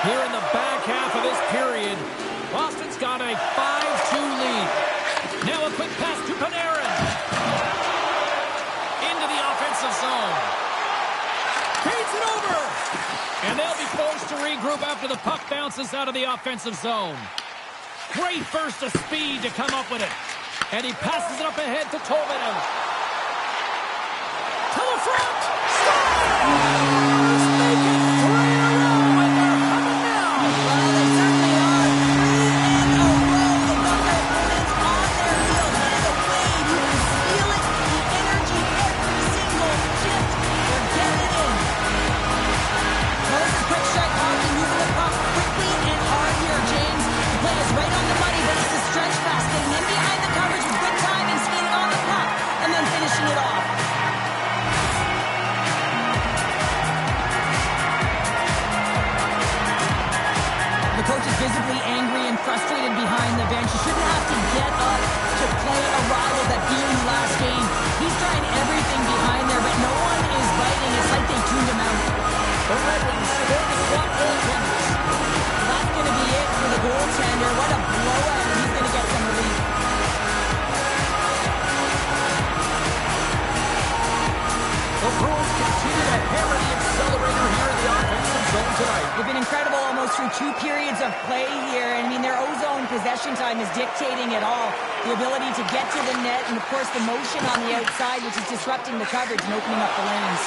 Here in the back half of this period, Boston's got a 5-2 lead. Now a quick pass to Panarin. Into the offensive zone. Feeds it over. And they'll be forced to regroup after the puck bounces out of the offensive zone. Great burst of speed to come up with it. And he passes it up ahead to Tolvanen. To the front. Stars make it 3 in a row, and they're humming now. Well, they certainly are. 3 in a row. The Thunder opponents on their heels. And the wave, you can feel it. The energy, every single shift. They're getting it in. Well, this is quick strike hockey, moving the puck quickly and hard here, James. The play is right on the money, but it's a stretch pass, getting in behind the coverage with good timing, skating on the puck, and then finishing it off. The coach is visibly angry and frustrated behind the bench. He shouldn't have to get up to play a rival that beat him last game. He's trying everything behind there, but no one is biting. It's like they tuned him out. The Red Wings score to swap goaltenders. That's going to be it for the goaltender. What a blowout, and he's going to get some relief. The Bruins continue to hammer the accelerator here in the offensive zone tonight. They've been incredible almost through 2 periods of play here. I mean, their O-zone possession time is dictating it all. The ability to get to the net, and of course the motion on the outside, which is disrupting the coverage and opening up the lanes.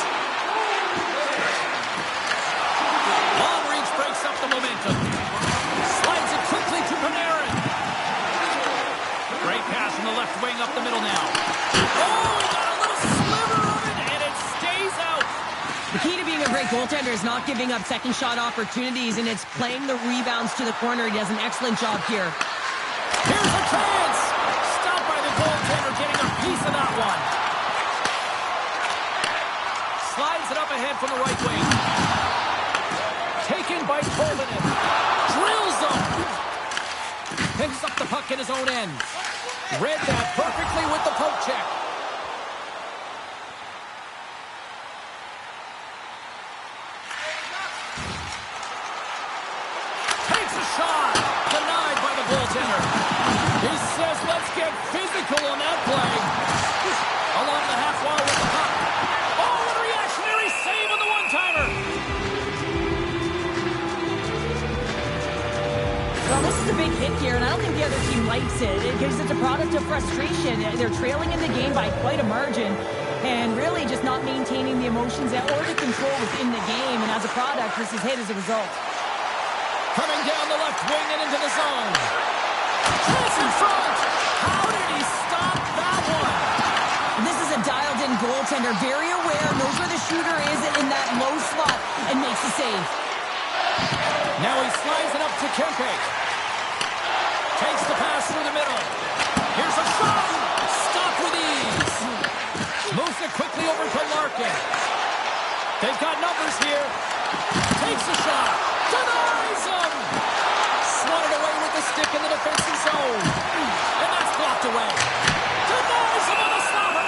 Long reach breaks up the momentum. Slides it quickly to Panarin. Great pass from the left wing up the is not giving up second shot opportunities, and it's playing the rebounds to the corner. He does an excellent job here. Here's a chance. Stopped by the goaltender, getting a piece of that one. Slides it up ahead from the right wing. Taken by Tolvanen. Drills him. Picks up the puck in his own end. Read that perfectly with the poke check. Takes a shot. Denied by the goaltender. He says, let's get physical on that play. Along the half wall with the puck. Oh, what a reactionary save on the one-timer. Well, this is a big hit here, and I don't think the other team likes it because it's a product of frustration. They're trailing in the game by quite a margin and really just not maintaining the emotions or the control within the game. And as a product, this is hit as a result. Coming down the left wing and into the zone. Chance in front. How did he stop that one? This is a dialed-in goaltender, very aware, knows where the shooter is in that low slot, and makes the save. Now he slides it up to Kempe. Takes the pass through the middle. Here's a shot. Stopped with ease. Moves it quickly over to Larkin. They've got numbers here. Takes the shot. Denies him. Swatted away with the stick in the defensive zone. And that's blocked away. Denies him on the slobber.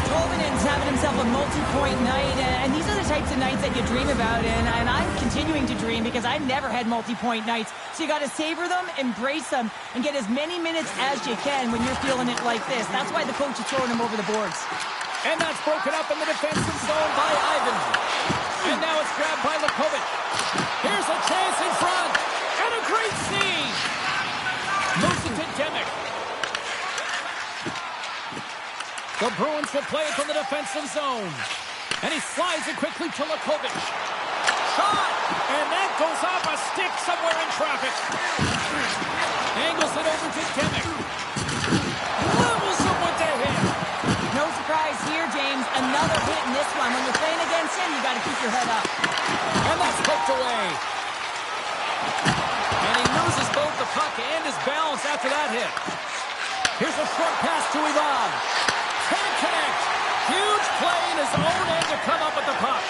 Tolvanen's having himself a multi-point night, and these are the types of nights that you dream about, and I'm continuing to dream because I never had multi-point nights. So you got to savor them, embrace them, and get as many minutes as you can when you're feeling it like this. That's why the coach is throwing them over the boards. And that's broken up in the defensive zone by Ivan. And now it's grabbed by Lakovic. Here's a chance in front. And a great scene. Moves it to Demick. The Bruins will play it from the defensive zone. And he slides it quickly to Lakovic. Shot! And that goes off a stick somewhere in traffic. Angles it over to Demick. Levels him with the hit. No surprise here, James. Another hit in this one. When you're playing against him, you got to keep your head up. And that's poked away. And he loses both the puck and his balance after that hit. Here's a short pass to Ivan. Can't connect. Huge play in his own end to come up with the puck.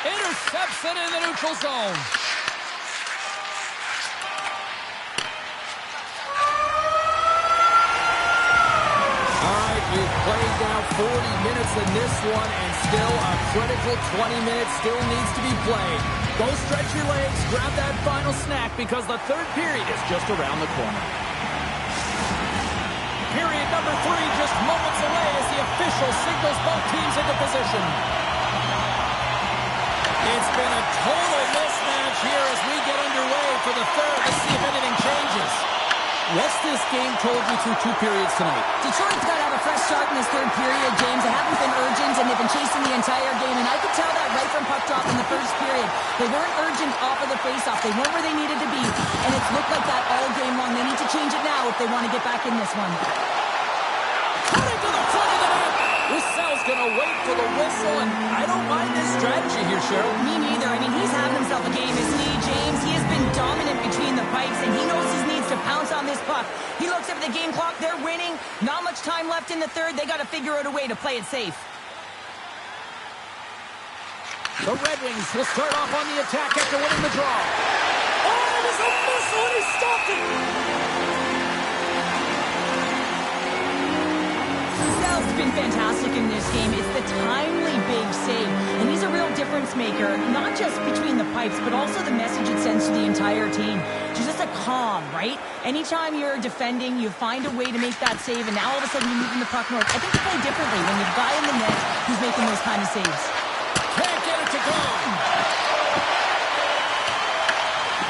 Intercepts it in the neutral zone. We've played now 40 minutes in this one, and still a critical 20 minutes still needs to be played. Go stretch your legs, grab that final snack, because the third period is just around the corner. Period number 3 just moments away as the official signals both teams into position. It's been a total mismatch here as we get underway for the third. Let's see if anything changes. What's this game told you through 2 periods tonight? Detroit's got to have a fresh start in this third period, James. They haven't been urgent, and they've been chasing the entire game, and I could tell that right from puck drop in the first period. They weren't urgent off of the faceoff. They weren't where they needed to be, and it's looked like that all game long. They need to change it now if they want to get back in this one. Cutting to the front of the net. Roussel's going to wait for the whistle, and I don't mind this strategy here, Cheryl. Me neither. I mean, he's having himself a game, isn't he, James? He has been dominant between the pipes, and he knows he needs to pounce on this puck. He looks at the game clock. They're winning. Not much time left in the third. They got to figure out a way to play it safe. The Red Wings will start off on the attack after winning the draw. Oh, it was a missile, and he stopped it. Roussel's been fantastic in this game. It's the timely big save, and he's a real difference maker, not just between the pipes, but also the message it sends to the entire team. Just a calm, right? Anytime you're defending, you find a way to make that save, and now all of a sudden you're moving the puck north. I think you play differently when you've got in the net who's making those kind of saves. Can't get it to go.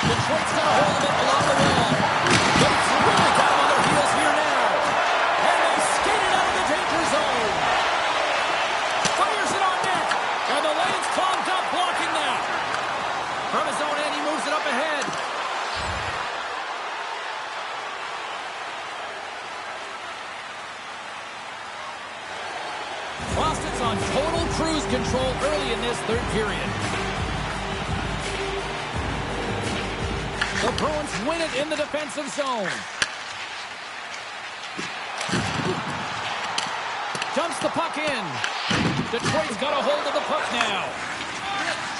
Detroit's got a hold of it along the wall. But it's really got them on their heels here now. And they skate it out of the danger zone. Fires it on net. And the lane's clogged up, blocking that. From his own end, he moves it up ahead. control early in this third period. The Bruins win it in the defensive zone. Dumps the puck in. Detroit's got a hold of the puck now.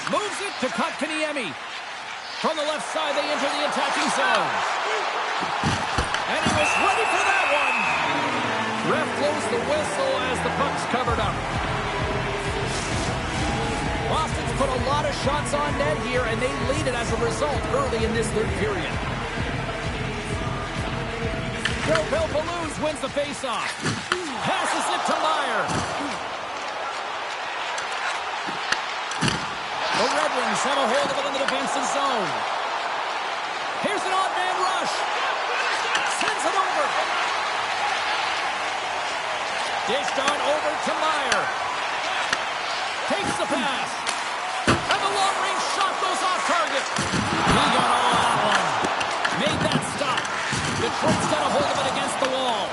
Moves it to Kotkaniemi. From the left side, they enter the attacking zone. And he was ready for that one. Ref blows the whistle as the puck's covered up. Boston's put a lot of shots on net here, and they lead it as a result early in this third period. Joe Belpalouse wins the faceoff. Passes it to Meyer. The Red Wings have a hold of it in the defensive zone. Here's an odd man rush. Sends it over. Dished on over to Meyer. Takes the pass. And the long-range shot goes off target. He got all that one. Made that stop. Detroit's got a hold of it against the wall.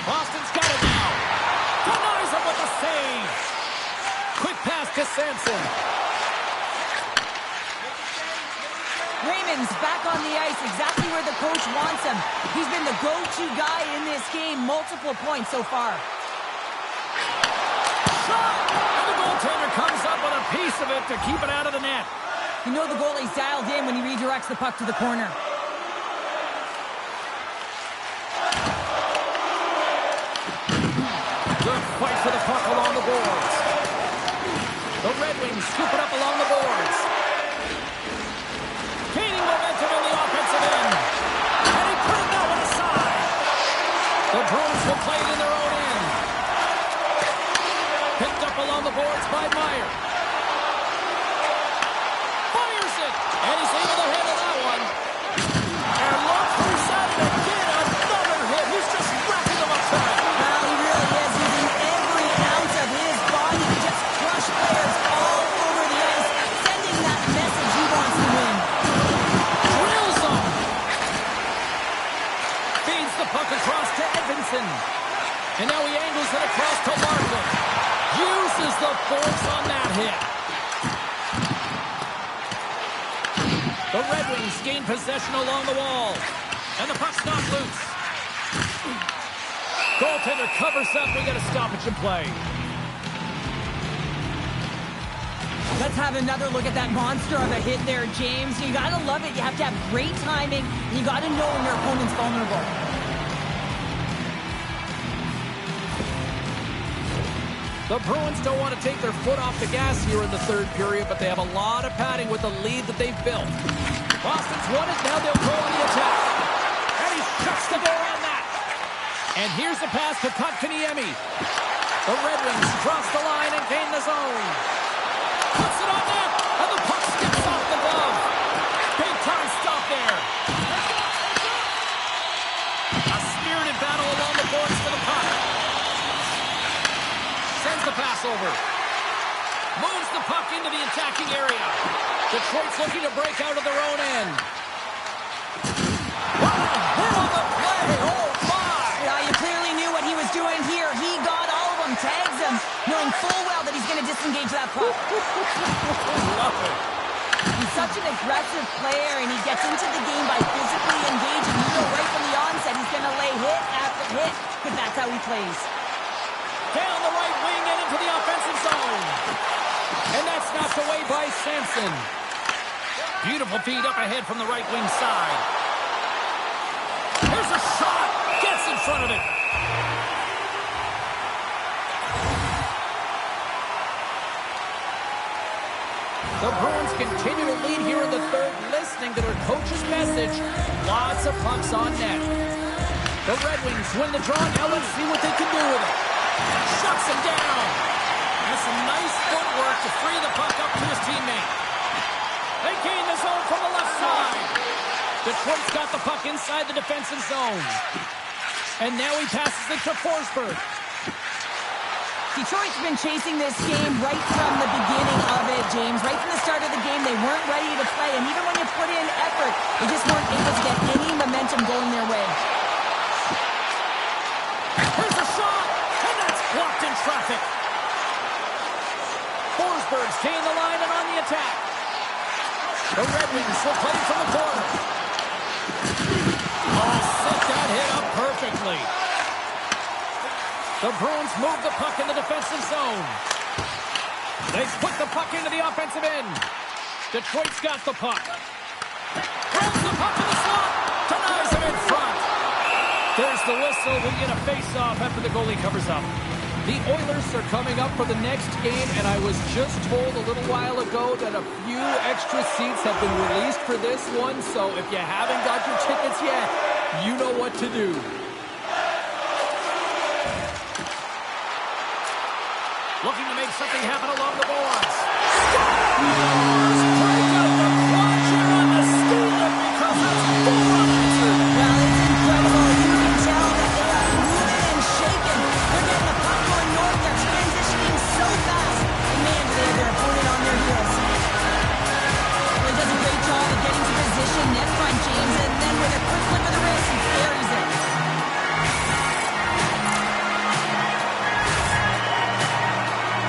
Boston's got it now. Denies him with a save. Quick pass to Samson. Raymond's back on the ice, exactly where the coach wants him. He's been the go-to guy in this game, multiple points so far. Shot! And the goaltender comes up with a piece of it to keep it out of the net. You know the goalie's dialed in when he redirects the puck to the corner. Good fight for the puck along the boards. The Red Wings scoop it up along the boards. Gaining momentum in the offensive end. And he put that one aside. The Bruins will play it in their own end. Picked up along the boards by Meyer. Fires it. And he's able to handle that one. And look who's at it again. Another hit. He's just wrecking them up tonight. Well, he really is using every ounce of his body to just crush players all over the ice, sending that message he wants to win. Drills him. Feeds the puck across to Edvinsson. And now he angles it across to Larkin. Uses the force on that hit. The Red Wings gain possession along the wall. And the puck's not loose. Goaltender covers up. We got a stoppage in play. Let's have another look at that monster of a hit there, James. You gotta love it. You have to have great timing, and you gotta know when your opponent's vulnerable. The Bruins don't want to take their foot off the gas here in the third period, but they have a lot of padding with the lead that they've built. Boston's won it. Now they'll go on the attack. And he shuts the door on that. And here's the pass to Kotkaniemi. The Red Wings cross the line and gain the zone. Puts it on net, and the puck skips off the glove. Big time stop there. A spirited battle along the boards for the puck. Sends the pass over. Moves the puck into the attacking area. Detroit's looking to break out of their own end. What a hit on the play! Oh, my! Yeah, you clearly knew what he was doing here. He got all of them, tags them, knowing full well that he's going to disengage that puck. Love it. He's such an aggressive player, and he gets into the game by physically engaging. You know right from the onset he's going to lay hit after hit, because that's how he plays. Down the right wing and into the offensive zone. And that's knocked away by Samson. Beautiful feed up ahead from the right wing side. Here's a shot. Gets in front of it. The Bruins continue to lead here in the third, listening to their coach's message. Lots of pucks on net. The Red Wings win the draw. Now let's see what they can do with it. Shuts him down. And some nice footwork to free the puck up to his teammate. They gain the zone from the left side. Detroit's got the puck inside the defensive zone. And now he passes it to Forsberg. Detroit's been chasing this game right from the beginning of it, James. Right from the start of the game, they weren't ready to play. And even when you put in effort, they just weren't able to get any momentum going their way. Here's a shot, and that's blocked in traffic. Pittsburgh's gain the line and on the attack. The Red Wings will play from the corner. Oh, set that hit up perfectly. The Bruins move the puck in the defensive zone. They put the puck into the offensive end. Detroit's got the puck. Throws the puck in the slot. Denies him in front. There's the whistle. We get a face-off after the goalie covers up. The Oilers are coming up for the next game, and I was just told a little while ago that a few extra seats have been released for this one, so if you haven't got your tickets yet, you know what to do. Looking to make something happen along the boards. Scores! Break out the clutch here on the steal because it's unanswered. Well, it's incredible. You can tell that they are moving and shaking. They're getting the puck going north. They're transitioning so fast. And man, do they have their opponent on their heels. Well, he does a great job of getting to position, net front, James, and then with a quick flip of the wrist, he carries it.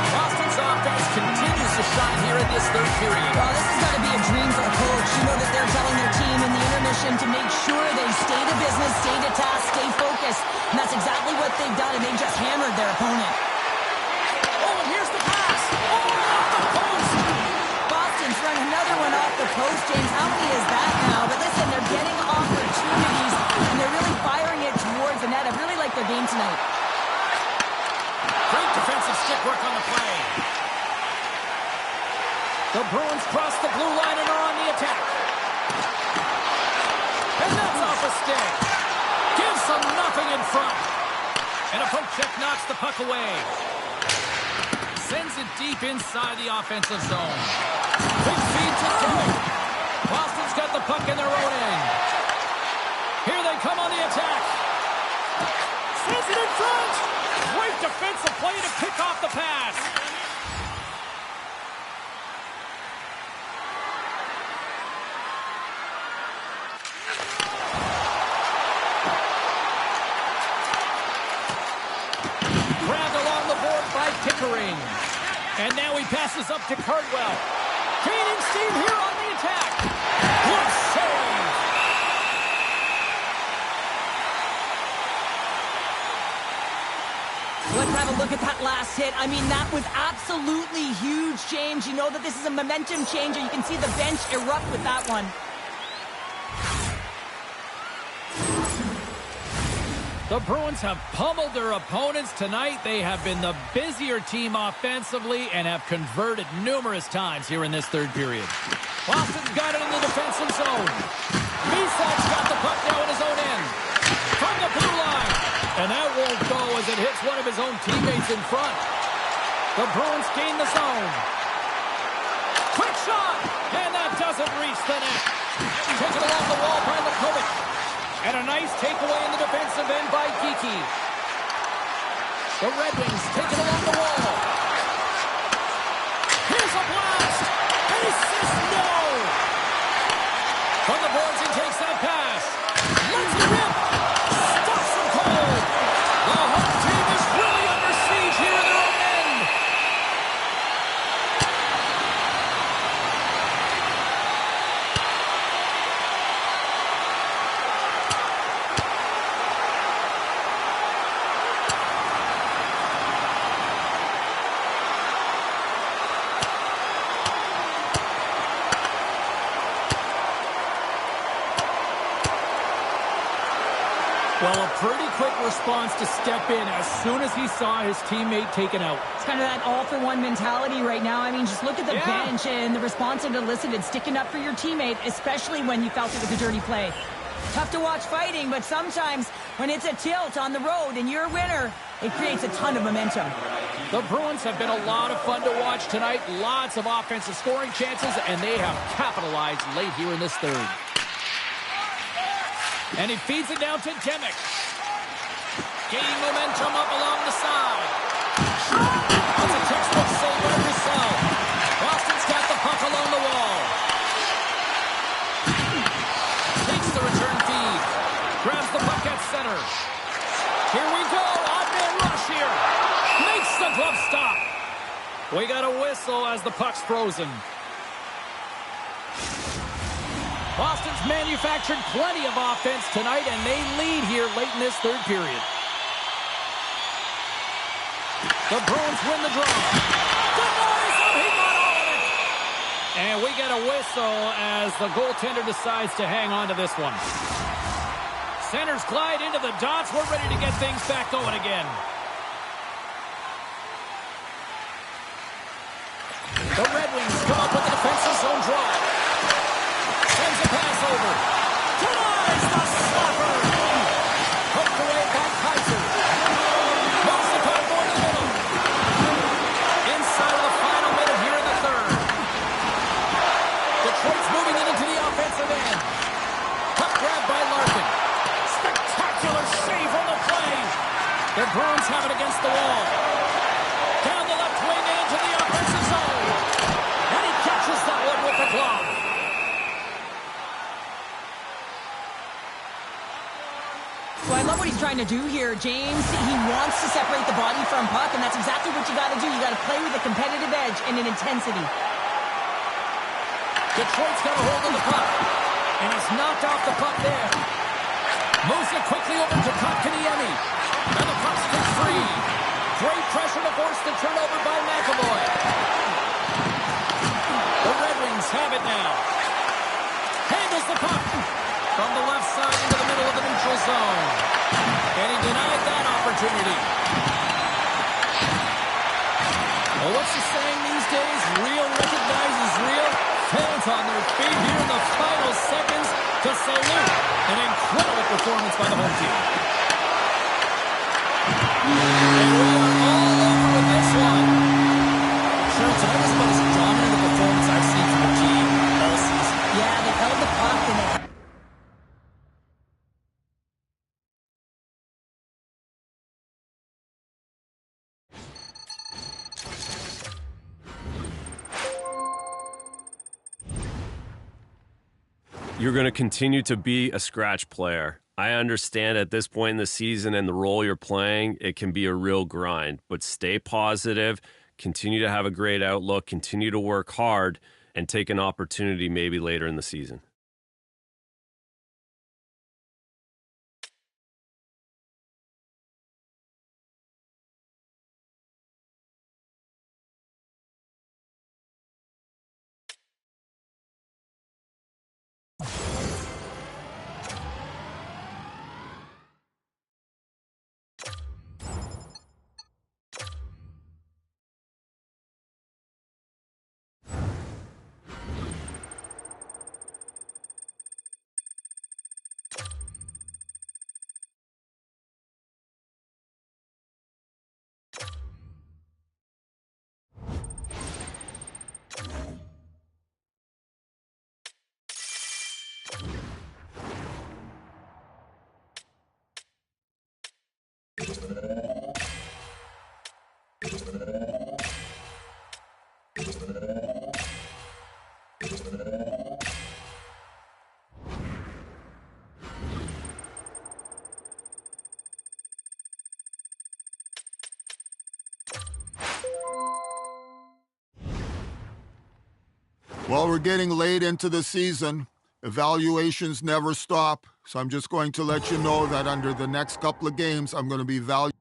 Boston's offense continues to shine here in this third period. Well, this has got to be a dream for a coach. You know that they're telling their team in the intermission to make sure they stay to business, stay to task, stay focused. And that's exactly what they've done, and they just hammered their opponent. Oh, and here's the pass. Oh, off the post. Boston's run another one off the post, James. How many is that now? But listen, they're getting opportunities, and they're really firing it towards the net. I really like their game tonight. Great defensive stick work on the play. The Bruins cross the blue line and are on the attack. And that's off a stick. Gives them nothing in front. And a poke check knocks the puck away. Sends it deep inside the offensive zone. Quick feed to Demick. Boston's got the puck in their own end. Here they come on the attack. Sends it in front. Great defensive play to pick off the pass. Grabbed along the board by Pickering. And now he passes up to Cardwell. Gaining steam here on the attack. Good save. Let's have a look at that last hit. I mean, that was absolutely huge, James. You know that this is a momentum changer. You can see the bench erupt with that one. The Bruins have pummeled their opponents tonight. They have been the busier team offensively and have converted numerous times here in this third period. Boston's got it in the defensive zone. Misak's got the puck now in his own end. From the blue line. And that won't go as it hits one of his own teammates in front. The Bruins gain the zone. Quick shot! And that doesn't reach the net. Taken along the wall by Lakovic. And a nice takeaway in the defensive end by Geekie. The Red Wings take it along the wall. Here's a blast! And he says no! From the boards, he takes that pass. Let's rip! Stops him cold! The home team is really under siege here in their own end. Well, a pretty quick response to step in as soon as he saw his teammate taken out. It's kind of that all-for-one mentality right now. I mean, just look at the bench and the response to elicited, sticking up for your teammate, especially when you felt it was a dirty play. Tough to watch fighting, but sometimes when it's a tilt on the road and you're a winner, it creates a ton of momentum. The Bruins have been a lot of fun to watch tonight. Lots of offensive scoring chances, and they have capitalized late here in this third. And he feeds it down to Demick. Gaining momentum up along the side. That's a textbook save by Roussel. Boston's got the puck along the wall. Takes the return feed. Grabs the puck at center. Here we go. Odd man rush here. Makes the glove stop. We got a whistle as the puck's frozen. Boston's manufactured plenty of offense tonight, and they lead here late in this third period. The Bruins win the draw. Denies him. He got all of it. And we get a whistle as the goaltender decides to hang on to this one. Centers glide into the dots. We're ready to get things back going again. The Red Wings come up with the defensive zone draw. Sends a pass over. Denies the slapper. Poked away by Kaiser. Moves the puck more to the middle. Inside of the final minute here in the third. Detroit's moving it into the offensive end. Puck grabbed by Larkin. Spectacular save on the play. The Bruins have it against the wall. Down the left wing into the offensive zone. And he catches that one with the glove. Well, I love what he's trying to do here, James. He wants to separate the body from puck, and that's exactly what you got to do. You got to play with a competitive edge and an intensity. Detroit's got a hold of the puck, and he's knocked off the puck there. Moves it quickly over to Kotkaniemi, and the puck's kicked free. Great pressure to force the turnover by McAvoy. The Red Wings have it now. Handles the puck from the left side into the middle of the neutral zone. And he denied that opportunity. Well, what's the saying these days? Real recognizes real. Fans on their feet here in the final seconds to salute an incredible performance by the home team. And we are all over with this one. Sure, tonight was about as dominant a performance I've seen from the team all season. Yeah, they held the puck and they... You're going to continue to be a scratch player. I understand at this point in the season and the role you're playing, it can be a real grind. But stay positive, continue to have a great outlook, continue to work hard, and take an opportunity maybe later in the season. Well, we're getting late into the season. Evaluations never stop. So I'm just going to let you know that under the next couple of games, I'm going to be evaluating.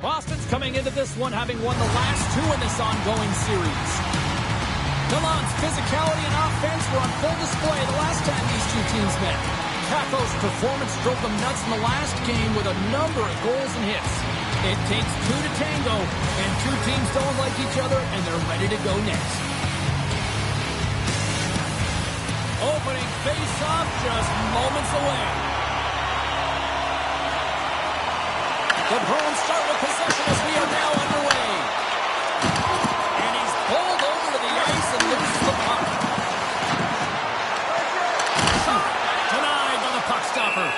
Boston's coming into this one having won the last two in this ongoing series. Milan's physicality and offense were on full display the last time these two teams met. Caco's performance drove them nuts in the last game with a number of goals and hits. It takes two to tango, and two teams don't like each other, and they're ready to go next. Opening face-off just moments away. The Bruins start with possession as we are now underway. And he's pulled over to the ice and loses the puck. Shot denied by the puck stopper.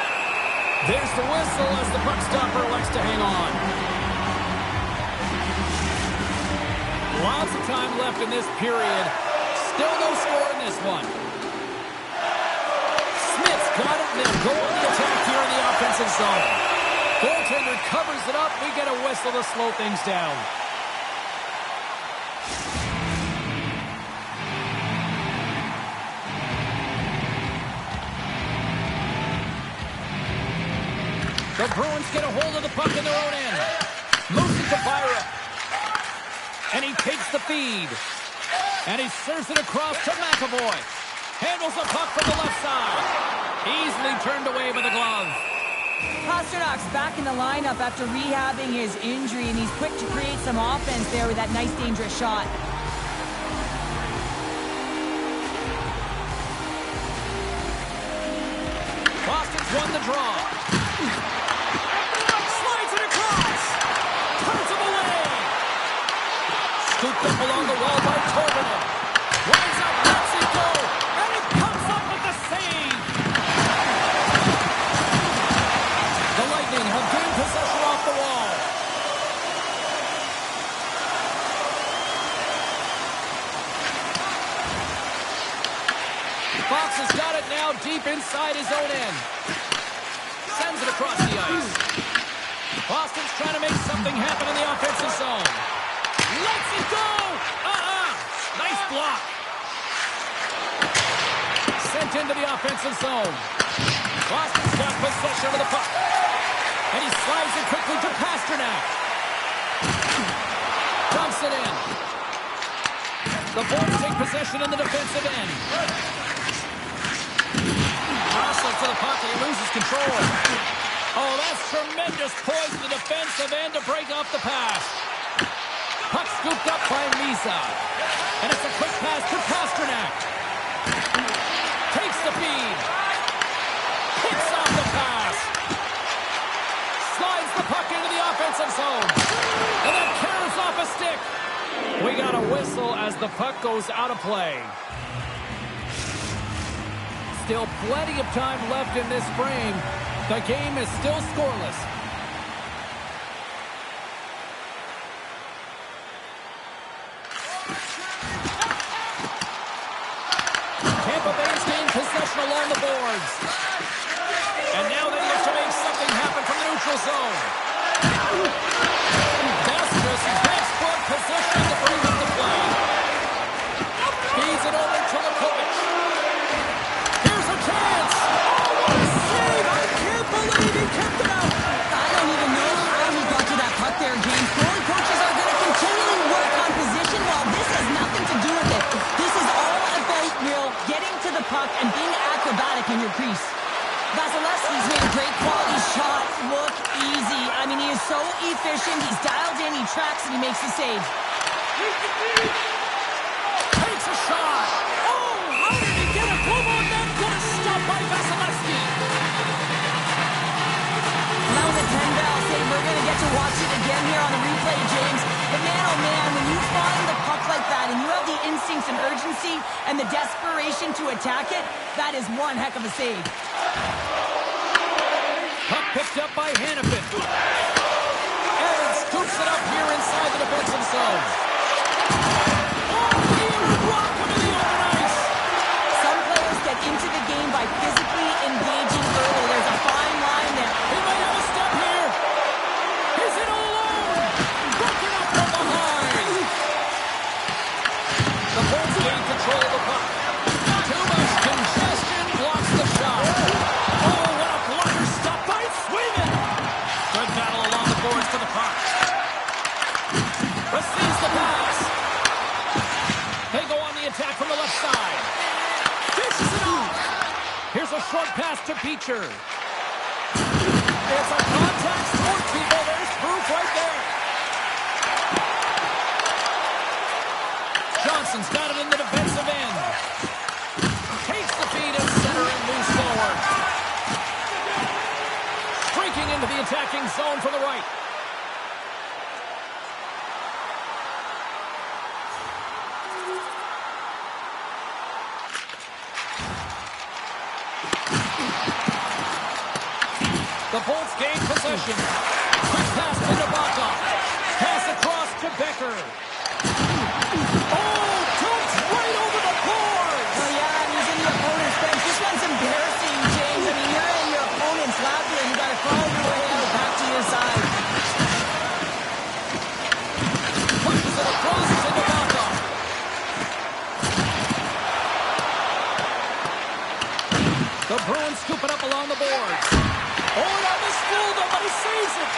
There's the whistle as the puck stopper elects to hang on. Lots of time left in this period. Still no score in this one. Smith's got it, and they'll go on the attack here in the offensive zone. Goaltender covers it up. We get a whistle to slow things down. The Bruins get a hold of the puck in their own end. Moves it to Byron. And he takes the feed. And he serves it across to McAvoy. Handles the puck from the left side. Easily turned away by the glove. Pasternak's back in the lineup after rehabbing his injury, and he's quick to create some offense there with that nice, dangerous shot. Boston's won the draw. Slides it across. Turns him away. Scooped up along the wall by Tobin. Winds up, lets it go. And it comes up with the save. The Lightning have gained possession off the wall. Fox has got it now deep inside his own end. Sends it across the ice. Boston's trying to make something happen in the offensive zone. Lets it go! Nice block. Sent into the offensive zone. Boston's got possession of the puck. And he slides it quickly to Pasternak. Dumps it in. The Bulls take possession in the defensive end. Jostling to the puck and he loses control. Oh, that's tremendous poise in the defensive end to break off the pass. Puck scooped up by Lisa. And it's a quick pass to Pasternak. Takes the feed. Picks off the pass. Slides the puck into the offensive zone. And then carries off a stick. We got a whistle as the puck goes out of play. Still plenty of time left in this frame. The game is still scoreless. Tampa Bay's gained possession along the boards. And now they look to make something happen from the neutral zone. Daskus has good position to bring up the play. Feeds it over to Lukovic. Here's a chance. Oh, what a save! I can't believe he kept it out. I don't even know how he got to that puck there, James. Scoring coaches are going to continually work on position while this has nothing to do with it. This is all about, Will, getting to the puck and being acrobatic in your crease. Vasilevsky's made a great quality shot look easy. I mean, he is so efficient. He's dialed in, he tracks, and he makes the save. Takes a shot. Oh, how did he get it? Glove on net. Good stop by Vasilevsky. That was a 10-bell save. We're going to get to watch it again here on the replay, James. But man, oh man, when you find the puck like that and you have the instincts and urgency and the desperation to attack it, that is one heck of a save. Puck picked up by Hannafin. Evans scoops it up here inside the defensive zone. Oh, he would rock him in the open ice. Some players get into the game by physically engaging early. There's a fine line there. He might have a step here. He's in all alone. Broken up from behind. The Bulls gain control of the puck. Too much congestion blocks the shot. Oh, what a blocker stop by Sweden. Good battle along the boards to the puck. a short pass to Beecher. It's a contact sport, people. There's proof right there. Johnson's got it in the defensive end. Takes the feed and center and moves forward. Streaking into the attacking zone from the right. The Bolts gain possession. Quick pass to Nabokov. Pass across to Becker. Oh, jumps right over the board. Oh, yeah, and he's in the opponent's bench. This one's embarrassing, James. I mean, you're in your opponent's lap here, and you got to crawl your way out back to your side. Pushes it across to Nabokov. The Bruins scoop it up along the boards. Oh, and almost fooled him, but he saves it.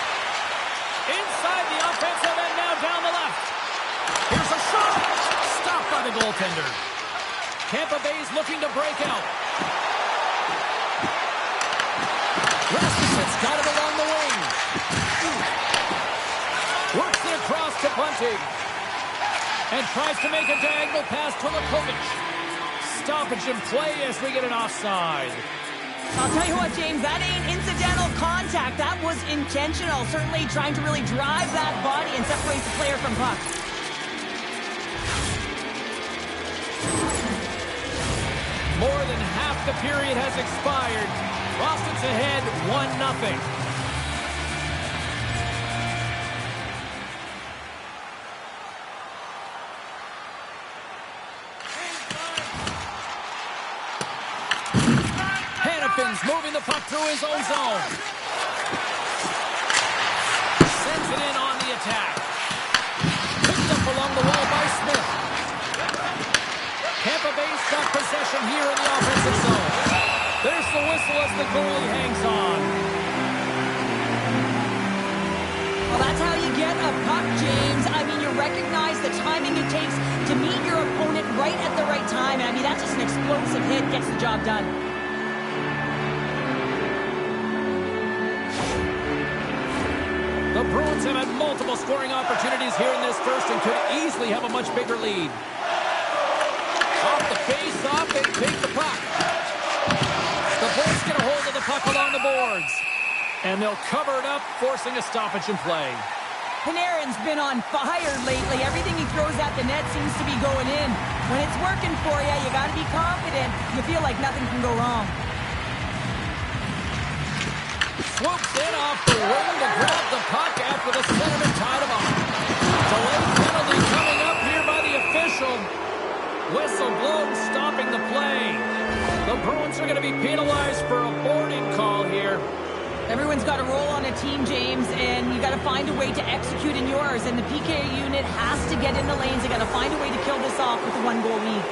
Inside the offensive end, now down the left. Here's a shot. Stopped by the goaltender. Tampa Bay's looking to break out. Rasmussen's got it along the wing. Works it across to Bunting. And tries to make a diagonal pass to Lakovic. Stoppage in play as we get an offside. I'll tell you what, James, that ain't incidental contact. That was intentional. Certainly trying to really drive that body and separate the player from puck. More than half the period has expired. Boston's ahead 1-0. Moving the puck through his own zone. Sends it in on the attack. Picked up along the wall by Smith. Tampa Bay's got possession here in the offensive zone. There's the whistle as the goalie hangs on. Well, that's how you get a puck, James. I mean, you recognize the timing it takes to meet your opponent right at the right time. I mean, that's just an explosive hit. Gets the job done. The Bruins have had multiple scoring opportunities here in this first and could easily have a much bigger lead. Off the face-off, they take the puck. The Bolts get a hold of the puck along the boards. And they'll cover it up, forcing a stoppage in play. Panarin's been on fire lately. Everything he throws at the net seems to be going in. When it's working for you, you got to be confident. You feel like nothing can go wrong. Swoops in off the wing to grab the puck after the centerman tied him up. Delayed penalty coming up here by the official. Whistle blown, stopping the play. The Bruins are going to be penalized for a boarding call here. Everyone's got a role on a team, James, and you got to find a way to execute in yours. And the PK unit has to get in the lanes. They got to find a way to kill this off with a one-goal lead.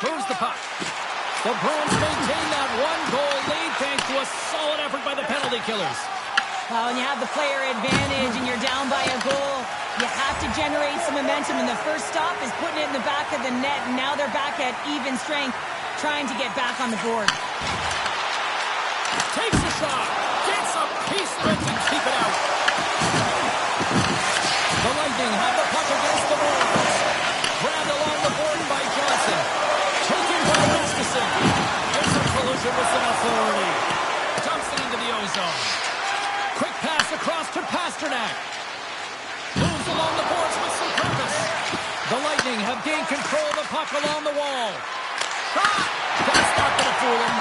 Moves the puck. The Bruins maintain that one-goal lead thanks to a solid effort by the penalty killers. Well, when you have the player advantage and you're down by a goal, you have to generate some momentum. And the first stop is putting it in the back of the net. And now they're back at even strength, trying to get back on the board. Takes a shot. Gets a piece of it to keep it out. The Lightning have the puck against the boards. Grabbed along the board by Johnson. Taken by Rasmussen. There's a collision with some authority. Dumps it into the ozone. Quick pass across to Pasternak. Moves along the boards with some purpose. The Lightning have gained control of the puck along the wall. Shot! That's not going to fool him.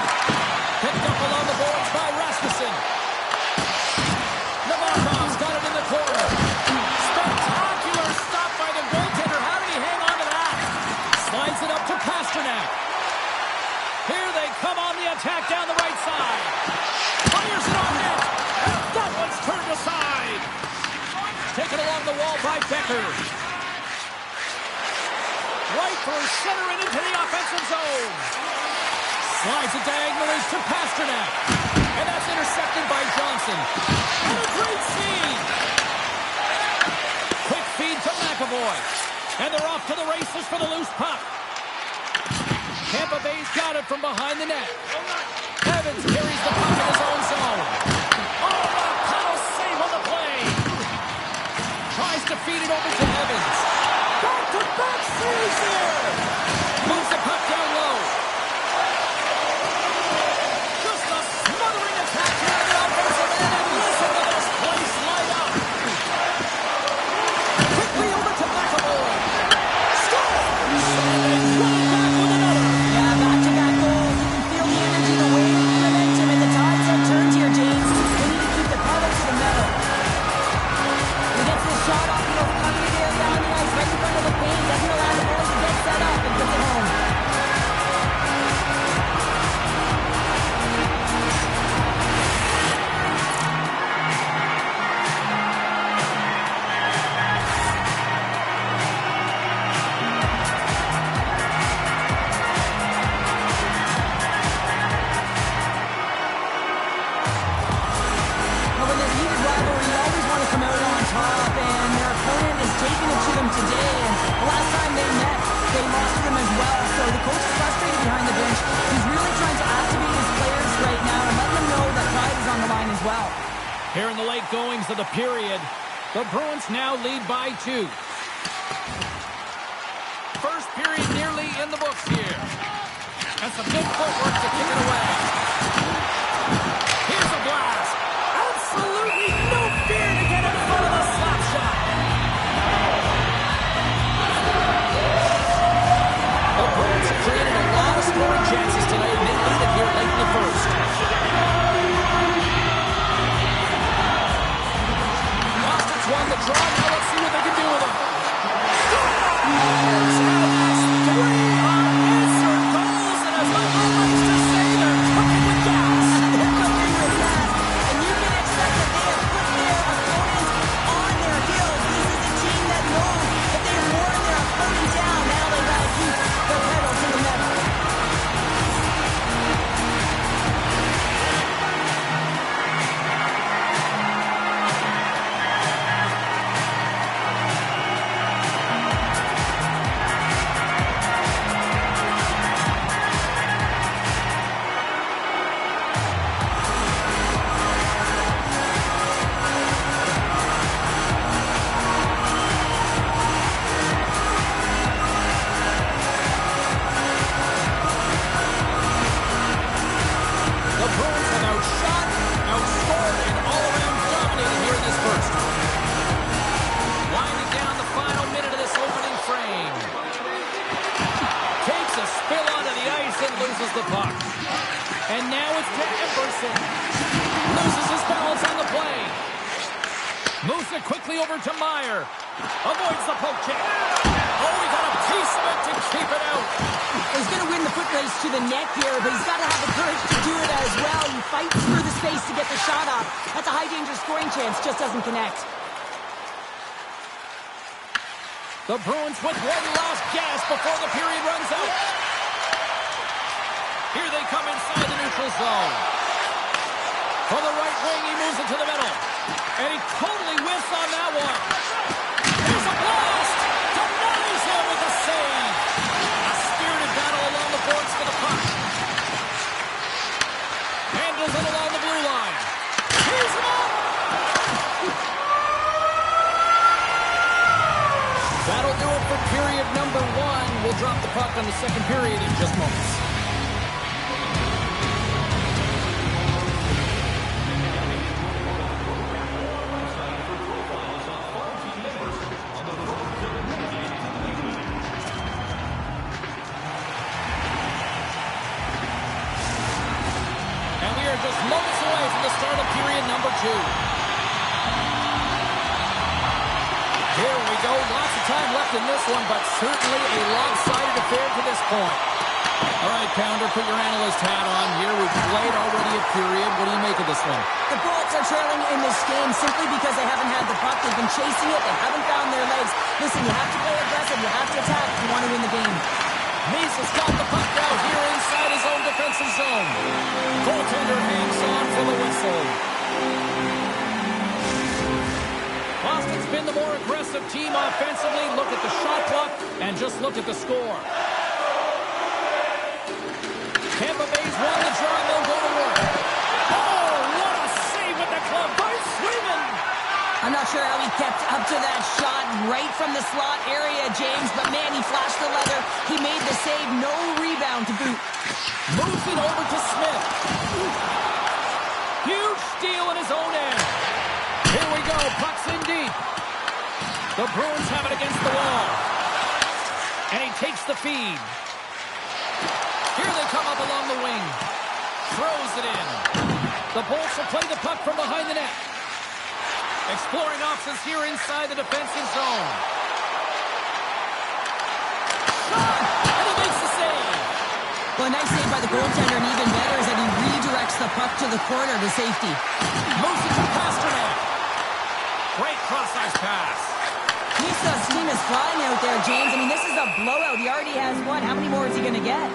Picked up along the boards by Rasmussen. Nabokov's got it in the corner. Spectacular stop by the goaltender. How did he hang on to that? Slides it up to Pasternak. Here they come on the attack down the right side. Fires it on net. That one's turned aside. Taken along the wall by Becker. Right through center and into the offensive zone. Slides it diagonally to Pasternak. And that's intercepted by Johnson. And a great feed. Quick feed to McAvoy. And they're off to the races for the loose puck. Tampa Bay's got it from behind the net. Evans carries the puck in his own zone. Oh, what a power save on the play. Tries to feed it over to Evans. Back-to-back saves here. Moves the puck down low. Just a smothering attack here on the offensive end. And listen to this place light up. Quickly over to McAvoy. Scores! And right back with another. Yeah, back-to-back goals. You can feel the energy, the wave, the momentum, and the tides have turned here, James. They need to keep the pedal to the metal. He gets this shot off, coming in there down the ice, right in front of the paint. Doesn't allow the goalie to get set up and puts it home. But when there's heated rivalry, you always want to come out on top, and their opponent is taking it to them today. And the last time they met, they lost to them as well. So the coach is frustrated behind the bench. He's really trying to activate his players right now and let them know that pride is on the line as well. Here in the late goings of the period, the Bruins now lead by 2. First period nearly in the books here. And some good footwork to kick it away. Here's a blast. Absolutely no fear to get in front of the slap shot. The Bruins have created a lot of scoring chances today, and they lead it here late in the first. Boston's won the draw. Now let's see what they can do with it. Scores! And that's 3 unanswered goals, and as my mom likes to say, they're cooking with gas. They're cooking with gas, and you can expect that they have put their opponents on their heels. This is a team that knows that they've worn their opponent down. Now they got to keep their pedal to the metal. The Bruins have outshot, outscored, and all-around dominated here in this first. Winding down the final minute of this opening frame. Takes a spill onto the ice and loses the puck. And now it's to Emberson. Loses his balance on the play. Moves it quickly over to Meyer. Avoids the poke check. Oh, he got a piece of it to keep it out. He's going to win the foot race to the net here, but he's got to have the courage to do it as well. He fights for the space to get the shot off. That's a high-danger scoring chance, just doesn't connect. The Bruins with one last gasp before the period runs out. Here they come inside the neutral zone. From the right wing, he moves it to the middle. And he totally whiffs on that one. There's a blast! Denies him with a save. A spirited battle along the boards for the puck. Handles it along the blue line. Here's him up! That'll do it for period number 1. We'll drop the puck on the second period in just moments. And we are just moments away from the start of period number 2. Here we go. Lots of time left in this one, but certainly a lopsided affair to this point. All right, Pounder, put your analyst hat on here. We've played already a period. What do you make of this one? The Bullets are trailing in this game simply because they haven't had the puck. They've been chasing it. They haven't found their legs. Listen, you have to play aggressive. You have to attack if you want to win the game. Meese has got the puck out here inside his own defensive zone. Goaltender hangs on for the whistle. Boston's been the more aggressive team offensively. Look at the shot clock and just look at the score. Tampa Bay's won the draw and they'll go to work. Oh, what a save with the club by Swayman. I'm not sure how he kept up to that shot right from the slot area, James, but man, he flashed the leather. He made the save, no rebound to boot. Moves it over to Smith. Huge steal in his own end. Here we go, puck's in deep. The Bruins have it against the wall. And he takes the feed. Here they come up along the wing. Throws it in. The Bolts will play the puck from behind the net. Exploring options here inside the defensive zone. Shot! And he makes the save. Well, a nice save by the goaltender, and even better is that he redirects the puck to the corner to safety. Moves it to Pasternak. Great cross-ice pass. Misa's team is flying out there, James. I mean, this is a blowout. He already has one. How many more is he going to get?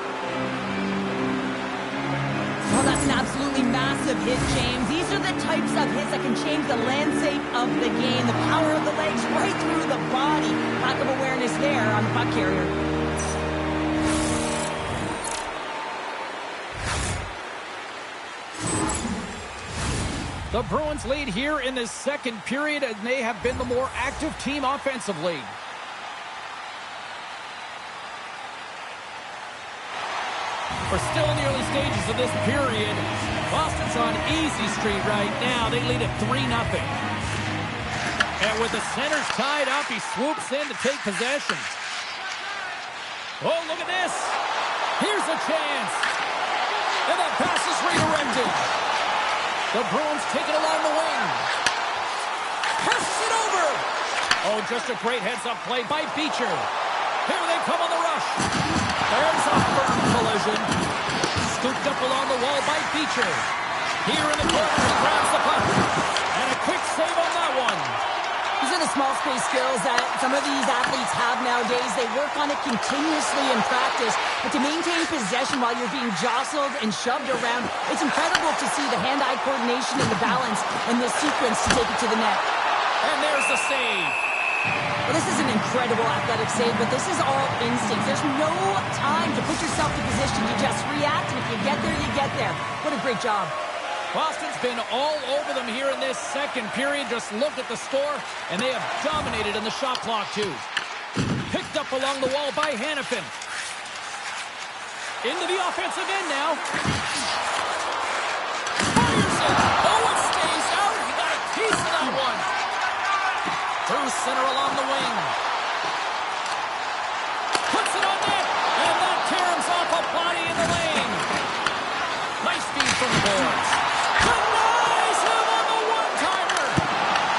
Well, that's an absolutely massive hit, James. These are the types of hits that can change the landscape of the game. The power of the legs right through the body. Lack of awareness there on the puck carrier. The Bruins lead here in the second period, and they have been the more active team offensively. We're still in the early stages of this period. Boston's on easy street right now. They lead at 3-0. And with the centers tied up, he swoops in to take possession. Oh, look at this. Here's a chance. And that pass is redirected. The Bruins take it along the wing. Passes it over. Oh, just a great heads-up play by Beecher. Here they come on the rush. There's a firm collision. Scooped up along the wall by Beecher. Here in the corner, he grabs the puck. And a quick save on that one. These are the small space skills that some of these athletes have nowadays. They work on it continuously in practice. But to maintain possession while you're being jostled and shoved around, it's incredible to see the hand-eye coordination and the balance in this sequence to take it to the net. And there's the save. Well, this is an incredible athletic save, but this is all instinct. There's no time to put yourself in position. You just react, and if you get there, you get there. What a great job. Boston's been all over them here in this second period. Just look at the score, and they have dominated in the shot clock, too. Picked up along the wall by Hannafin. Into the offensive end now. Fires it. Oh, it stays out. He got a piece of that one. Through center along the wing. Puts it on net. And that tears off a body in the lane. Nice feed from the boards. Denies him on the one-timer.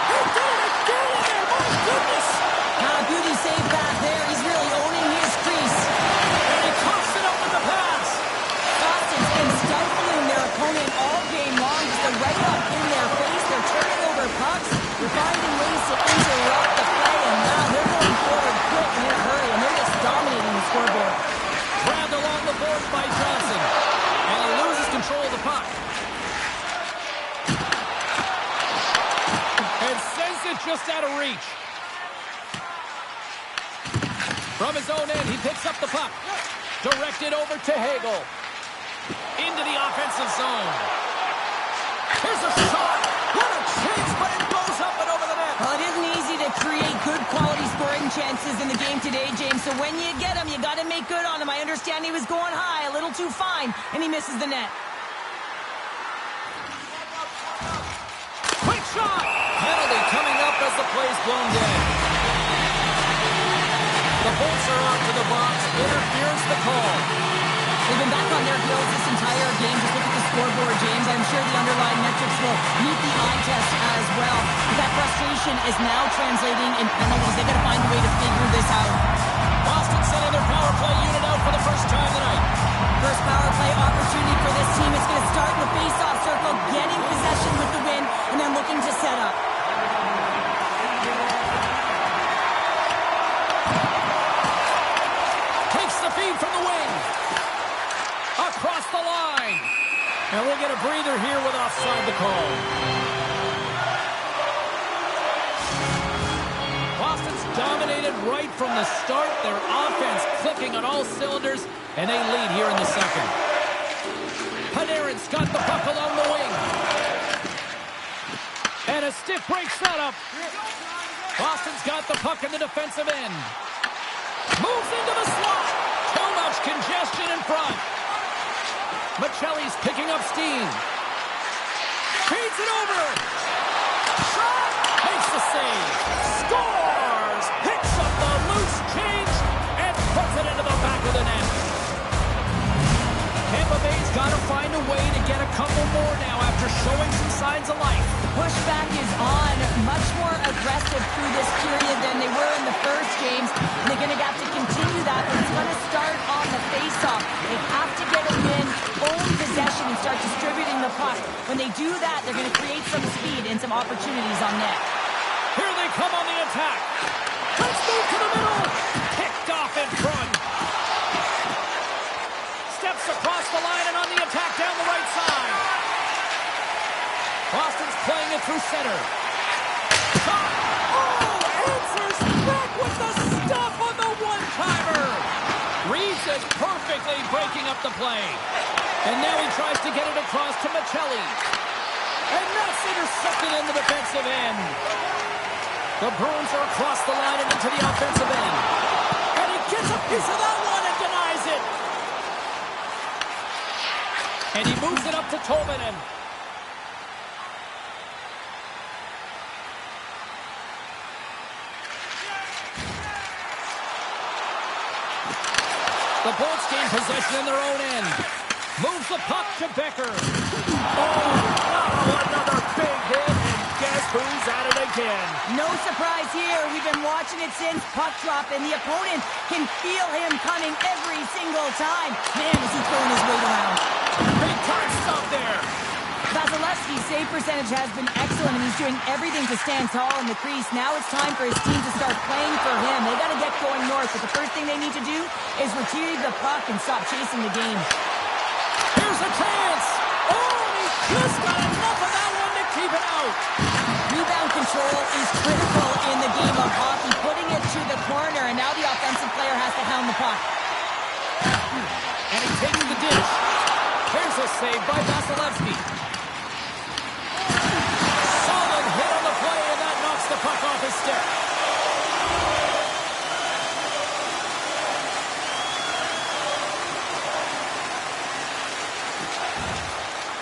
He did it again in there. My goodness. Beauty save back there. He's really owning his crease. And he coughs it up with the pass. Boston's been stifling their opponent all game long. Just right up in their face. They're turning over pucks. They're finding ways to interrupt the play. And now they're going forward quick and in a hurry. And they're just dominating the scoreboard. Grabbed along the boards by Johnson. And he loses control of the puck. And sends it just out of reach. From his own end, he picks up the puck. Directed over to Hagel. Into the offensive zone. Here's a shot. What a chance, but it goes up and over the net. Well, it isn't easy to create good quality scoring chances in the game today, James. So when you get them, you got to make good on them. I understand he was going high, a little too fine, and he misses the net. Quick shot. Penalty coming up as the play's blown dead. The Bolts are out to the box. Interference the call. They've been back on their heels this entire game. Just look at the scoreboard, James. I'm sure the underlying metrics will meet the eye test as well. But that frustration is now translating in penalties. They've got to find a way to figure this out. Boston sending their power play unit out for the first time tonight. First power play opportunity for this team. It's going to start in the face-off circle, getting possession with the win, and then looking to set up. Takes the feed from the wing. Across the line. And we'll get a breather here with offside the call. motivated right from the start. Their offense clicking on all cylinders, and they lead here in the second. Panarin's got the puck along the wing. And a stick break setup. Boston's got the puck in the defensive end. Moves into the slot. Too much congestion in front. Michelli's picking up steam. Feeds it over. Shot. Makes the save. Scores. Picks up the loose change and puts it into the back of the net. Tampa Bay's got to find a way to get a couple more now after showing some signs of life. The pushback is on, much more aggressive through this period than they were in the first games. And they're going to have to continue that, but it's going to start on the face-off. They have to get a win, own possession, and start distributing the puck. When they do that, they're going to create some speed and some opportunities on net. Here they come on the attack. Let's move to the middle. Picked off in front. Steps across the line and on the attack down the right side. Boston's playing it through center. Shot. Oh, answers back with the stuff on the one-timer. Reads it perfectly, breaking up the play. And now he tries to get it across to Michelli. And that's intercepted in the defensive end. The Bruins are across the line and into the offensive end. And he gets a piece of that one and denies it. And he moves it up to Tolvanen. The Bolts gain possession in their own end. Moves the puck to Becker. Oh, another big hit, and guess who's at it again? No surprise here. We've been watching it since puck drop, and the opponent can feel him coming every single time. Man, is he throwing his weight around. Big time stop there. Vasilevsky's save percentage has been excellent, and he's doing everything to stand tall in the crease. Now it's time for his team to start playing for him. They got to get going north, but the first thing they need to do is retrieve the puck and stop chasing the game. Here's a chance. Oh, he just got enough of that one to keep it out. Rebound control is critical in the game of hockey. Putting it to the corner, and now the offensive player has to hound the puck. And he takes the dish. Here's a save by Vasilevsky. Solid hit on the play, and that knocks the puck off his stick.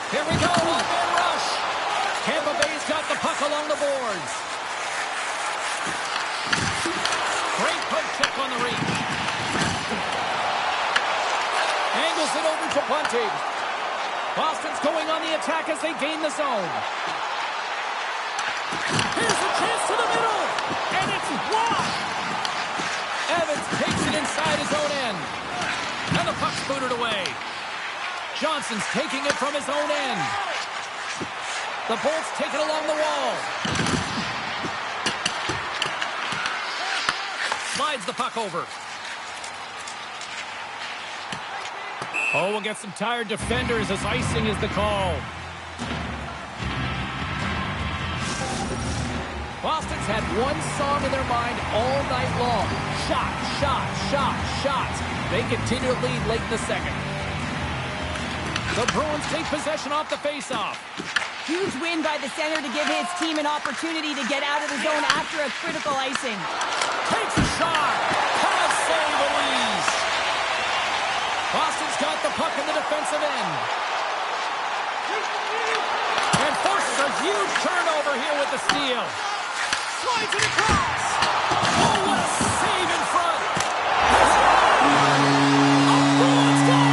Here we go, one-man rush. Tampa Bay's got the puck along the boards. Great poke check on the reach. Angles it over to Bunting. Boston's going on the attack as they gain the zone. Here's a chance to the middle, and it's blocked. Evans takes it inside his own end, and the puck's booted away. Johnson's taking it from his own end. The Bolts take it along the wall. Slides the puck over. Oh, we'll get some tired defenders as icing is the call. Boston's had one song in their mind all night long. Shot, shot, shot, shot. They continue to lead late in the second. The Bruins take possession off the faceoff. Huge win by the center to give his team an opportunity to get out of the zone after a critical icing. Takes a shot. Pass save, Louise. Boston's got the puck in the defensive end. And forces a huge turnover here with the steal. Slides it across. Oh, what a save in front. A Bruins goal.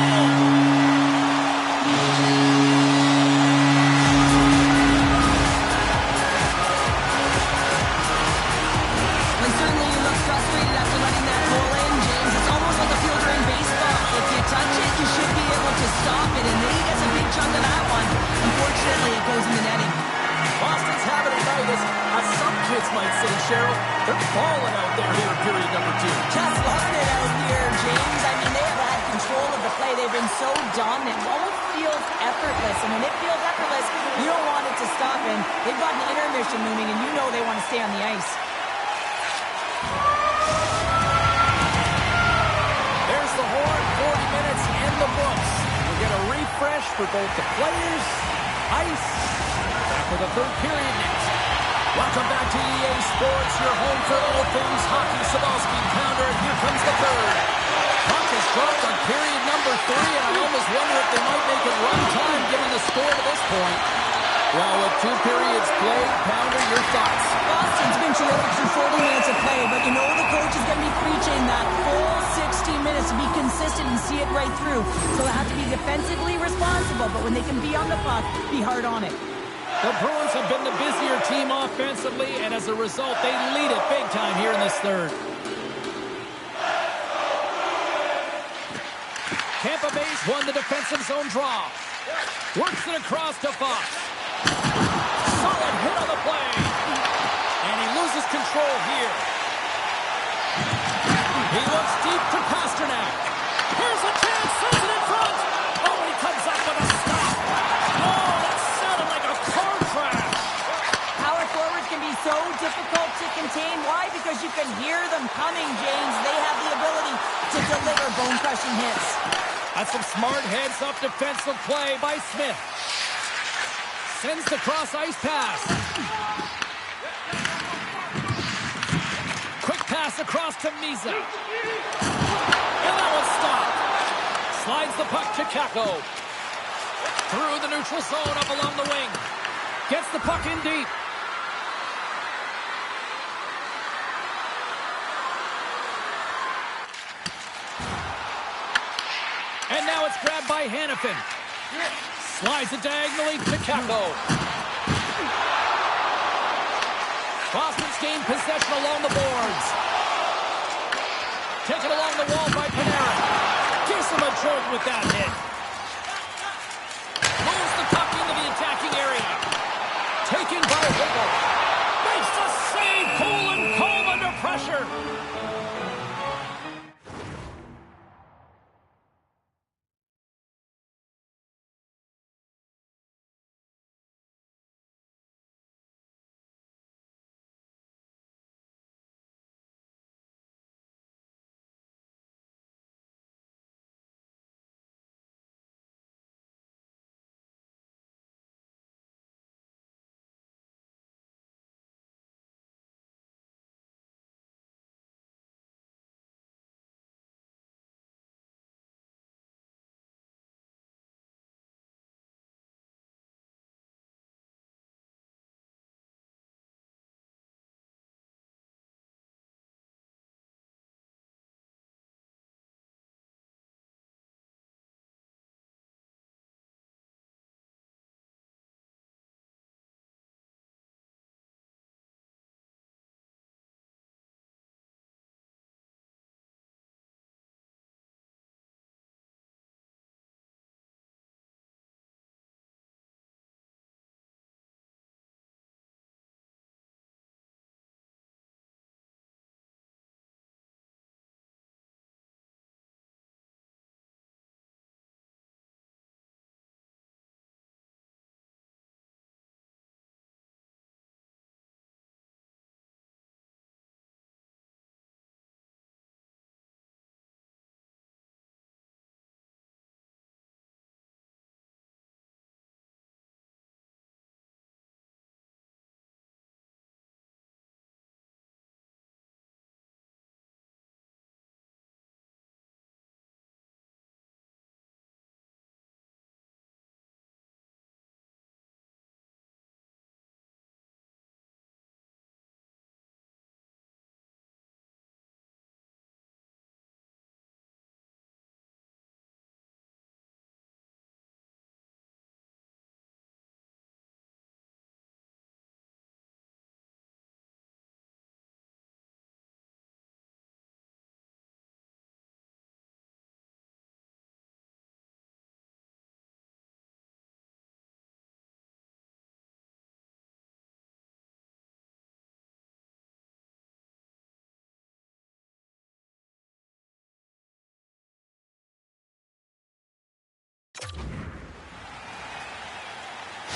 Well, certainly you look frustrated after letting that goal in, James. It's almost like a field during baseball. If you touch it, you should be able to stop it, and then he gets a big chunk of that one. Unfortunately, it goes in the netting. Boston's having a night, as some kids might say, Cheryl. They're balling out there here in period number 2. Just loving it out here, James. I mean, they have had control of the play. They've been so dominant. It almost feels effortless. And when it feels effortless, you don't want it to stop. And they've got an intermission looming, and you know they want to stay on the ice. refresh for both the players. Ice. Back for the third period next. Welcome back to EA Sports, your home for all things hockey. Sabalski pounder, and here comes the third. Puck is dropped on period number 3, and I almost wonder if they might make it run time given the score to this point. Well, with 2 periods played, Pounder, your thoughts? Boston's been terrific through 40 minutes of play, but you know the coach is going to be preaching that full 60 minutes to be consistent and see it right through. So they have to be defensively responsible, but when they can be on the puck, be hard on it. The Bruins have been the busier team offensively, and as a result, they lead it big time here in this third. Tampa Bay's won the defensive zone draw. Works it across to Fox. Solid hit on the play. And he loses control here. He looks deep to Pasternak. Here's a chance, sends it in front. Oh, and he comes up with a stop. Oh, that sounded like a car crash. Power forwards can be so difficult to contain. Why? Because you can hear them coming, James. They have the ability to deliver bone-crushing hits. That's some smart heads-up defensive play by Smith. Sends the cross-ice pass. Quick pass across to Misa. And that one's stopped. Slides the puck to Kako. Through the neutral zone up along the wing. Gets the puck in deep. And now it's grabbed by Hannafin. Slides it diagonally to Kako. Boston's gained possession along the boards. Taken along the wall by Panarin. Gives him a jolt with that hit. Moves the puck into the attacking area. Taken by Higgle. Makes the save. Cool and calm under pressure.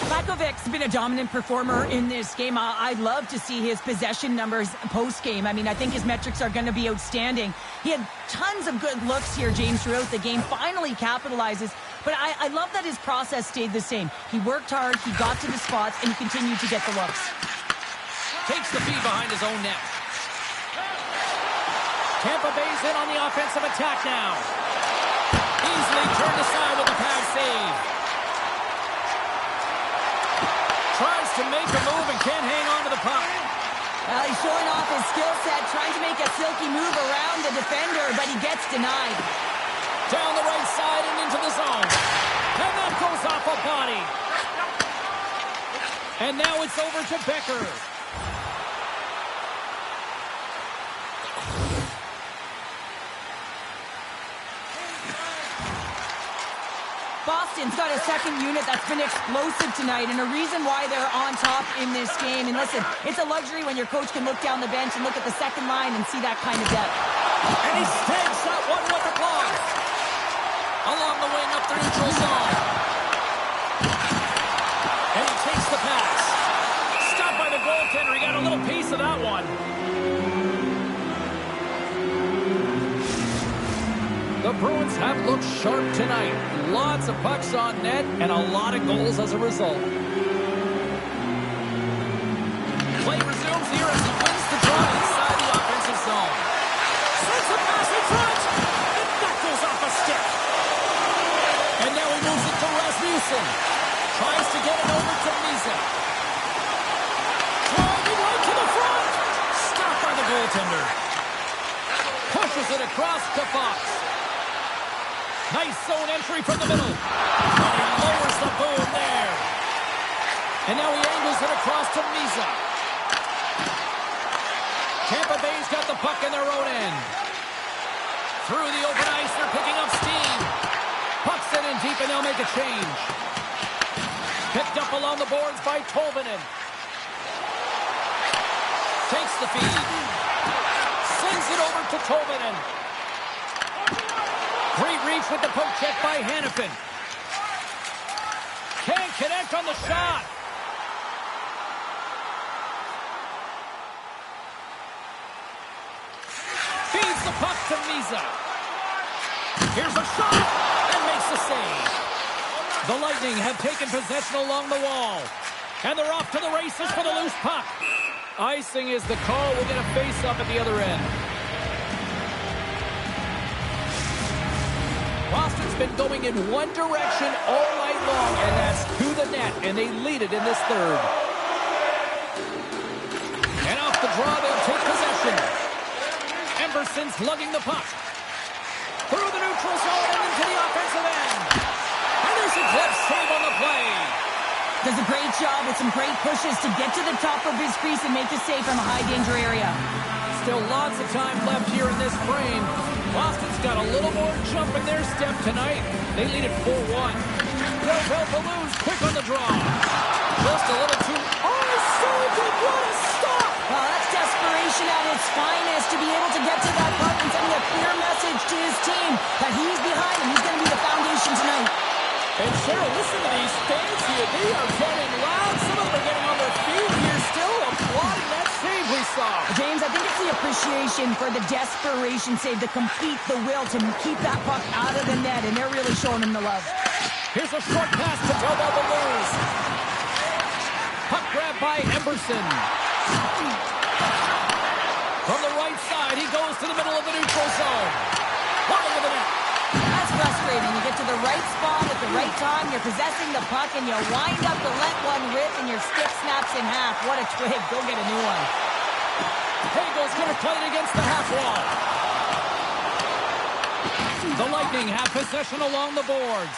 Vakovic's been a dominant performer in this game. I'd love to see his possession numbers post-game. I mean, I think his metrics are going to be outstanding. He had tons of good looks here, James, throughout the game. Finally capitalizes. But I love that his process stayed the same. He worked hard, he got to the spots, and he continued to get the looks. Takes the feed behind his own net. Tampa Bay's in on the offensive attack now. Easily turned aside with a pad save. Tries to make a move and can't hang on to the puck. Well, he's showing off his skill set, trying to make a silky move around the defender, but he gets denied. Down the right side and into the zone. And that goes off a body. And now it's over to Becker. Boston's got a second unit that's been explosive tonight, and a reason why they're on top in this game. And listen, it's a luxury when your coach can look down the bench and look at the second line and see that kind of depth. And he snags that one with the glove. Along the wing up the neutral zone. And he takes the pass. Stopped by the goaltender. He got a little piece of that one. The Bruins have looked sharp tonight. Lots of pucks on net and a lot of goals as a result. Play resumes here as he wins the draw inside the offensive zone. Sends a pass in front. And that goes off a stick. And now he moves it to Rasmussen. Tries to get it over to Misa. Driving right to the front. Stopped by the goaltender. Pushes it across to Fox. Nice zone entry from the middle. And he lowers the boom there. And now he angles it across to Misa. Tampa Bay's got the puck in their own end. Through the open ice, they're picking up steam. Puck's in and deep, and they'll make a change. Picked up along the boards by Tolvanen. Takes the feed. Sends it over to Tolvanen. Great reach with the poke check by Hannafin. Can't connect on the shot. Feeds the puck to Misa. Here's a shot and makes the save. The Lightning have taken possession along the wall. And they're off to the races for the loose puck. Icing is the call. We'll get a face-up at the other end. Boston's been going in one direction all night long, and that's to the net, and they lead it in this third. And off the draw, they'll take possession. Emberson's lugging the puck. Through the neutral zone and into the offensive end. And there's a clip save on the play. Does a great job with some great pushes to get to the top of his crease and make a save from a high-danger area. Still lots of time left here in this frame. Boston's got a little more jump in their step tonight. They lead it 4-1. They'll lose quick on the draw. Just a little too... Oh, so good. What a stop! Well, that's desperation at its finest to be able to get to that puck and sending a clear message to his team that he's behind and he's going to be the foundation tonight. And Cheryl, listen to these fans here. They are getting loud. Some of them are getting on their feet here still, applauding that save we saw. James, I think it's the appreciation for the desperation save, the complete the will to keep that puck out of the net, and they're really showing him the love. Here's a short pass to Tobel to lose. Puck grab by Emberson. From the right side, he goes to the middle of the neutral zone. Wide of the net. That's frustrating. You get to the right spot at the right time, you're possessing the puck, and you wind up to let one rip, and your stick snaps in half. What a twig. Go get a new one. Hagel's going to play it against the half wall. The Lightning have possession along the boards.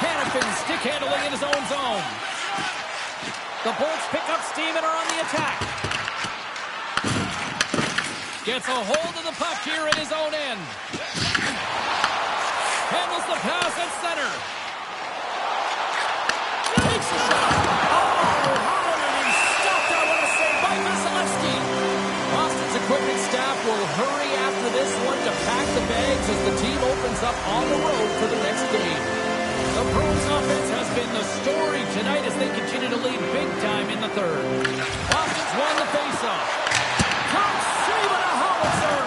Hannafin stick handling in his own zone. The Bolts pick up steam and are on the attack. Gets a hold of the puck here at his own end. Handles the pass at center. Takes a shot. Oh, how did he stop that? What a save by Vasilevsky. Boston's equipment staff will hurry after this one to pack the bags as the team opens up on the road for the next game. The Bruins offense has been the story tonight as they continue to lead big time in the third. Boston's won the faceoff. Count saving a howitzer.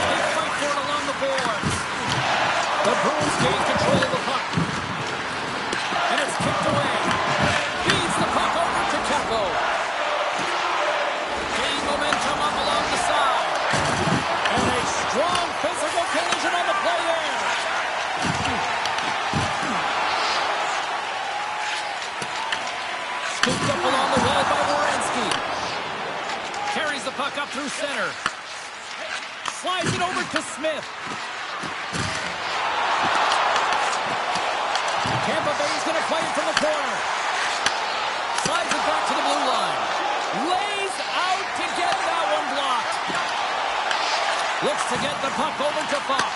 They fight for it along the boards. The Bruins gain control of the puck. And it's kicked away. Feeds the puck over to Kepko. Gaining momentum up along the side. And a strong physical collision on the play there. Scooped up along the wall by Werenski. Carries the puck up through center. Slides it over to Smith. Tampa Bay's going to play it from the corner. Slides it back to the blue line. Lays out to get that one blocked. Looks to get the puck over to Fox.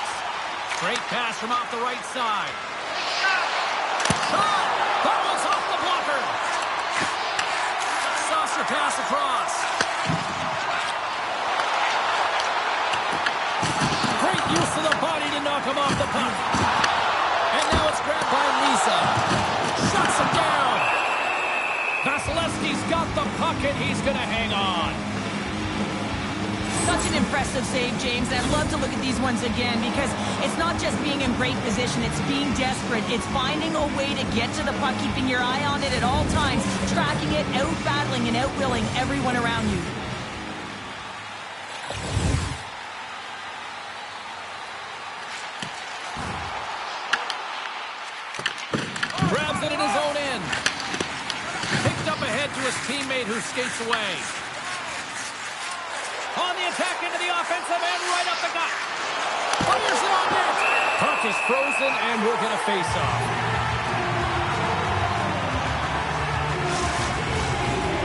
Great pass from off the right side. Shot! That one's off the blocker. Saucer pass across. Great use of the body to knock him off the puck. And now it's grabbed by Lisa. Shuts him down. Vasilevsky's got the puck and he's going to hang on. Such an impressive save, James. I'd love to look at these ones again because it's not just being in great position. It's being desperate. It's finding a way to get to the puck, keeping your eye on it at all times, tracking it, out-battling and out-willing everyone around you. Grabs it in his own end. Picked up ahead to his teammate who skates away. On the attack into the offensive end, right up the gut. Fires it on net. Puck is frozen, and we'll get a face-off.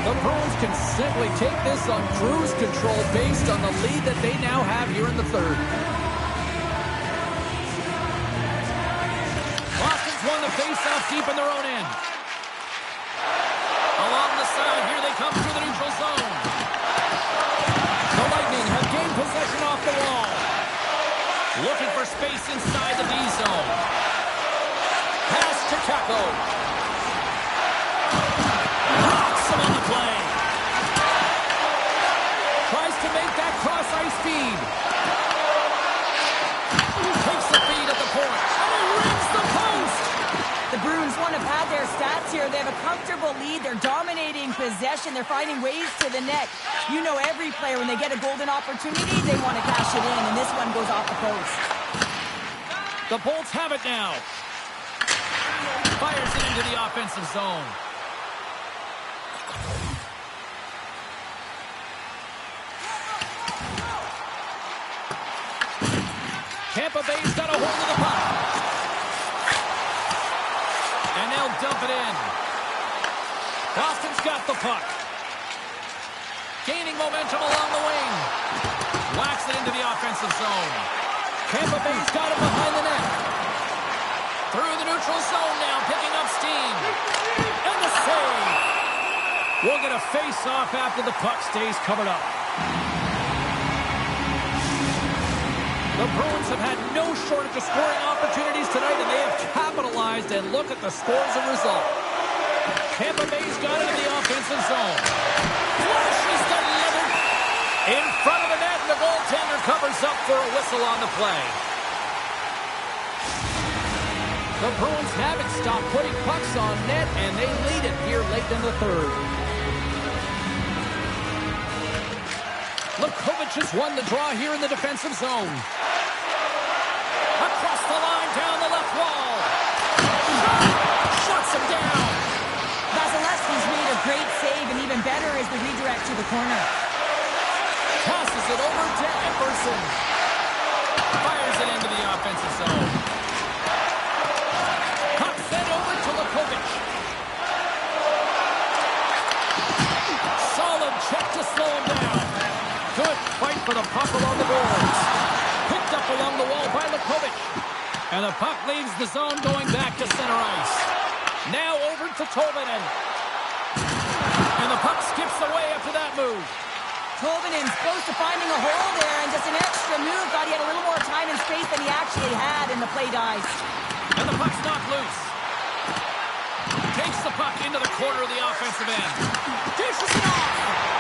The Bruins can simply take this on cruise control based on the lead that they now have here in the third. Boston's won the face-off deep in their own end. Along the side, here they come through the neutral zone. The Lightning have gained possession off the wall. Looking for space inside the D zone. Pass to Kepko. Knocks him on the play. Tries to make that cross-ice feed. Takes the feed at the point. And he rings the post. The Bruins want to pad their stats here. They have a comfortable lead. They're dominating possession. They're finding ways to the net. You know every player, when they get a golden opportunity, they want to cash it in, and this one goes off the post. The Bolts have it now. Fires it into the offensive zone. Tampa Bay's got a hold of the puck. And they'll dump it in. Boston's got the puck. Gaining momentum along the wing. Whacks it into the offensive zone. Tampa Bay's got it behind the net. Through the neutral zone now, picking up steam. And the save. We'll get a face-off after the puck stays covered up. The Bruins have had no shortage of scoring opportunities tonight, and they have capitalized, and look at the score as a result. Tampa Bay's got it in the offensive zone. Flashes delivered in front of the net, and the goaltender covers up for a whistle on the play. The Bruins haven't stopped putting pucks on net, and they lead it here late in the third. Lukovic has won the draw here in the defensive zone. Across the line, down the left wall. Shuts him down. Vasilevsky's made a great save, and even better is the redirect to the corner. Passes it over to Epperson. Fires it into the offensive zone. Puck sent over to Lukovic. Solid check to slow him down. Good fight for the puck along the boards. Picked up along the wall by Lukovic. And the puck leaves the zone going back to center ice. Now over to Tolvanen. And the puck skips away after that move. Tolvanen's close to finding a hole there, and just an extra move. Thought he had a little more time and space than he actually had, and the play dies. And the puck's knocked loose. Takes the puck into the corner of the offensive end. Dishes it off.